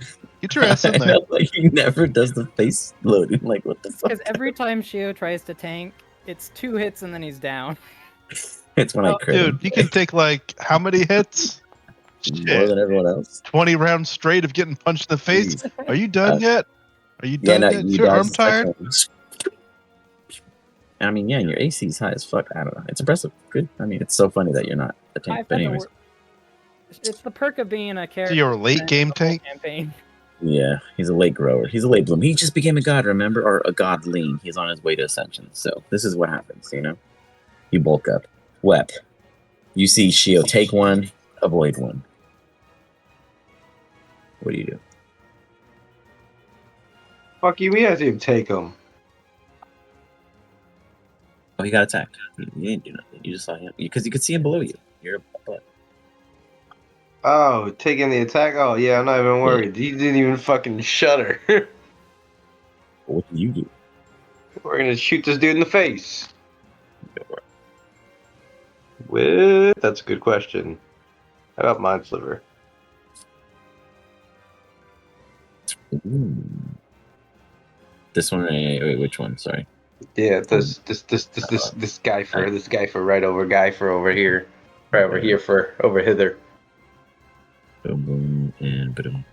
Get your ass in I there. know, like he never does the face loading. Like what the fuck? Because every time Shio tries to tank, it's 2 hits and then he's down. It's when I Oh, crit him. dude, he can take like how many hits? More Shit, than everyone else. 20 rounds straight of getting punched in the face. Jeez. Are you done yet? Are you Yeah, done no, yet? Is you your dodge arm the second tired? one. I mean, yeah, and your AC is high as fuck. I don't know. It's impressive. Good. I mean, it's so funny that you're not a tank. I've But had the anyways, It's the perk of being a character. you're a late during game the whole tank? Campaign. yeah, he's a late grower. He's a late bloom. He just became a god, remember, or a godling. He's on his way to ascension. So this is what happens. You know, you bulk up. Wep. You see Shio take one, avoid one. What do you do? Fuck you, we I see him take him. Oh, he got attacked. You didn't do nothing. You just saw him because you could see him below you. You're but Oh, taking the attack? Oh, yeah, I'm not even worried. He didn't even fucking shudder. what do you do? We're gonna shoot this dude in the face. With? That's a good question. How about Mind Sliver? Ooh. This one? Wait, which one? Sorry. Yeah, this guy for right over guy for over here. Right over here for over hither. Boom, boom, and boom.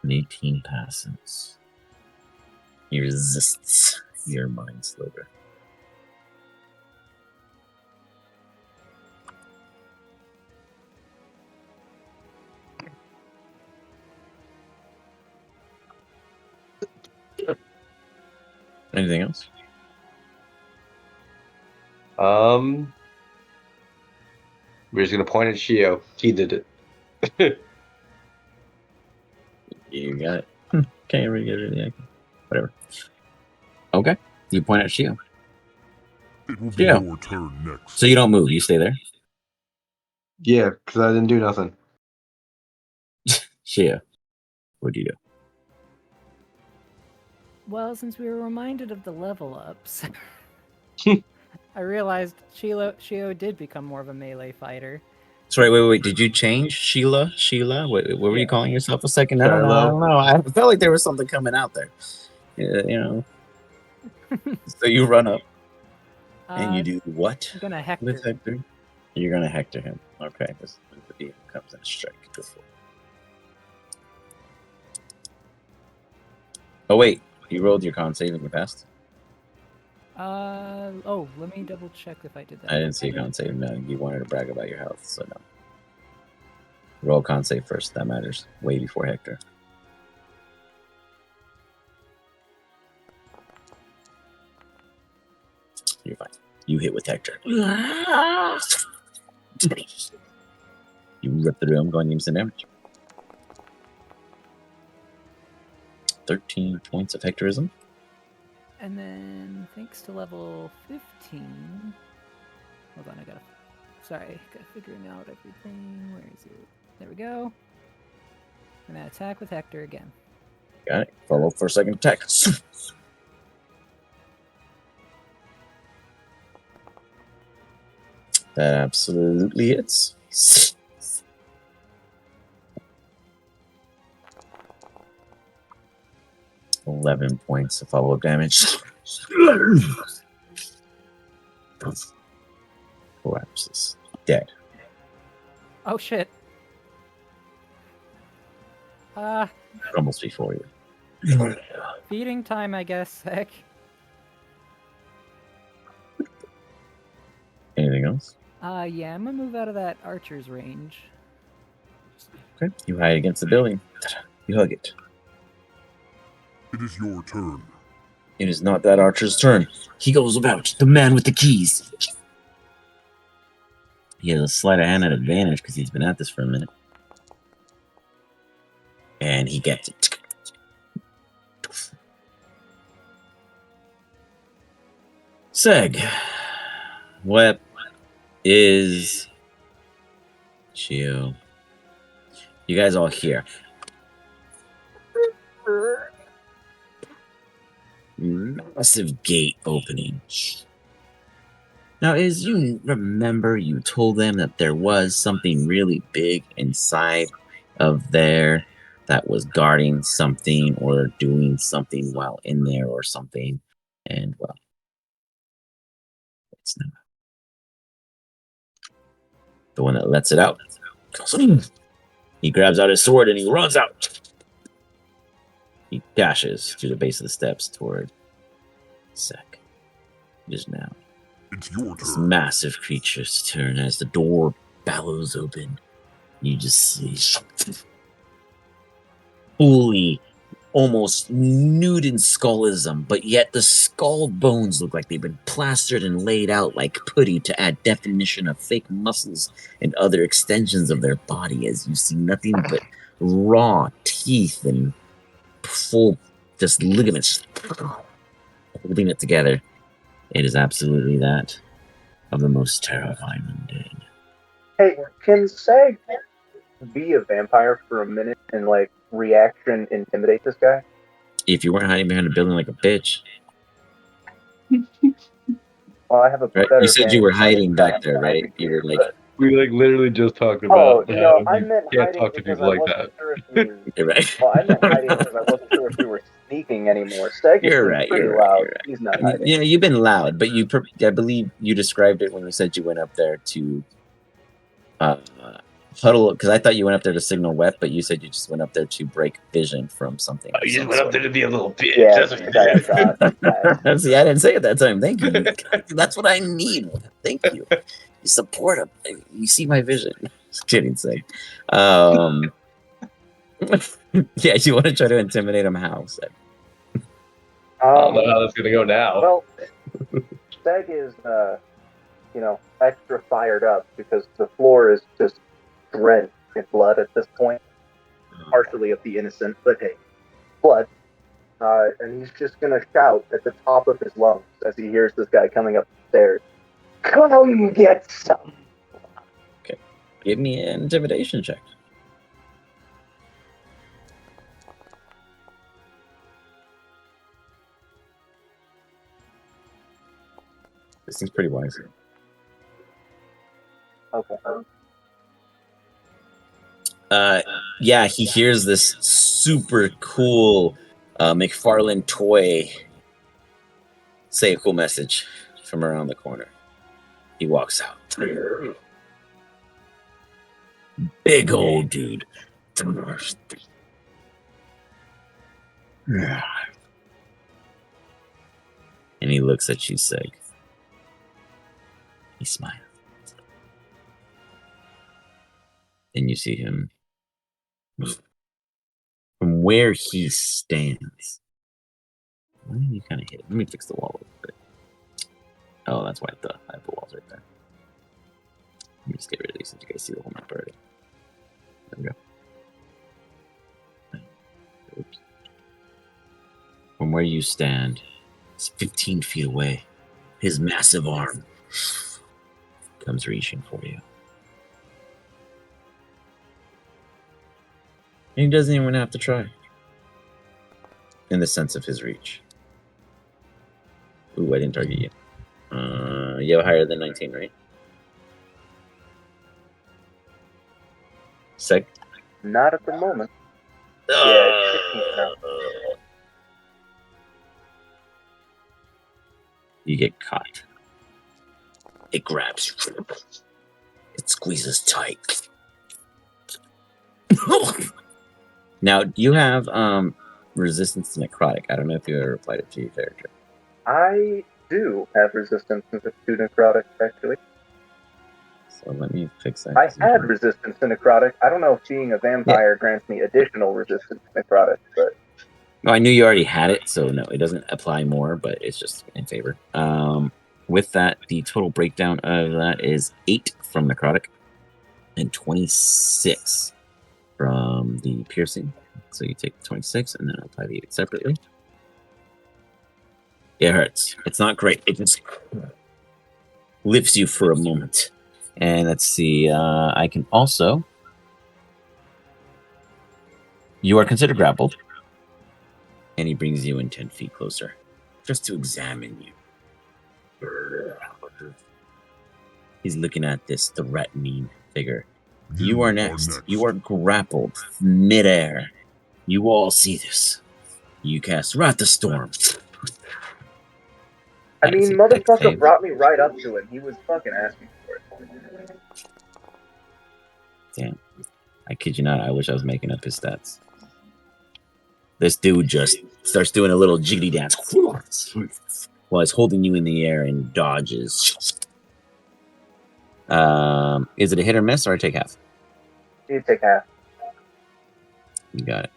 18 passes. He resists your mind sliver. Anything else? We're just gonna point at Shio. He did it. You got it. Can't really get rid of the whatever. Okay. You point at Shio. It will be Yeah. your turn next. So you don't move. You stay there. Yeah, because I didn't do nothing. Shio. What do you do? Well, since we were reminded of the level ups, I realized Shio did become more of a melee fighter. Sorry, wait. Did you change Sheila? Sheila? What were you Yeah. calling yourself a second? I don't know. I felt like there was something coming out there. You know. So you run up and you do what? I'm gonna Hector. With Hector? You're gonna Hector him. Okay. This the DM comes in a strike. Go for it. Oh wait, you rolled your con save and you passed? Oh, let me double check if I did that. I didn't see a con save. No, you wanted to brag about your health, so no. Roll con save first. That matters. Way before Hector. You're fine. You hit with Hector. You rip through him, going to give him some damage. 13 points of Hectorism. And then, thanks to level 15... Hold on, gotta figuring out everything. Where is it? There we go. I'm gonna attack with Hector again. Got it. Follow for a second attack. That absolutely hits. 11 points of follow-up damage. Collapses. Dead. Oh shit. Crumbles before you. Feeding time, I guess. Heck. Yeah, I'm gonna move out of that archer's range. Okay. You hide against the building. You hug it. It is your turn. It is not that archer's turn. He goes about the man with the keys. He has a sleight of hand at advantage because he's been at this for a minute. And he gets it. Seg. What is Chio? You guys all hear. Massive gate opening. Now, as you remember, you told them that there was something really big inside of there that was guarding something or doing something while in there or something. And, well, it's not. The one that lets it out. He grabs out his sword and he runs out. He dashes to the base of the steps toward Sek. It is now It's your this turn. massive creature's turn as the door bellows open. You just see fully, almost nude in skullism, but yet the skull bones look like they've been plastered and laid out like putty to add definition of fake muscles and other extensions of their body, as you see nothing but raw teeth and full just ligaments holding it together. It is absolutely that of the most terrifying undead. Hey, can Seg be a vampire for a minute and like reaction intimidate this guy? If you weren't hiding behind a building like a bitch, Well, I have a right? better. You said you were vantage point hiding than back there, right? You were like, but- We like literally just talked Oh about how no, I you meant can't hiding talk to because people I like wasn't that. sure if we were. you're right. Well, I meant hiding because I wasn't sure if we were sneaking anymore. Seg has You're been right. pretty You're right. loud. You're right. He's not I mean, hiding. you know, you've been loud, but I believe you described it when you said you went up there to huddle, because I thought you went up there to signal wet, but you said you just went up there to break vision from something. You just went up there to be a little bitch. Yeah, That's what you that I did. thought. See, I didn't say it that time. Thank you. That's what I need. Thank you. You support him. You see my vision. Just kidding, say. Yeah, you want to try to intimidate him? How? Say. I don't know how that's gonna go now. Well, Seg is, extra fired up because the floor is just drenched in blood at this point. Partially of the innocent, but hey, blood. And he's just gonna shout at the top of his lungs as he hears this guy coming up the stairs. Come get some. Give me an intimidation check. This seems pretty wise. Okay. Yeah, he hears this super cool McFarlane toy say a cool message from around the corner. He walks out. Big old dude. And he looks at you, Seg. He smiles. And you see him from where he stands. Why did you kind of hit it? Let me fix the wall a little bit. Oh, that's why I have the walls right there. Let me just get rid of these so you guys see the whole map already. There we go. Oops. From where you stand, it's 15 feet away. His massive arm comes reaching for you. And he doesn't even have to try. In the sense of his reach. Ooh, I didn't target you. You have higher than 19, right? Seg? Not at the moment. Yeah, it's 16 now. You get caught. It grabs you. It squeezes tight. Now, you have resistance to necrotic. I don't know if you ever applied it to your character. I do have resistance to necrotic, actually. So let me fix that. I had resistance to necrotic. I don't know if being a vampire grants me additional resistance to necrotic, but No, I knew you already had it, so no, it doesn't apply more, but it's just in favor. With that, the total breakdown of that is 8 from necrotic and 26 from the piercing. So you take 26 and then apply the 8 separately. It hurts. It's not great. It just lifts you for a moment. And let's see. I can also. You are considered grappled. And he brings you in 10 feet closer just to examine you. He's looking at this threatening figure. You are next. You are grappled midair. You all see this. You cast Wrath the Storm. I mean, motherfucker brought me right up to him. He was fucking asking for it. Damn. I kid you not, I wish I was making up his stats. This dude just starts doing a little jiggly dance while he's holding you in the air and dodges. Is it a hit or miss or I take half? You take half. You got it.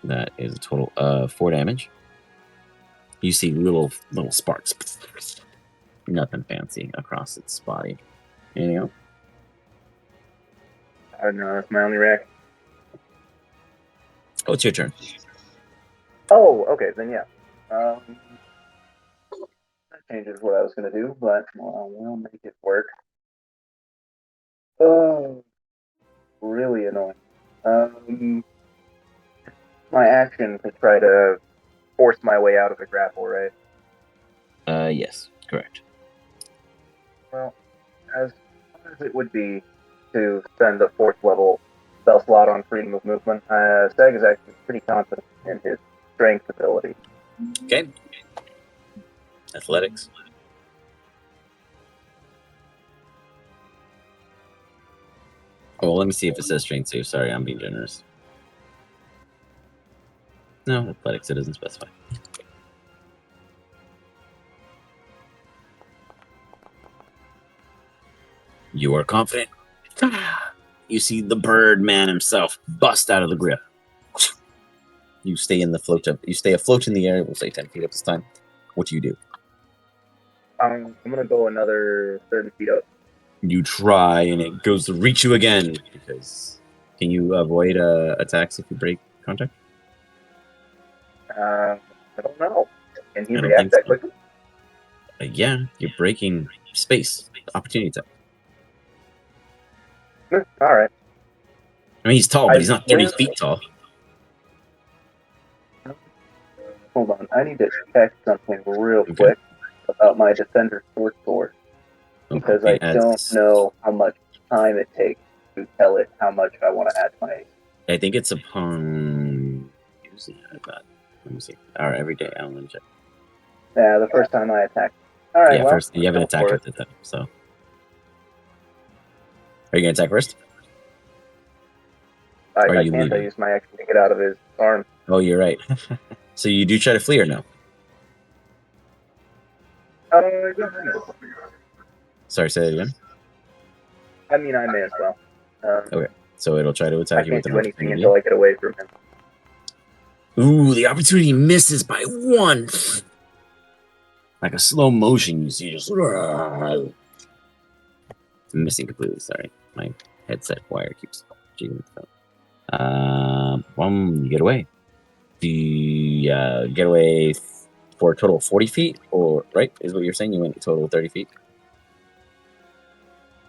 That is a total of 4 damage. You see little sparks. Nothing fancy across its body. Anything else? I don't know. That's my only reaction. Oh, it's your turn. Oh, okay. Then yeah. That changes what I was gonna do, but we'll make it work. Oh, really annoying. My action to try to force my way out of the grapple, right? Yes, correct. Well, as far as it would be to spend a 4th level spell slot on freedom of movement, Stag is actually pretty confident in his strength ability. Okay. Athletics. Oh, well, let me see if it says strength too. Sorry, I'm being generous. No, athletics, it doesn't specify. You are confident. You see the bird man himself bust out of the grip. You stay in the float up. You stay afloat in the air. We'll say 10 feet up this time. What do you do? I'm gonna go another 30 feet up. You try, and it goes to reach you again. Because can you avoid attacks if you break contact? I don't know. Can he I don't react think that so. quickly? Yeah, you're breaking space. Opportunity attack. All right. I mean, he's tall, but he's not 30 feet tall. Hold on. I need to check something real quick about my Defender Short Sword. Because I don't know how much time it takes to tell it how much I want to add to my AC. I think it's upon using it. Let me see. All right, every day. Let me check. Yeah, the first time I attack. All right, Yeah, well, first you haven't attacked with it though. So, are you gonna attack first? I can't. I use my action to get out of his arm. Oh, you're right. So you do try to flee or no? Sorry, say that again. I mean, I may as well. Okay, so it'll try to attack you with an opportunity. I can't do anything opportunity. until I get away from him. Ooh, the opportunity misses by 1. Like a slow motion, you see just missing completely. Sorry, my headset wire keeps jiggling. You get away. Do you get away for a total of 40 feet, or right? Is what you're saying? You went a total of 30 feet.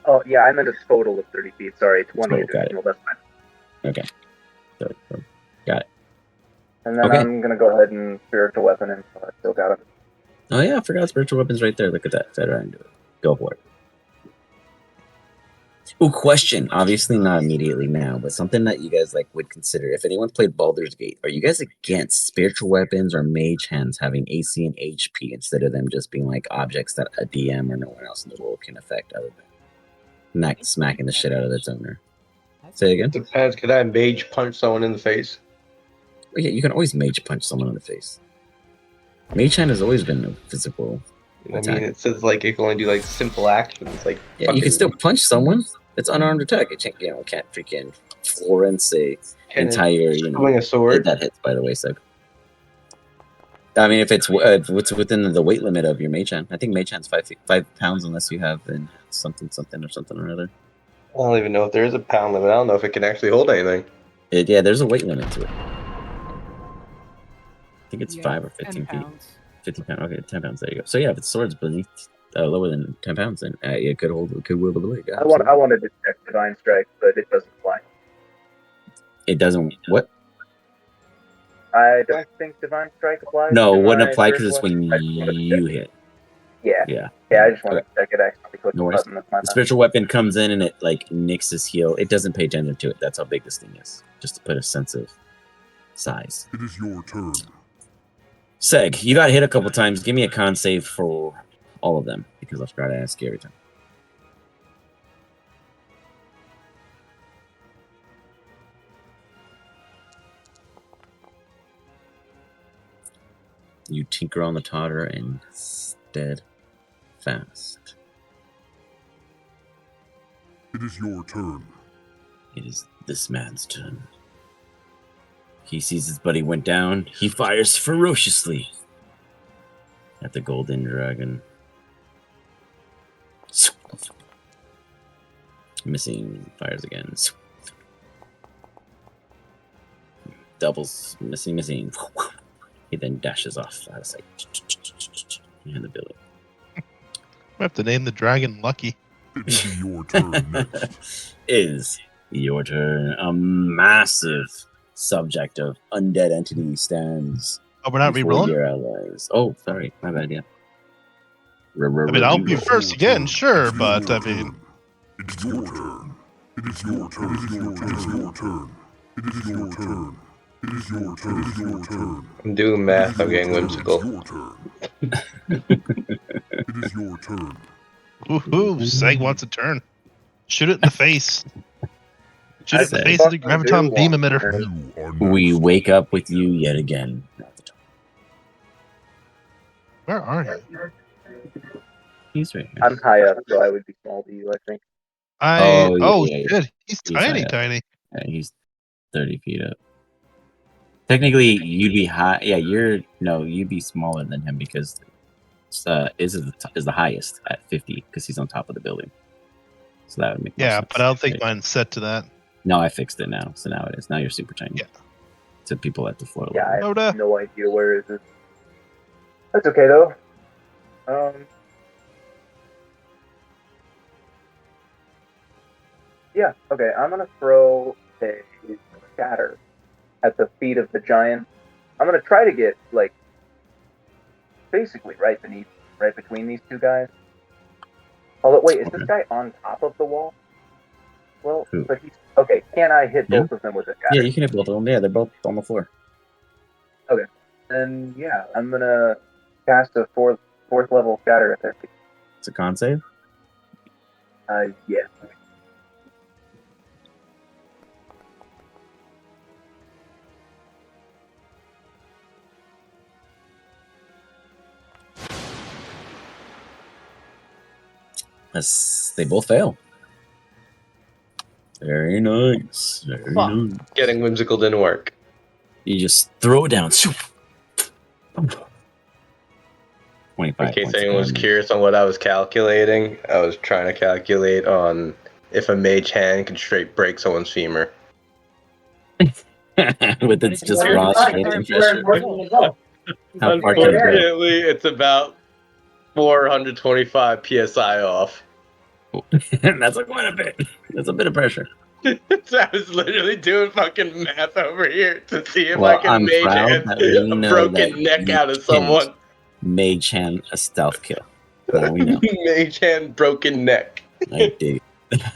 Oh yeah, I meant a total of 30 feet. Sorry, 20 additional. That's fine. Okay. So, got it. And then I'm gonna go ahead and spiritual weapon him. So I still got him. Oh yeah, I forgot spiritual weapons right there. Look at that. Better and do it. Go for it. Ooh, question. Obviously not immediately now, but something that you guys like would consider. If anyone played Baldur's Gate, are you guys against spiritual weapons or mage hands having AC and HP instead of them just being like objects that a DM or no one else in the world can affect other than not smacking the shit out of its owner? Say it again. Depends. Could I mage punch someone in the face? Oh, yeah, you can always mage punch someone in the face. Mage hand has always been a physical I mean, it says like it can only do like simple actions, like Yeah, you can still punch someone. It's unarmed attack. It can't freaking Florence a entire, swing a sword. that hits, by the way, so. I mean, if it's what's within the weight limit of your Mage-Hand. I think Mage-Hand's 5 pounds unless you have something or other. I don't even know if there is a pound limit. I don't know if it can actually hold anything. Yeah, there's a weight limit to it. I think it's Yeah, 5 or 15 10 feet. pounds. 50 pounds. Okay, 10 pounds. There you go. So yeah, if the sword's beneath lower than 10 pounds, then it could wield the blade. Yeah, I wanted to check Divine Strike, but it doesn't apply. It doesn't. What? I don't think Divine Strike applies. No, to it wouldn't my apply third because it's weapon. when I just wanted to you check. hit. Yeah. Yeah. I just wanted to check it. I accidentally clicked No the worries. button. That's my The bad. spiritual weapon comes in and it like nicks his heel. It doesn't pay attention to it. That's how big this thing is. Just to put a sense of size. It is your turn. Seg, you got hit a couple times. Give me a con save for all of them because I'll try to ask you every time. You tinker on the totter and steadfast. It is your turn. It is this man's turn. He sees his buddy went down. He fires ferociously at the golden dragon. Missing. Fires again. Doubles. Missing. He then dashes off out of sight. In the building. I have to name the dragon Lucky. It is your turn next. Is your turn. A massive subject of undead entity stands Oh, we're not before rerolling? your allies. Oh, sorry. My bad, yeah. I mean, I'll be It is first your again, turn. sure, It is but your I mean, turn. It is your turn. It is your turn. It is your turn. It is your turn. It is your turn. It is your turn. It is your turn. I'm doing math. I'm getting whimsical. It is your turn. It is your turn. woohoo, Seg wants a turn. Shoot it in the face. Shoot it in the Seg. face of the graviton beam emitter. You are We next. wake up with you yet again. Where are you? He's right here. I'm high up, so I would be small to you, I think. Yeah. Shit, he's He's high tiny, up. tiny. Yeah, he's 30 feet up. Technically, you'd be high. Yeah, you'd be smaller than him because is the highest at 50 because he's on top of the building. So that would make more Yeah, sense. but I don't think Right. mine's set to that. No, I fixed it now. So now it is. Now you're super tiny. Yeah. To people at the floor Yeah, I level. have Yoda. no idea where is it. That's okay though. Yeah, okay, I'm gonna throw a shatter at the feet of the giant. I'm gonna try to get like basically right between these two guys. Although wait, is this guy on top of the wall? Well, Who? but he's okay. Can I hit both of them with a shatter? Yeah, you can hit both of them. Yeah, they're both on the floor. And yeah, I'm gonna cast a fourth level shatter at their feet. It's a con save. Yeah. They both fail. Very nice. Very Fuck. nice. Getting whimsical didn't work. You just throw it down. 25 In case points anyone was of curious on what I was calculating, I was trying to calculate on if a mage hand can straight break someone's femur. damage. With its just Very raw nice. strength and pressure. How far can it go? Unfortunately, it's about 425 psi off. That's quite a bit. That's a bit of pressure. So I was literally doing fucking math over here to see if I Well, could I'm mage proud hand that we a know broken that neck you out of can't someone. Mage hand a stealth kill. Now we know. Mage hand broken neck. I dig.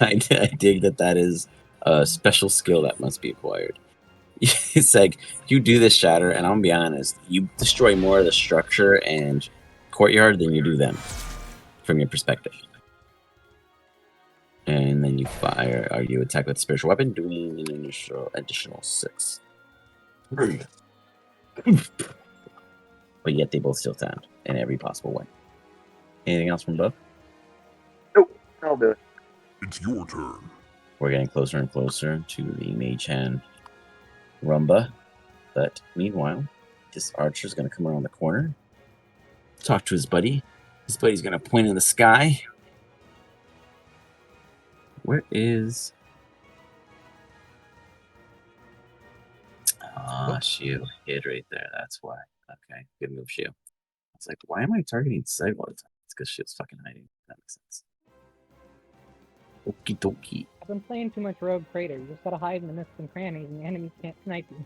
I dig that is a special skill that must be acquired. It's like you do this shatter, and I'm gonna be honest, you destroy more of the structure and courtyard than you do them, from your perspective. And then you fire, or you attack with a spiritual weapon, doing an additional 6. But yet they both still stand in every possible way. Anything else from above? Nope, I'll do it. It's your turn. We're getting closer and closer to the Mage Hand Rumba. But meanwhile, this archer's going to come around the corner, talk to his buddy. His buddy's going to point in the sky. Where is... Shiu hid right there. That's why. Okay, good move, Shiu. It's like, why am I targeting Seg all the time? It's because Shiu's fucking hiding. That makes sense. Okie dokie. I've been playing too much Rogue Trader. You just gotta hide in the nooks and crannies, and the enemies can't snipe you.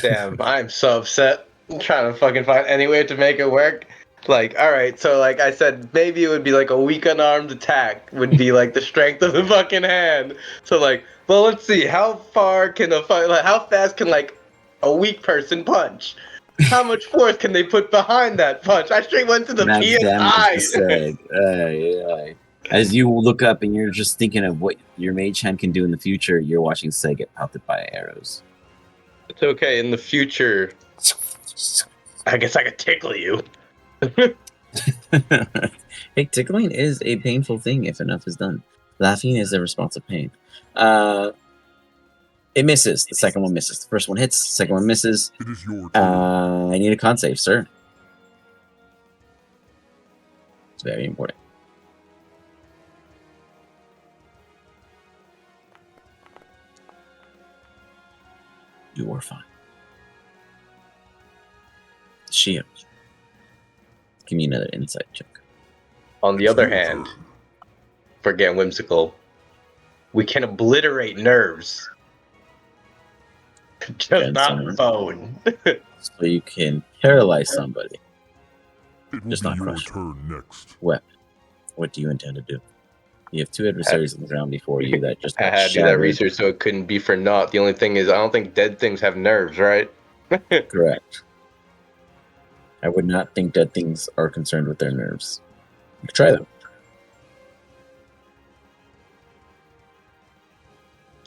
Damn, I'm so upset. I'm trying to fucking find any way to make it work. Like, alright, so like I said, maybe it would be like a weak unarmed attack would be like the strength of the fucking hand. So like, well, let's see, how far can how fast can like a weak person punch? How much force can they put behind that punch? I straight went to the Max damage to PSI. Seg. Aye. As you look up and you're just thinking of what your Mage Hand can do in the future, you're watching Seg get pelted by arrows. It's okay, in the future, I guess I could tickle you. Hey, tickling is a painful thing if enough is done. Laughing is a response of pain. It misses. The second one misses. The first one hits. The second one misses. It is your turn. I need a con save, sir. It's very important. You are fine. Shield. Give me another insight check. On the other hand, forget whimsical, we can obliterate nerves. Just And not someone. bone. So you can paralyze somebody. It will Just be not your crush. turn next. What do you intend to do? You have two adversaries on the ground before you that just I got had to do that shattered. research so it couldn't be for naught. The only thing is, I don't think dead things have nerves, right? Correct. I would not think dead things are concerned with their nerves. You could try them.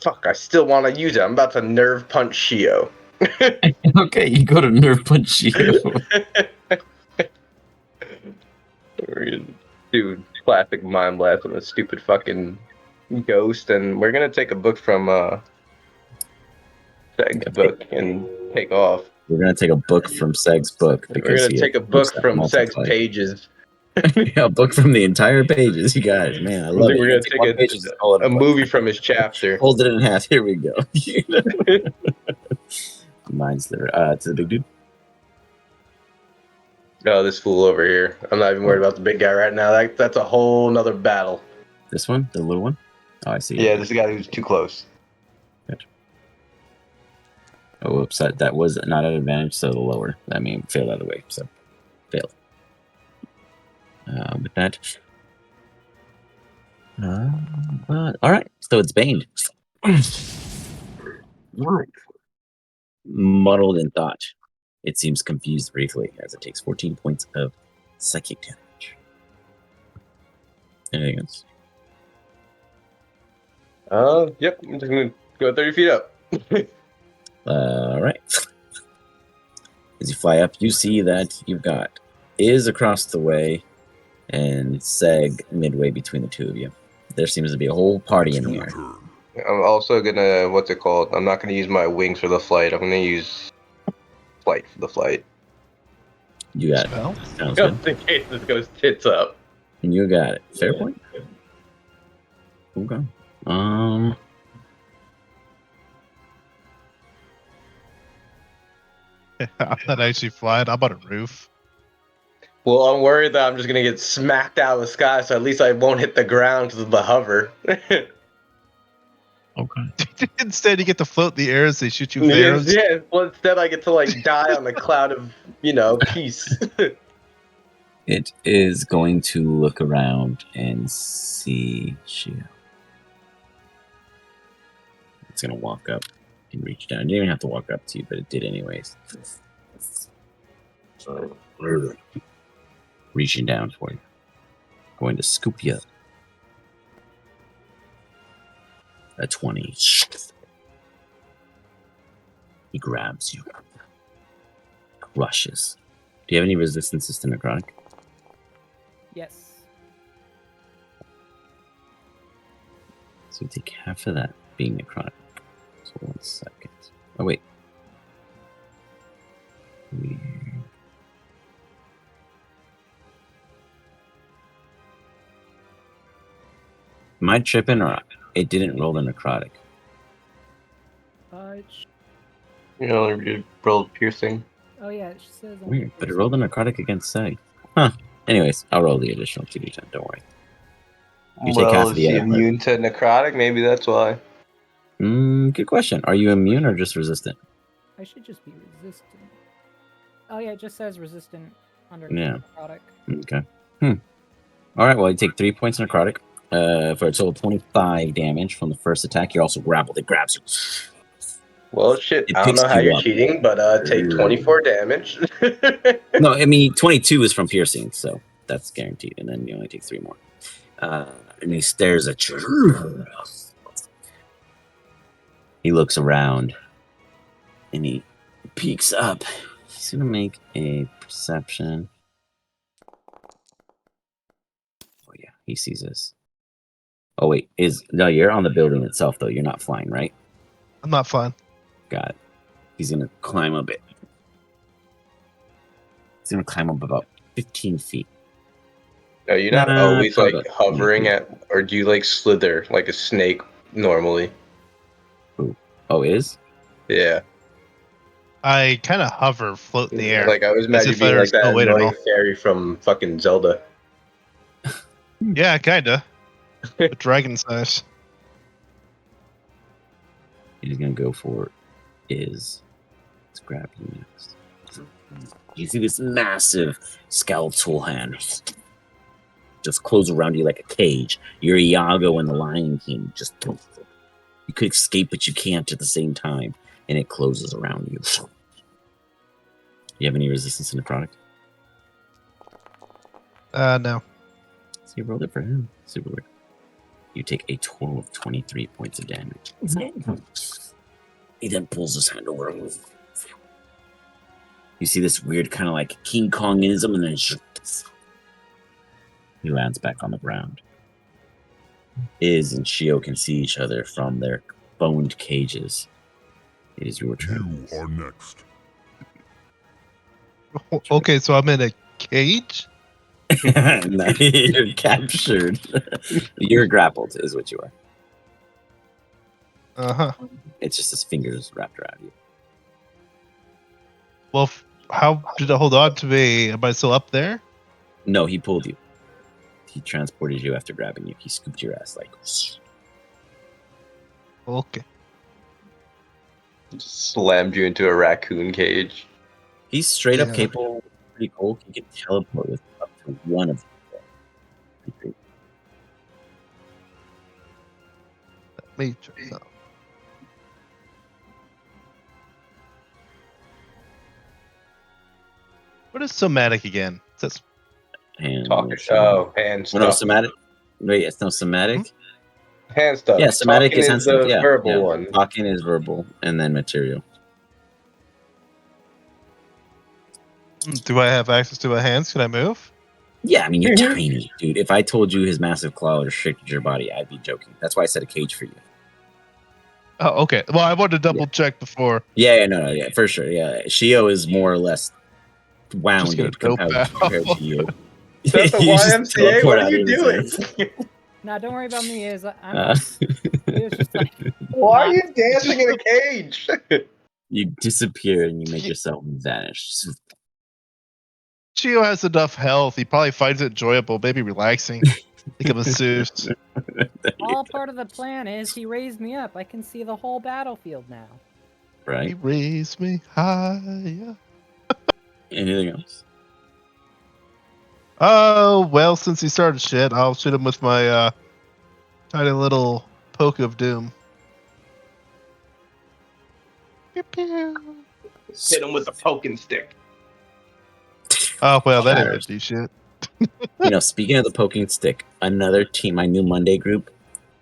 Fuck, I still want to use it. I'm about to nerve punch Shio. Okay, you go to nerve punch you. Dude, classic mind blast on a stupid fucking ghost, and we're gonna take a book from Seg's book and take off. We're gonna take a book from Seg's book We're because gonna he take a had book that from Seg's multiplied. pages. Yeah, a book from the entire pages. You guys, man, I love it. We're You're gonna take one page and just call it a book. movie from his chapter. Fold it in half. Here we go. Mine's the to the big dude. Oh, this fool over here. I'm not even worried about the big guy right now. That's a whole nother battle. This one, the little one. Oh, I see. Yeah, this is the guy who's too close. Oh, whoops! That was not an advantage, so the lower. I mean, failed out of the way, so failed. With that. All right, so it's Bane. Muddled in thought. It seems confused briefly as it takes 14 points of psychic damage. Anything else? Yep. I'm just gonna go 30 feet up. All right. As you fly up, you see that you've got Iz across the way and Seg midway between the two of you. There seems to be a whole party It's in your here. turn. I'm also gonna, what's it called? I'm not gonna use my wings for the flight. I'm gonna use flight for the flight. You got Spell? it. Sounds good. Just in case this goes tits up. And you got it. Fair point. Okay. I'm not actually flying. I'm on a roof. Well, I'm worried that I'm just gonna get smacked out of the sky, so at least I won't hit the ground because of the hover. Okay. Instead, you get to float in the air as they shoot you with arrows. Yeah, well, instead I get to like die on the cloud of, peace. It is going to look around and see Shio. It's going to walk up and reach down. You didn't even have to walk up to you, but it did anyways. So, reaching down for you. Going to scoop you up. A 20. He grabs you. Crushes. Do you have any resistances to necrotic? Yes. So we take half of that being necrotic. So 1 second. Oh, wait. Weird. Am I tripping or it didn't roll the necrotic? You only rolled piercing. Oh yeah, it says. Weird, but it rolled a necrotic against Seg. Huh. Anyways, I'll roll the additional 2d10, don't worry. You take half Well, of is the he other part. immune to necrotic? Maybe that's why. Good question. Are you immune or just resistant? I should just be resistant. Oh yeah, it just says resistant under Yeah. necrotic. Okay. Alright, well, you take 3 points necrotic for a total of 25 damage from the first attack. You're also grappled. It grabs you. Well, shit. It I don't picks know how you you're up. cheating, but take 24 damage. No, I mean, 22 is from piercing, so that's guaranteed. And then you only take 3 more. And he stares at you. He looks around and he peeks up. He's gonna make a perception. Oh yeah, he sees this. Oh wait, no, you're on the building itself though. You're not flying, right? I'm not fine. Got it. He's gonna climb a bit. He's gonna climb up about 15 feet. Are you not always probably like about hovering 20 at, or do you like slither like a snake normally? feet. Oh, is? Yeah. I kind of hover, float in the air. Like I was As imagining if being there's like that no weight at annoying all. fairy from fucking Zelda. Yeah, kinda. With dragon size. He's gonna go for is. Let's grab you next. You see this massive skeletal hand just close around you like a cage. You're Iago and the Lion King. Just you could escape, but you can't at the same time, and it closes around you. You have any resistance to necrotic? No. So you rolled it for him. Super weird. You take a total of 23 points of damage. He then pulls his hand over. You see this weird kind of like King Kongism, and then he lands back on the ground. Iz and Shio can see each other from their boned cages. It is your turn. You are next. Okay, so I'm in a cage? No, you're captured. You're grappled, is what you are. Uh-huh. It's just his fingers wrapped around you. Well, how did it hold on to me? Am I still up there? No, he pulled you. He transported you after grabbing you. He scooped your ass like. Okay. Slammed you into a raccoon cage. He's straight up Yeah. capable. Pretty cool. He can teleport with up to one of them. Matrix. No. What is somatic again? That's Hand Talking. motion. Oh, hand Oh, no, stuff. somatic. Wait, it's no somatic. Hand stuff. Yeah, somatic Talking is hand the stuff. Yeah, verbal yeah. one. Talking is verbal, and then material. do I have access to a hands? Can I move? Yeah, I mean you're Mhm. tiny, dude. If I told you his massive claw restricted your body, I'd be joking. That's why I said a cage for you. Oh, okay. Well, I wanted to double check before. Yeah, no, yeah, for sure. Yeah, Shio is more or less Just wounded gonna dope compared to you. That's the You just YMCA. teleport What out are you of his doing? hands. Nah, don't worry about me. Is I'm Uh, He was just like, Why are you dancing in a cage? you disappear and you make yourself vanish. Chio has enough health. He probably finds it enjoyable, maybe relaxing. Like a masseuse. all part of the plan is he raised me up. I can see the whole battlefield now. He Right? raised me higher. Anything else? Oh, well, since he started shit, I'll shoot him with my tiny little poke of doom. Pew, pew. Hit him with the poking stick. Oh, well, that Shatters. didn't do shit. You know, speaking of the poking stick, another team, my new Monday group,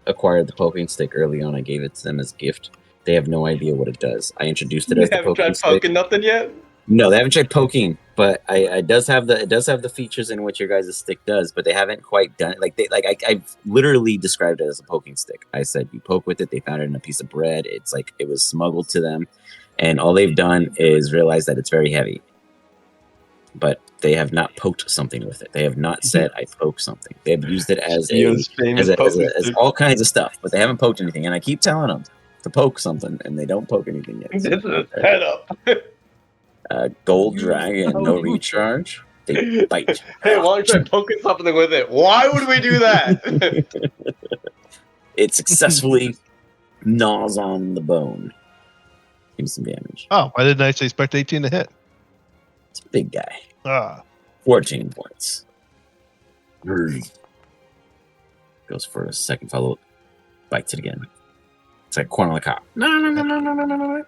acquired the poking stick early on. I gave it to them as a gift. They have no idea what it does. I introduced it You as the haven't poking tried stick. poking nothing yet? No, they haven't tried poking, but it does have the features in which your guys' stick does, but they haven't quite done it. I've literally described it as a poking stick. I said you poke with it, they found it in a piece of bread. It's like it was smuggled to them, and all they've done is realize that it's very heavy. But they have not poked something with it. They have not said I poke something. They've used it as all kinds of stuff, but they haven't poked anything. And I keep telling them to poke something, and they don't poke anything yet. This is a setup. Gold dragon, no recharge. They bite. Hey, why don't you try poking something with it? Why would we do that? It successfully gnaws on the bone. Give me some damage. Oh, I didn't actually expect 18 to hit. It's a big guy. 14 points. Goes for a second follow. Bites it again. It's like corner on the cop. No.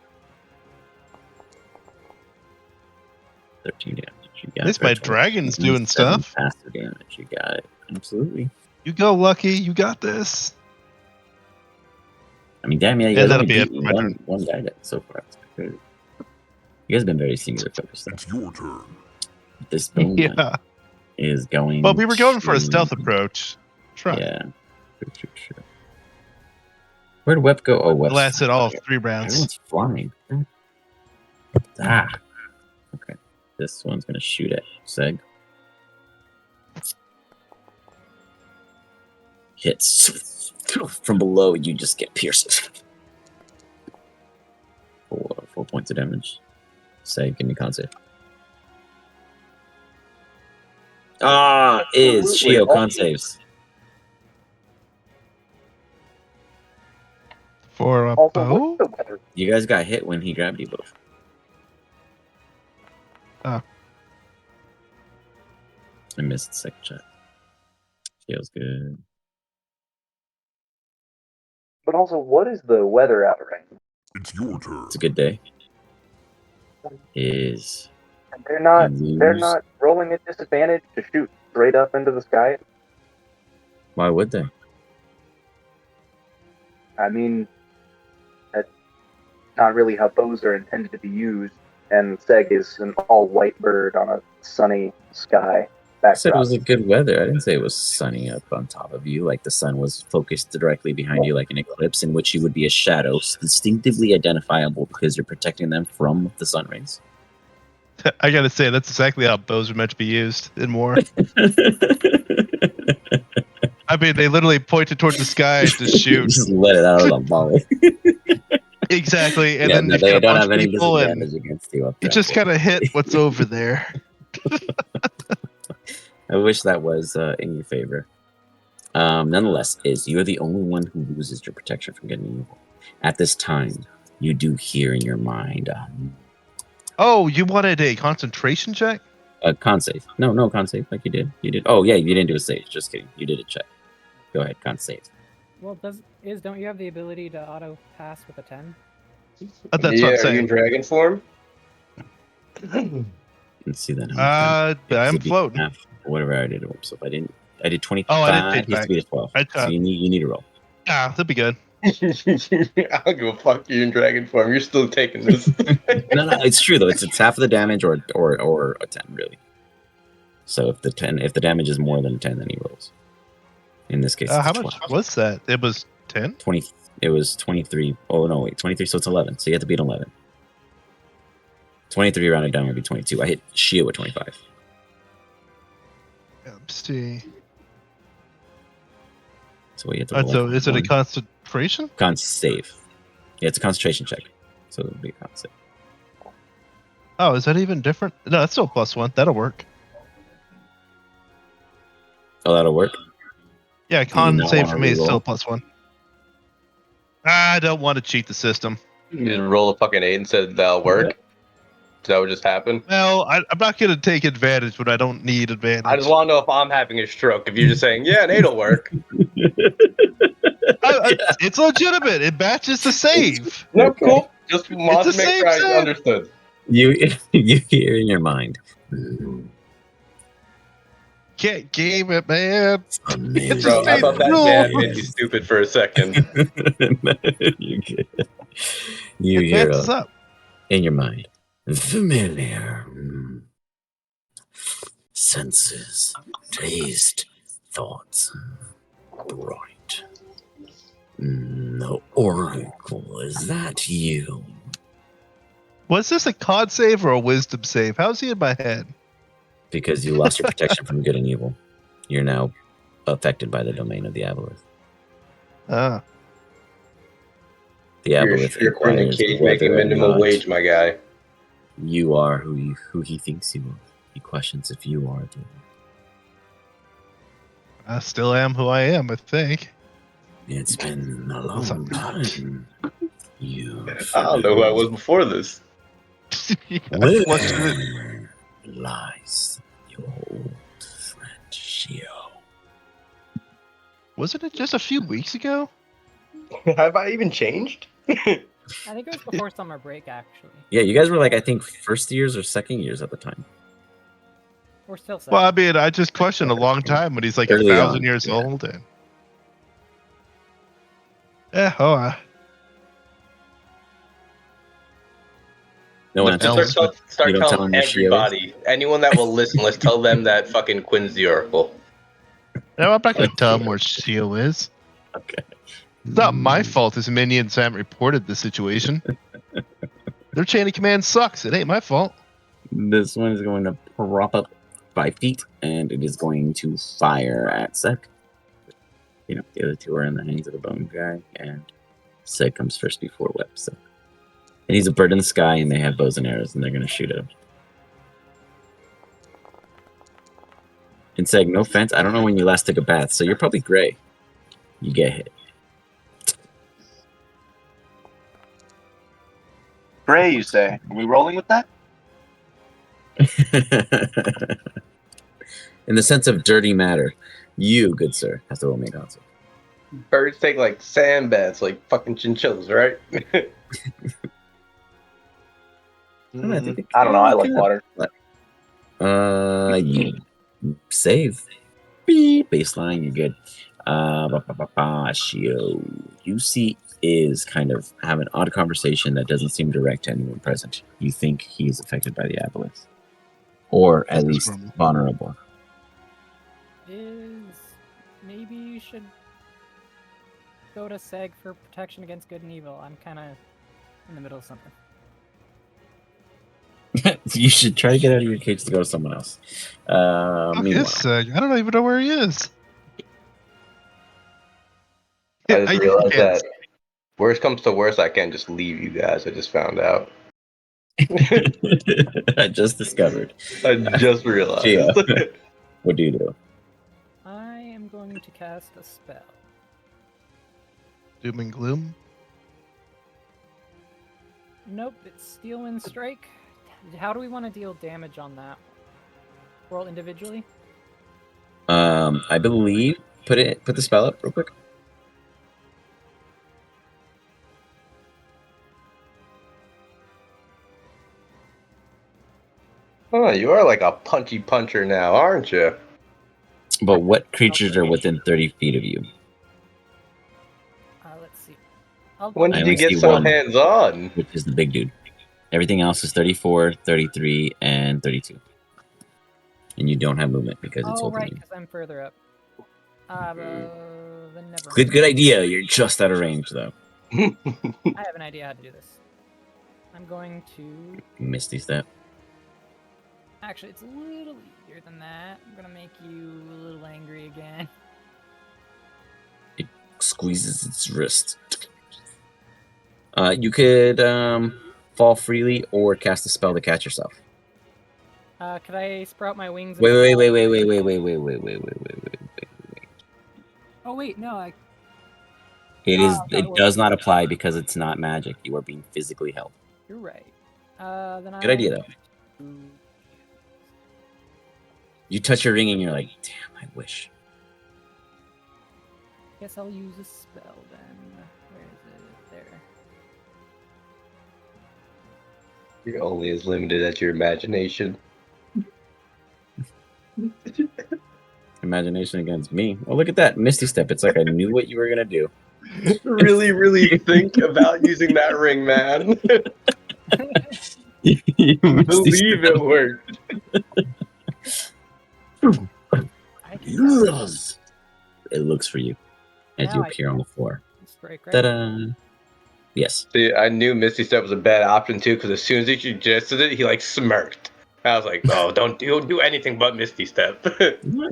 13 damage. You got At least my dragon's doing stuff. Faster damage. You got it. Absolutely. You go, Lucky. You got this. I mean, damn, yeah, you Yeah, guys that'll only be it beat for my one guy so far. You guys have been very singular focused. It's your turn. This bone Yeah. is going. Well, we were going for a to- stealth approach. Try. Yeah. Sure. Where'd Web go? Oh, Web Lasted all 3 rounds. Everyone's flying. Ah. Okay. This one's gonna shoot at Seg. Hits from below. You just get pierced. 4 points of damage. Seg, give me con save. Is Shio con saves. For a Also, bow? what's the weather? You guys got hit when he grabbed you both. Oh. I missed the second shot. Feels good. But also, what is the weather out right now? It's your turn. It's a good day. Is And they're you lose- not rolling at disadvantage to shoot straight up into the sky. Why would they? I mean, that's not really how bows are intended to be used. And Seg is an all-white bird on a sunny sky I said it backdrop. was a good weather. I didn't say it was sunny up on top of you, like the sun was focused directly behind you, like an eclipse in which you would be a shadow, distinctively identifiable because you're protecting them from the sun rays. I gotta say, that's exactly how bows are meant to be used and more. I mean, they literally pointed towards the sky to shoot. Just let it out of the volley. Exactly. And Yeah, then no, you they got a don't bunch have of any people and disadvantage against you up you there. just kind of hit what's over there. I wish that was in your favor. Nonetheless, you're the only one who loses your protection from getting evil. At this time, you do hear in your mind Oh, you wanted a concentration check? con save. No con save like you did. You did. Oh yeah, you didn't do a save. Just kidding. You did a check. Go ahead, con save. Well, don't you have the ability to auto pass with a 10? That's what I'm Are you in saying. dragon form? Let's see that. How much damage. I'm It'd be floating. half, whatever I did. So if I didn't, I did 25. Oh, I didn't take He has back. to be a 12. I So you need a roll. Yeah, that'd be good. I don't give a fuck you in dragon form. You're still taking this. No, it's true though. It's half of the damage or a 10 really. So if the damage is more than a 10, then he rolls. In this case, it's How 12. much was that? It was 10? 20. It was 23. Oh no, wait, 23. So it's 11. So you have to beat 11. 23 rounded down would be 22. I hit Shio at 25. Let's see. So you have to roll So is it a one. concentration? Con save? Yeah, it's a concentration check. So it would be a con save. Oh, is that even different? No, that's still +1. That'll work. Oh, that'll work. Yeah, you con not save wanna for me is still reroll? +1. I don't want to cheat the system. You just roll a fucking 8 and said that'll work. Is that what just happened? Well, I'm not going to take advantage when I don't need advantage. I just want to know if I'm having a stroke. If you're just saying, yeah, an 8'll work. It's legitimate. It matches the save. No, cool. Just want It's to the make same sure I set. understood. You hear in your mind. Can't game it, man. It's Bro, just I thought that rules. dad made you stupid for a second. you It hear matches up. in your mind. Familiar. Senses, taste, thoughts. Right. The Oracle, is that you? Was this a con save or a wisdom save? How's he in my head? Because you lost your protection from good and evil. You're now affected by the domain of the aboleth. Ah. The You're aboleth stripped from the inquires cage whether making or minimum not wage, my guy. you are who he thinks you are. He questions if you are. I still am who I am, I think. It's been a long time. You. I don't know who I was before this. I flushed it. Where lies your old friend Shio? Wasn't it just a few weeks ago? Have I even changed? I think it was before summer break, actually. Yeah, you guys were like, I think, first years or second years at the time. We're still set. Well, I mean, I just questioned a long time when he's like Early 1,000 on, years yeah. old. And... oh, No one What answered. else? Start You don't tell telling him who Shio is? everybody. Anyone that will listen, let's tell them that fucking Quinn's the Oracle. No, I'm not going to tell him where Shio is. Okay. It's not my fault his minions haven't reported the situation. Their chain of command sucks. It ain't my fault. This one is going to prop up 5 feet, and it is going to fire at Sek. You know, the other two are in the hands of the bone guy, and Sek comes first before Web. So, and he's a bird in the sky, and they have bows and arrows, and they're going to shoot at him. And Seg, no offense, I don't know when you last took a bath, so you're probably gray. You get hit. Gray, you say? Are we rolling with that? In the sense of dirty matter, you, good sir, have to roll me a console. Birds take like sand baths, like fucking chinchillas, right? I don't know. I like water. You save. Beep, baseline, you're good. Shio, you see is kind of have an odd conversation that doesn't seem direct to anyone present. You think he's affected by the aboleth, or at least vulnerable. Maybe you should go to Seg for protection against good and evil. I'm kind of in the middle of something. You should try to get out of your cage to go to someone else. Meanwhile, I don't even know where he is. I just realized that worst comes to worst, I can't just leave you guys. I just found out. I just discovered. I just realized. Shio, what do you do? I am going to cast a spell. Doom and gloom. Nope, it's Steel Wind Strike. How do we want to deal damage on that? Roll individually? I believe put the spell up real quick. Oh, you are like a punchy puncher now, aren't you? But what creatures are within 30 feet of you? Let's see. When I did you only get see so one. hands-on? Which is the big dude. Everything else is 34, 33, and 32. And you don't have movement because it's holding right, you. because I'm further up. Then never Good idea. You're just out of range, though. I have an idea how to do this. I'm going to... Misty Step. Actually, it's a little easier than that. I'm gonna make you a little angry again. It squeezes its wrist. You could fall freely or cast a spell to catch yourself. Could I sprout my wings? Wait. And Oh wait, no, I... It does not apply because it's not magic. You are being physically held. You're right. Then Good idea, though. You touch your ring and you're like, damn, I wish. Guess I'll use a spell then. Where is it? There. You're only as limited as your imagination. Imagination against me. Oh, look at that. Misty Step. It's like I knew what you were going to do. Really think about using that ring, man. Believe it worked. I can Yes. It looks for you as Now you I appear on the floor. strike right. Ta-da! Yes. See, I knew Misty Step was a bad option too, because as soon as he suggested it, he like smirked. I was like, "Oh, don't do anything but Misty Step."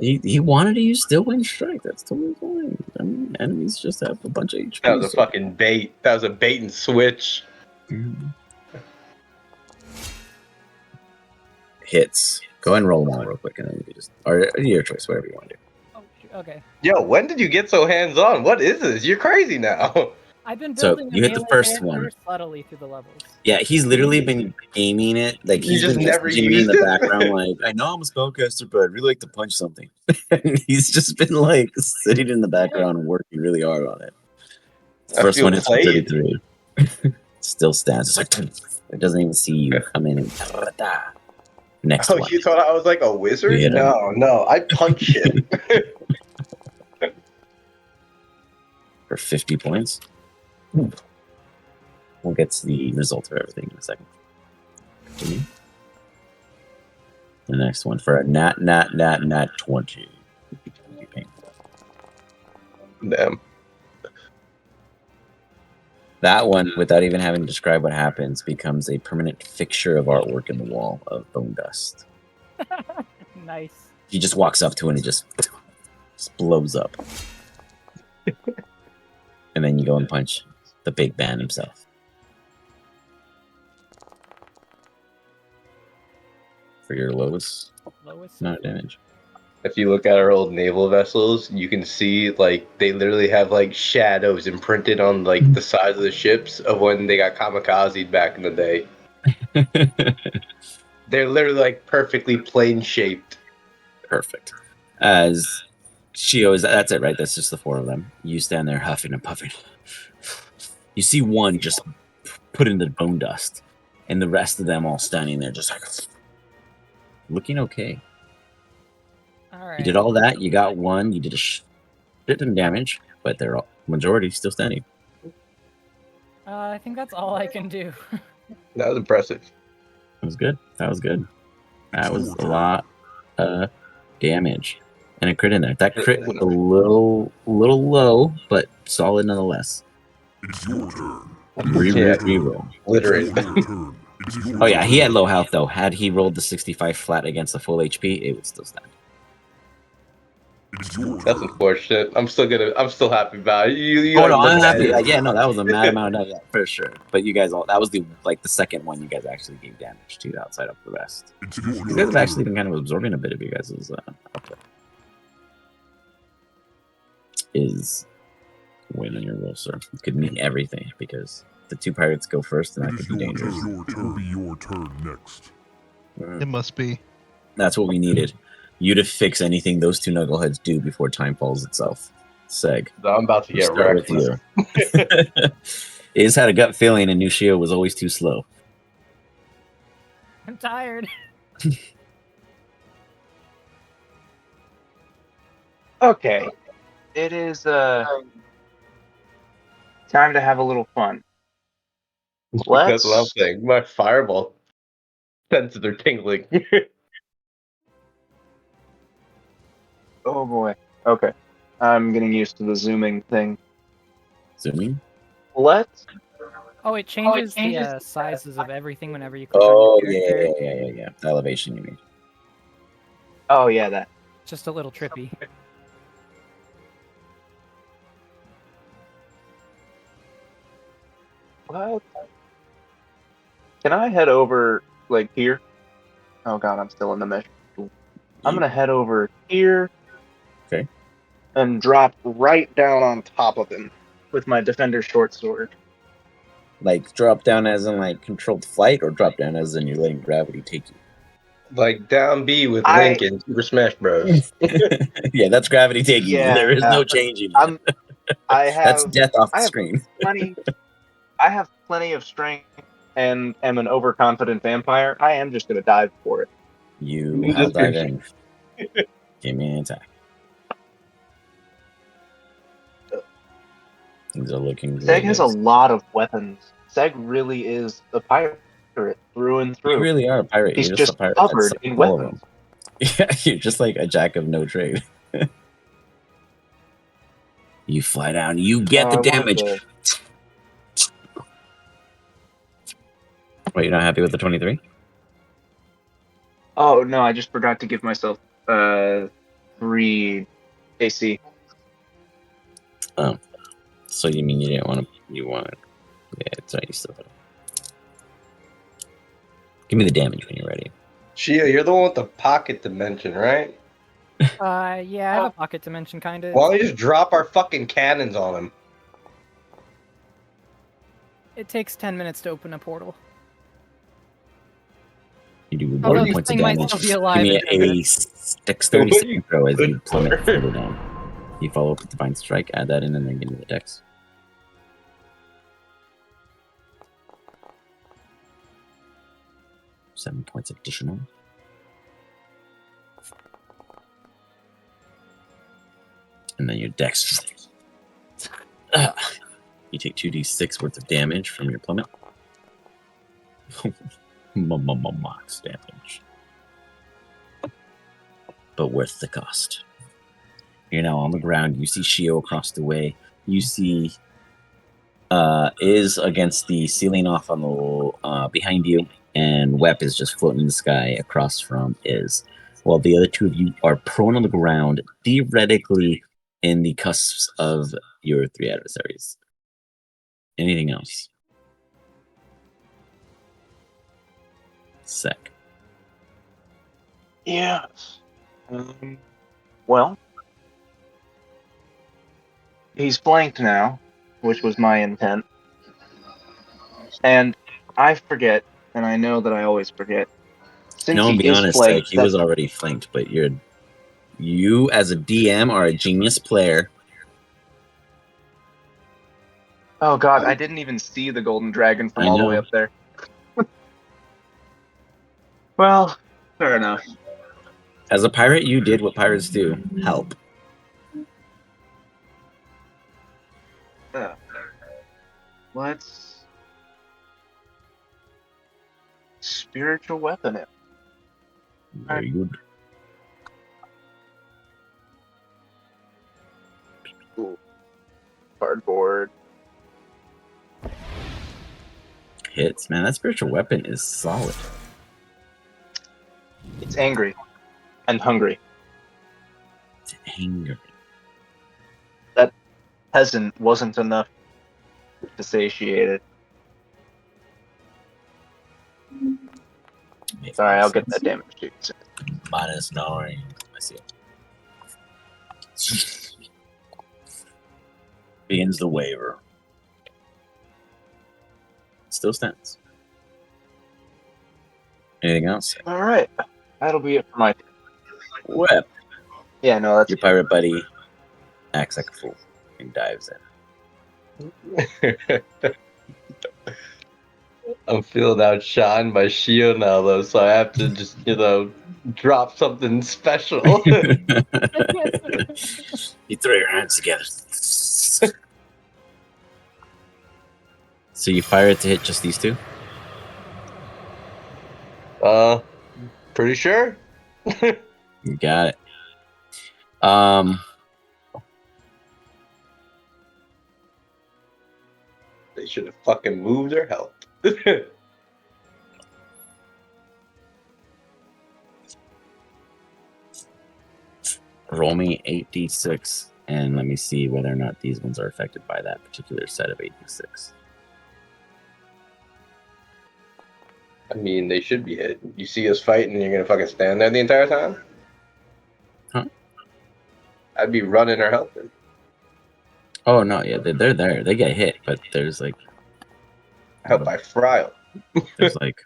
He wanted to use Still Wind Strike. That's totally fine. I mean, enemies just have a bunch of HP. That was a fucking bait. That was a bait and switch. Hits. Go ahead and roll them all real quick, and then you can just, or your choice, whatever you want to do. Oh, okay. Yo, when did you get so hands on? What is this? You're crazy now. I've been So, building you hit the melee first character one. subtly through the levels. Yeah, he's literally been gaming it. Like, You he's just been never messaging me in used the it? background, like, I know I'm a spellcaster, but I'd really like to punch something. And he's just been, like, sitting in the background and working really hard on it. I First feel one hits for played. 33. Still stands. It's like, it doesn't even see you come in and. Next Oh, one. you thought I was like a You wizard? hit him. No, I punch shit. For 50 points. We'll get to the result of everything in a second. Continue. The next one for a nat 20. Be painful. Damn. That one, without even having to describe what happens, becomes a permanent fixture of artwork in the wall of bone dust. Nice. He just walks up to it and it just blows up. And then you go and punch the big man himself. For your lowest Lowest. amount of damage. If you look at our old naval vessels, you can see like they literally have like shadows imprinted on like the sides of the ships of when they got kamikazed back in the day. They're literally like perfectly plane shaped. Perfect. As Shio is, that's it, right? That's just the four of them. You stand there huffing and puffing. You see one just put into bone dust, and the rest of them all standing there just like looking okay. All right. You did all that. You got one. You did a shit ton of damage, but they're all majority still standing. I think that's all I can do. That was impressive. That was good. That was good. That was a lot of damage. And a crit in there. That crit was a little low, but solid nonetheless. It's your turn. Reroll. Literally. It's your turn. It's your Oh yeah, he had turn. low health though. Had he rolled the 65 flat against the full HP, it would still stand. It's your That's turn. unfortunate. I'm still happy about it. You Oh like no, look I'm at happy. it. Yeah, no, that was a mad amount of damage for sure. But you guys all, that was the second one you guys actually gave damage to outside of the rest. It's your You guys turn. have actually been kind of absorbing a bit of you guys' output. Is win on your roll, sir. It could mean everything because the two pirates go first, and that It could is be your dangerous. turn. It will be your turn next. It must be. That's what we needed. You to fix anything those two knuckleheads do before time falls itself. Seg. I'm about to We'll get start wrecked. with you. He just had a gut feeling, and Nushio was always too slow. I'm tired. Okay. It is time to have a little fun. That's Let's what I'm saying. My fireball senses are tingling. Oh boy. Okay. I'm getting used to the zooming thing. Zooming? Let's Oh, it changes the sizes of everything whenever you click Oh, on your yeah, character. yeah. The elevation, you mean. Oh yeah, that. Just a little trippy. What? Can I head over like here? Oh god, I'm still in the mesh. I'm gonna head over here. Okay. And drop right down on top of him with my defender short sword. Like, drop down as in, like, controlled flight, or drop down as in you're letting gravity take you? Like down B with I- Link in Super Smash Bros. Yeah, that's gravity taking you. Yeah. There is no changing it. That's death off the I have screen. I have plenty of strength and am an overconfident vampire. I am just gonna dive for it. You You will just dive did- in. Give me an attack. Things are looking Seg has a great. lot of weapons. Seg really is a pirate. accurate through and You through. really are a pirate. He's You're just a just pirate that's covered in all of weapons. them. Yeah, you're just like a jack of no trade. You fly down, you get the I wanted damage. to- Wait, you're not happy with the 23? Oh no, I just forgot to give myself 3 AC. Oh. So you mean you didn't want to, you want, yeah, it's right, you still got it. Give me the damage when you're ready. Shia, you're the one with the pocket dimension, right? Yeah, I have a pocket dimension, kind of. Why don't you just drop our fucking cannons on him? It takes 10 minutes to open a portal. You do Although 1 this points of thing might damage. still be Give alive me in 10 a minutes. dexterity What are you saving throw as you good plummet for? further down. You follow up with Divine Strike, add that in, and then give me the dex. Seven points additional. And then your dex. You take 2d6 worth of damage from your plummet. Max damage. But worth the cost. You're now on the ground. You see Shio across the way. You see Is against the ceiling off on the behind you, and Wep is just floating in the sky across from Is. While the other two of you are prone on the ground, theoretically in the cusps of your 3 adversaries. Anything else? Sec. Yes. Well, he's flanked now, which was my intent. And I forget, and I know that I always forget. Since No, he be is honest, flanked, he was already flanked, but you as a DM are a genius player. oh god, I didn't even see the golden dragon from I all the way know. up there. Well, fair enough. As a pirate, you did what pirates do. Help. Let's spiritual weapon it. Very good. Ooh. Cardboard. Hits, man. That spiritual weapon is solid. It's angry and hungry. It's angry. That peasant wasn't enough to satiate it. Sorry, I'll get that damage too. -9. I see it. Begins the waiver. Still stands. Anything else? All right, that'll be it for my. Web. Yeah, no, that's Your pirate buddy acts like a fool and dives in. I'm feeling outshined by Shio now, though, so I have to just, drop something special. You throw your hands together. So you fire it to hit just these two? Pretty sure? You got it. They should have fucking moved or helped. Roll me 8d6, and let me see whether or not these ones are affected by that particular set of 8d6. I mean, they should be hit. You see us fighting and you're gonna fucking stand there the entire time? Huh? I'd be running or helping. Oh, no, yeah, they're there. They get hit, but there's like... I hope I fry them. There's like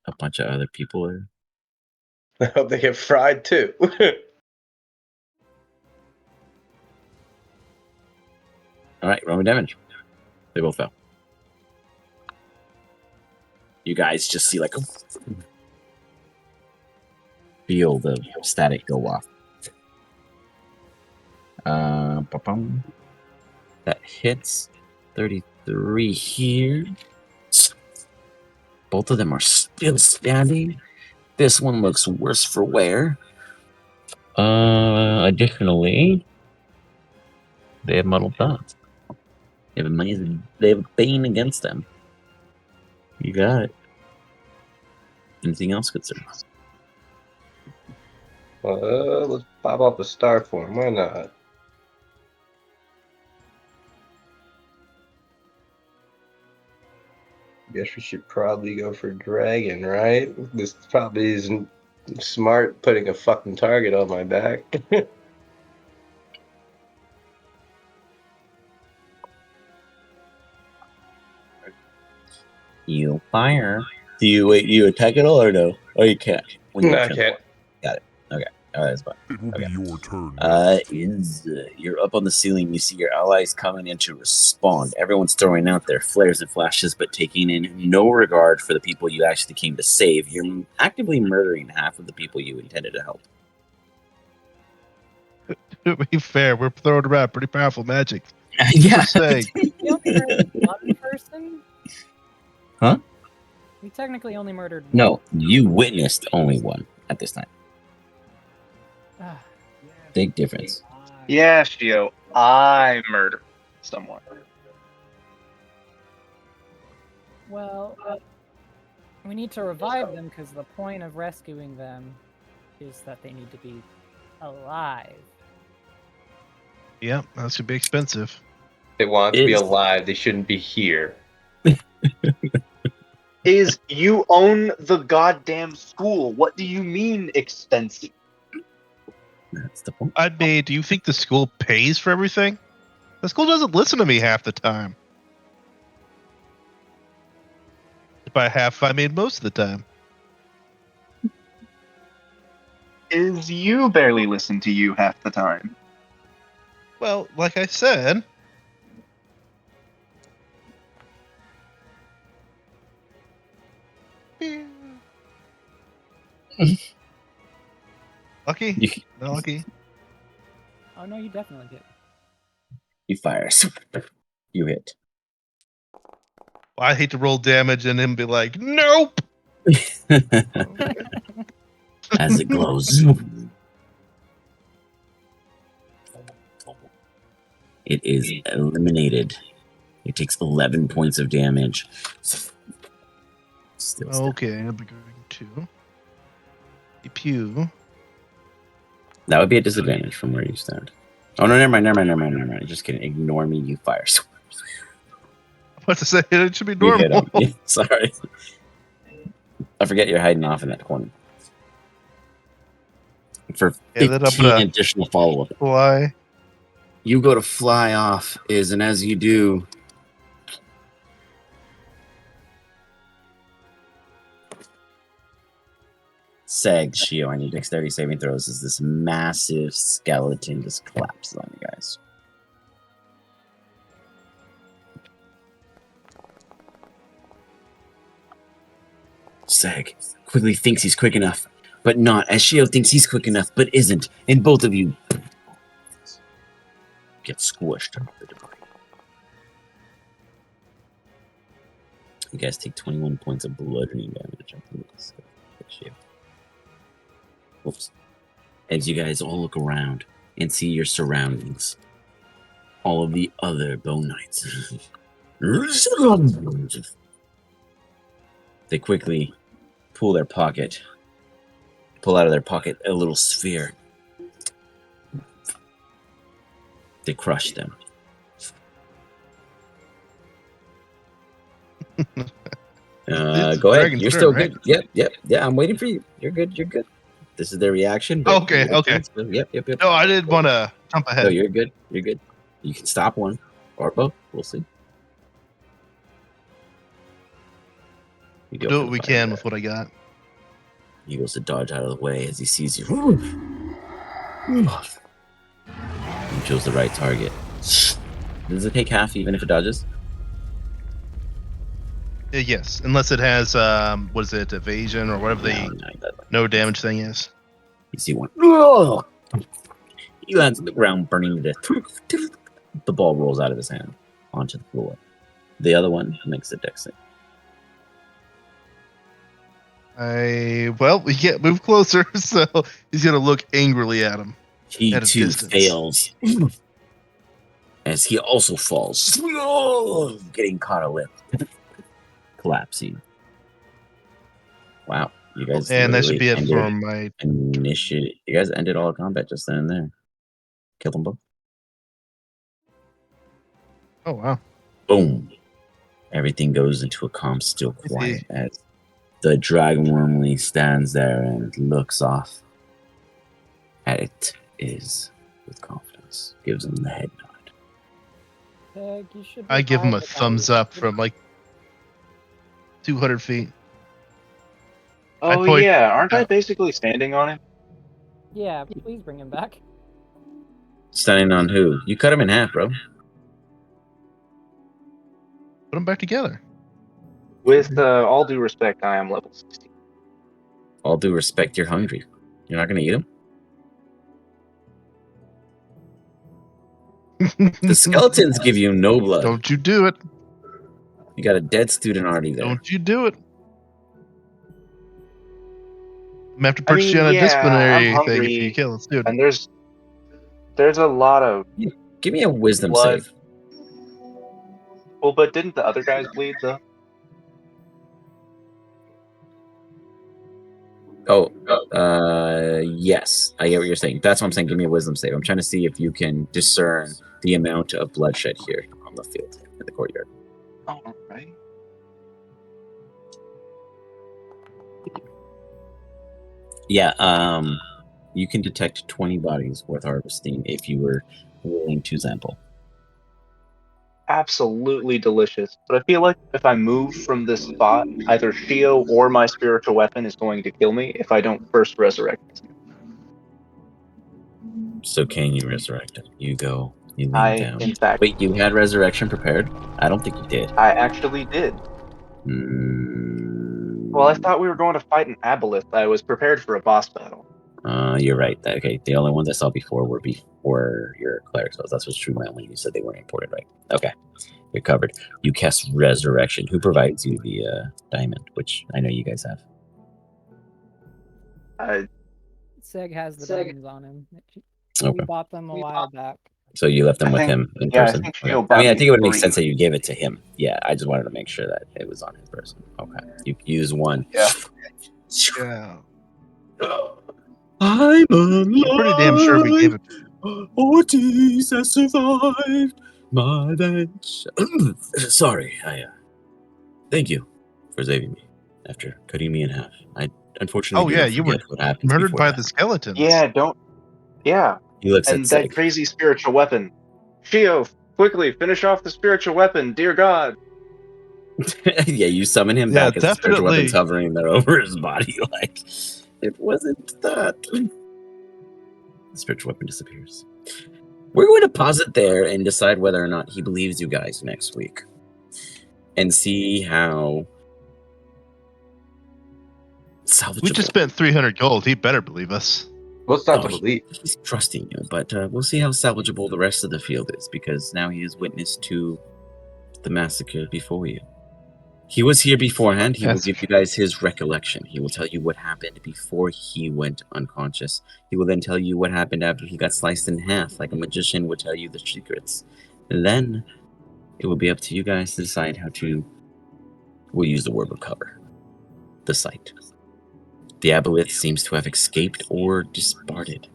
a bunch of other people there. I hope they get fried too. Alright, roll me damage. They both fell. You guys just see like... feel the static go off. Ba-bum. That hits 33 here. Both of them are still standing. This one looks worse for wear. Additionally, they have muddled thoughts. They have a bane against them. You got it. Anything else, good sir? Let's pop off a star form. Why not? Guess we should probably go for dragon, right? This probably isn't smart putting a fucking target on my back. You fire. Do you wait? You attack it all or no? Or you can't? When you No, I turn can't. Got it. Okay. All right, that's fine. It will Okay. be your turn. Next. You're up on the ceiling. You see your allies coming in to respond. Everyone's throwing out their flares and flashes, but taking in no regard for the people you actually came to save. You're actively murdering half of the people you intended to help. To be fair, we're throwing around pretty powerful magic. Yeah. Just saying. We only murdered one person? Huh? We technically only murdered one. No, you witnessed only one at this time. Ah, Big difference. Yeah, Shio, I murdered someone. well, we need to revive them because the point of rescuing them is that they need to be alive. Yeah, that's gonna be expensive. They want to be Is- alive. They shouldn't be here. Is you own the goddamn school. What do you mean expensive? That's the point. I mean, do you think the school pays for everything? The school doesn't listen to me half the time. By half, I mean most of the time. Is you barely listen to you half the time? Well, like I said. Lucky? You, No lucky? Oh no, you definitely did. you fire. You hit. Well, I hate to roll damage and him be like, nope! As it glows. It is eliminated. It takes 11 points of damage. Still Okay, I'll be going to. Pew. That would be a disadvantage from where you stand. Oh no, never mind. Just kidding. Ignore me, you fire. What to say? It should be You hit normal. him. Yeah, sorry. I forget you're hiding off in that corner. For Yeah, then I'm 15 gonna- additional follow-up. Why? You go to fly off, and as you do, Seg, Shio, I need dexterity saving throws as this massive skeleton just collapses on you guys. Seg quickly thinks he's quick enough, but not, as Shio thinks he's quick enough, but isn't, and both of you get squished under the debris. You guys take 21 points of bludgeoning damage. I think it's Shio. Oops. As you guys all look around and see your surroundings, all of the other Bone Knights. They quickly pull out of their pocket a little sphere. They crush them. It's Go ahead. Dragon's You're turn, still right? good. Yep. Yeah, I'm waiting for you. You're good. This is their reaction. but Okay, you're okay. good. Yep. No, I didn't want to jump No, ahead. you're good. You can stop one or both. We'll see. You go Do for what the we fire can guy. with what I got. He goes to dodge out of the way as he sees you. You chose the right target. Does it take half even if it dodges? Yes, unless it has what is it, evasion or whatever No, the it doesn't. no damage thing is. You see one. He lands on the ground, burning to death. The ball rolls out of his hand onto the floor. The other one makes a dex save. We can't move closer, so he's gonna look angrily at him. He At a too distance. fails. As he also falls. Getting caught a lip. Collapsing. Wow. You guys And that should be it ended for my. initiate. You guys ended all combat just then and there. Killed them both. Oh wow. Boom. Everything goes into a calm, still quiet as the dragon wormly stands there and looks off at it is with confidence. Gives him the head nod. Peg, you should I give him a recall that thumbs up from like 200 feet. Oh point- yeah, aren't I basically standing on him? Yeah, please bring him back. Standing on who? You cut him in half, bro. Put them back together. With all due respect, I am level 60. All due respect, you're hungry. You're not gonna eat him? The skeletons give you no blood. Don't you do it. You got a dead student already there. Don't you do it. I'm gonna have to I purchase mean, you on a yeah, disciplinary I'm thing hungry, if you kill a student. and there's a lot of Give me a wisdom blood. save. Well, but didn't the other guys bleed though? Yes. I get what you're saying. That's what I'm saying. Give me a wisdom save. I'm trying to see if you can discern the amount of bloodshed here on the field in the courtyard. Oh, right. Yeah, you can detect 20 bodies worth harvesting if you were willing to sample. Absolutely delicious. But I feel like if I move from this spot, either Shio or my spiritual weapon is going to kill me if I don't first resurrect. So can you resurrect him? You go, you lean I, down. in fact, Wait, you had resurrection prepared? I don't think you did. I actually did. Well, I thought we were going to fight an aboleth. I was prepared for a boss battle. You're right. Okay, the only ones I saw before were before your cleric spells. That's what's true when you said they weren't imported, right? Okay, you're covered. You cast resurrection. Who provides you the diamond, which I know you guys have? Seg has the diamonds on him. Okay. We bought them a while back. So you left them I with think- him in yeah, I person? think Okay. Shio I bought mean, I me think it would make 3. sense that you gave it to him. Yeah, I just wanted to make sure that it was on his person. Okay. You use one. Yeah. Yeah. I'm alive. I'm pretty damn sure we gave it. Ortiz has survived my bench. Sorry, thank you for saving me after cutting me in half. I unfortunately Oh, yeah, you were forget what happened. Murdered by the skeletons. Yeah, Yeah, He looks and at that Seg. crazy spiritual weapon. Shio, quickly finish off the spiritual weapon, dear God. Yeah, you summon him Yeah, back as the spiritual definitely. weapon's hovering there over his body. Like, it wasn't that. The spiritual weapon disappears. We're going to pause it there and decide whether or not he believes you guys next week. And see how salvageable. We just spent 300 gold. He better believe us. What's not Oh, to believe? He's trusting you, but we'll see how salvageable the rest of the field is, because now he is witness to the massacre before you. He was here beforehand. He will give you guys his recollection. He will tell you what happened before he went unconscious. He will then tell you what happened after he got sliced in half, like a magician would tell you the secrets. And then it will be up to you guys to decide how to, we'll use the word recover, the site. The aboleth seems to have escaped or disparted.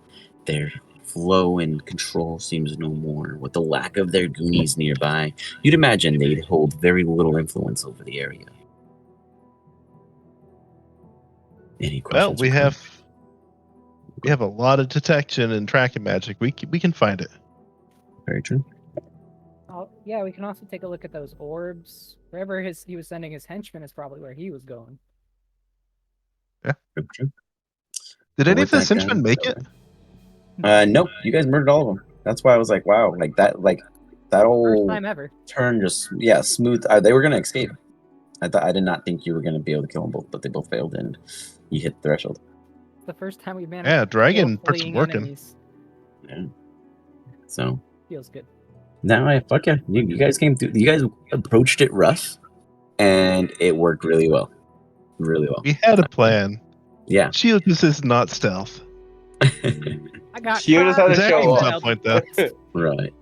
Their flow and control seems no more. With the lack of their goonies nearby, you'd imagine they'd hold very little influence over the area. Any Well, questions? we have a lot of detection and tracking magic. We can find it. Very true. Yeah, we can also take a look at those orbs. Wherever he was sending his henchmen is probably where he was going. Yeah. Very true. Did Well, any with of his that, henchmen guys, make it? Nope. You guys murdered all of them. That's why I was like, wow, that First whole time ever. turn just smooth. They were gonna escape. I did not think you were gonna be able to kill them both, but they both failed, and you hit the threshold. The first time we managed. Yeah, to Dragon kill put some fleeing work in. enemies. Yeah. So Feels good. now you guys came through. You guys approached it rough, and it worked really well. really well. We had a plan. Yeah. Shield just is not stealth. I got She just had to Exactly. show Some up. point, though. right.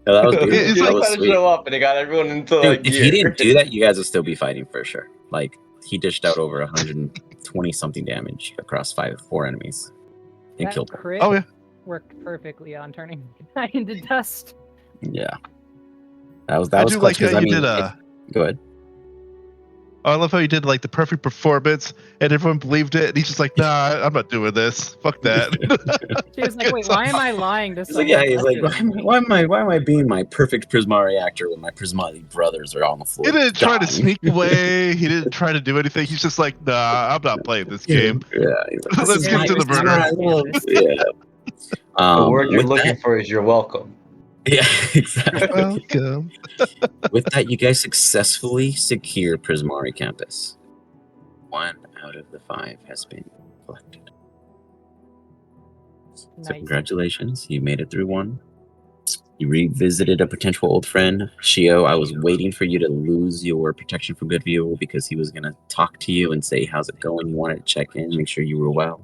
No, that was It's beautiful. She like- That just was had to sweet. show up, and they got everyone into Dude, like if gear. he didn't do that, you guys would still be fighting for sure. Like he dished out over 120 something damage across 4 enemies and That killed them. crit Oh yeah. worked perfectly on turning the guy into dust. Yeah, that was I was do clutch. like how 'Cause, I you mean, did go ahead. I love how you did like the perfect performance, and everyone believed it. And he's just like, "Nah, I'm not doing this. Fuck that." She was like, "Wait, why am I lying to He's like, someone?" yeah, he's like, else?" why am I being my perfect Prismari actor when my Prismari brothers are on the floor? He didn't try to dying? sneak away. He didn't try to do anything. He's just like, "Nah, I'm not playing this game. Yeah, he's like, Let's this get is to the this is murder." what I love. Yeah. The word you're with looking that, for is "you're welcome." yeah, exactly. Welcome. With that, you guys successfully secure Prismari campus. 1 out of the 5 has been collected. So Nice. congratulations, you made it through 1. You revisited a potential old friend, Shio. I was waiting for you to lose your protection from good view because he was gonna talk to you and say, "How's it going?" You wanted to check in, make sure you were well.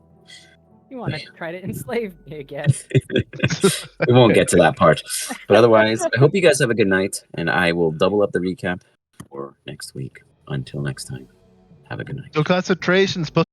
You want to try to enslave me again? We won't get to that part, but otherwise, I hope you guys have a good night, and I will double up the recap for next week. Until next time, have a good night. So concentration's supposed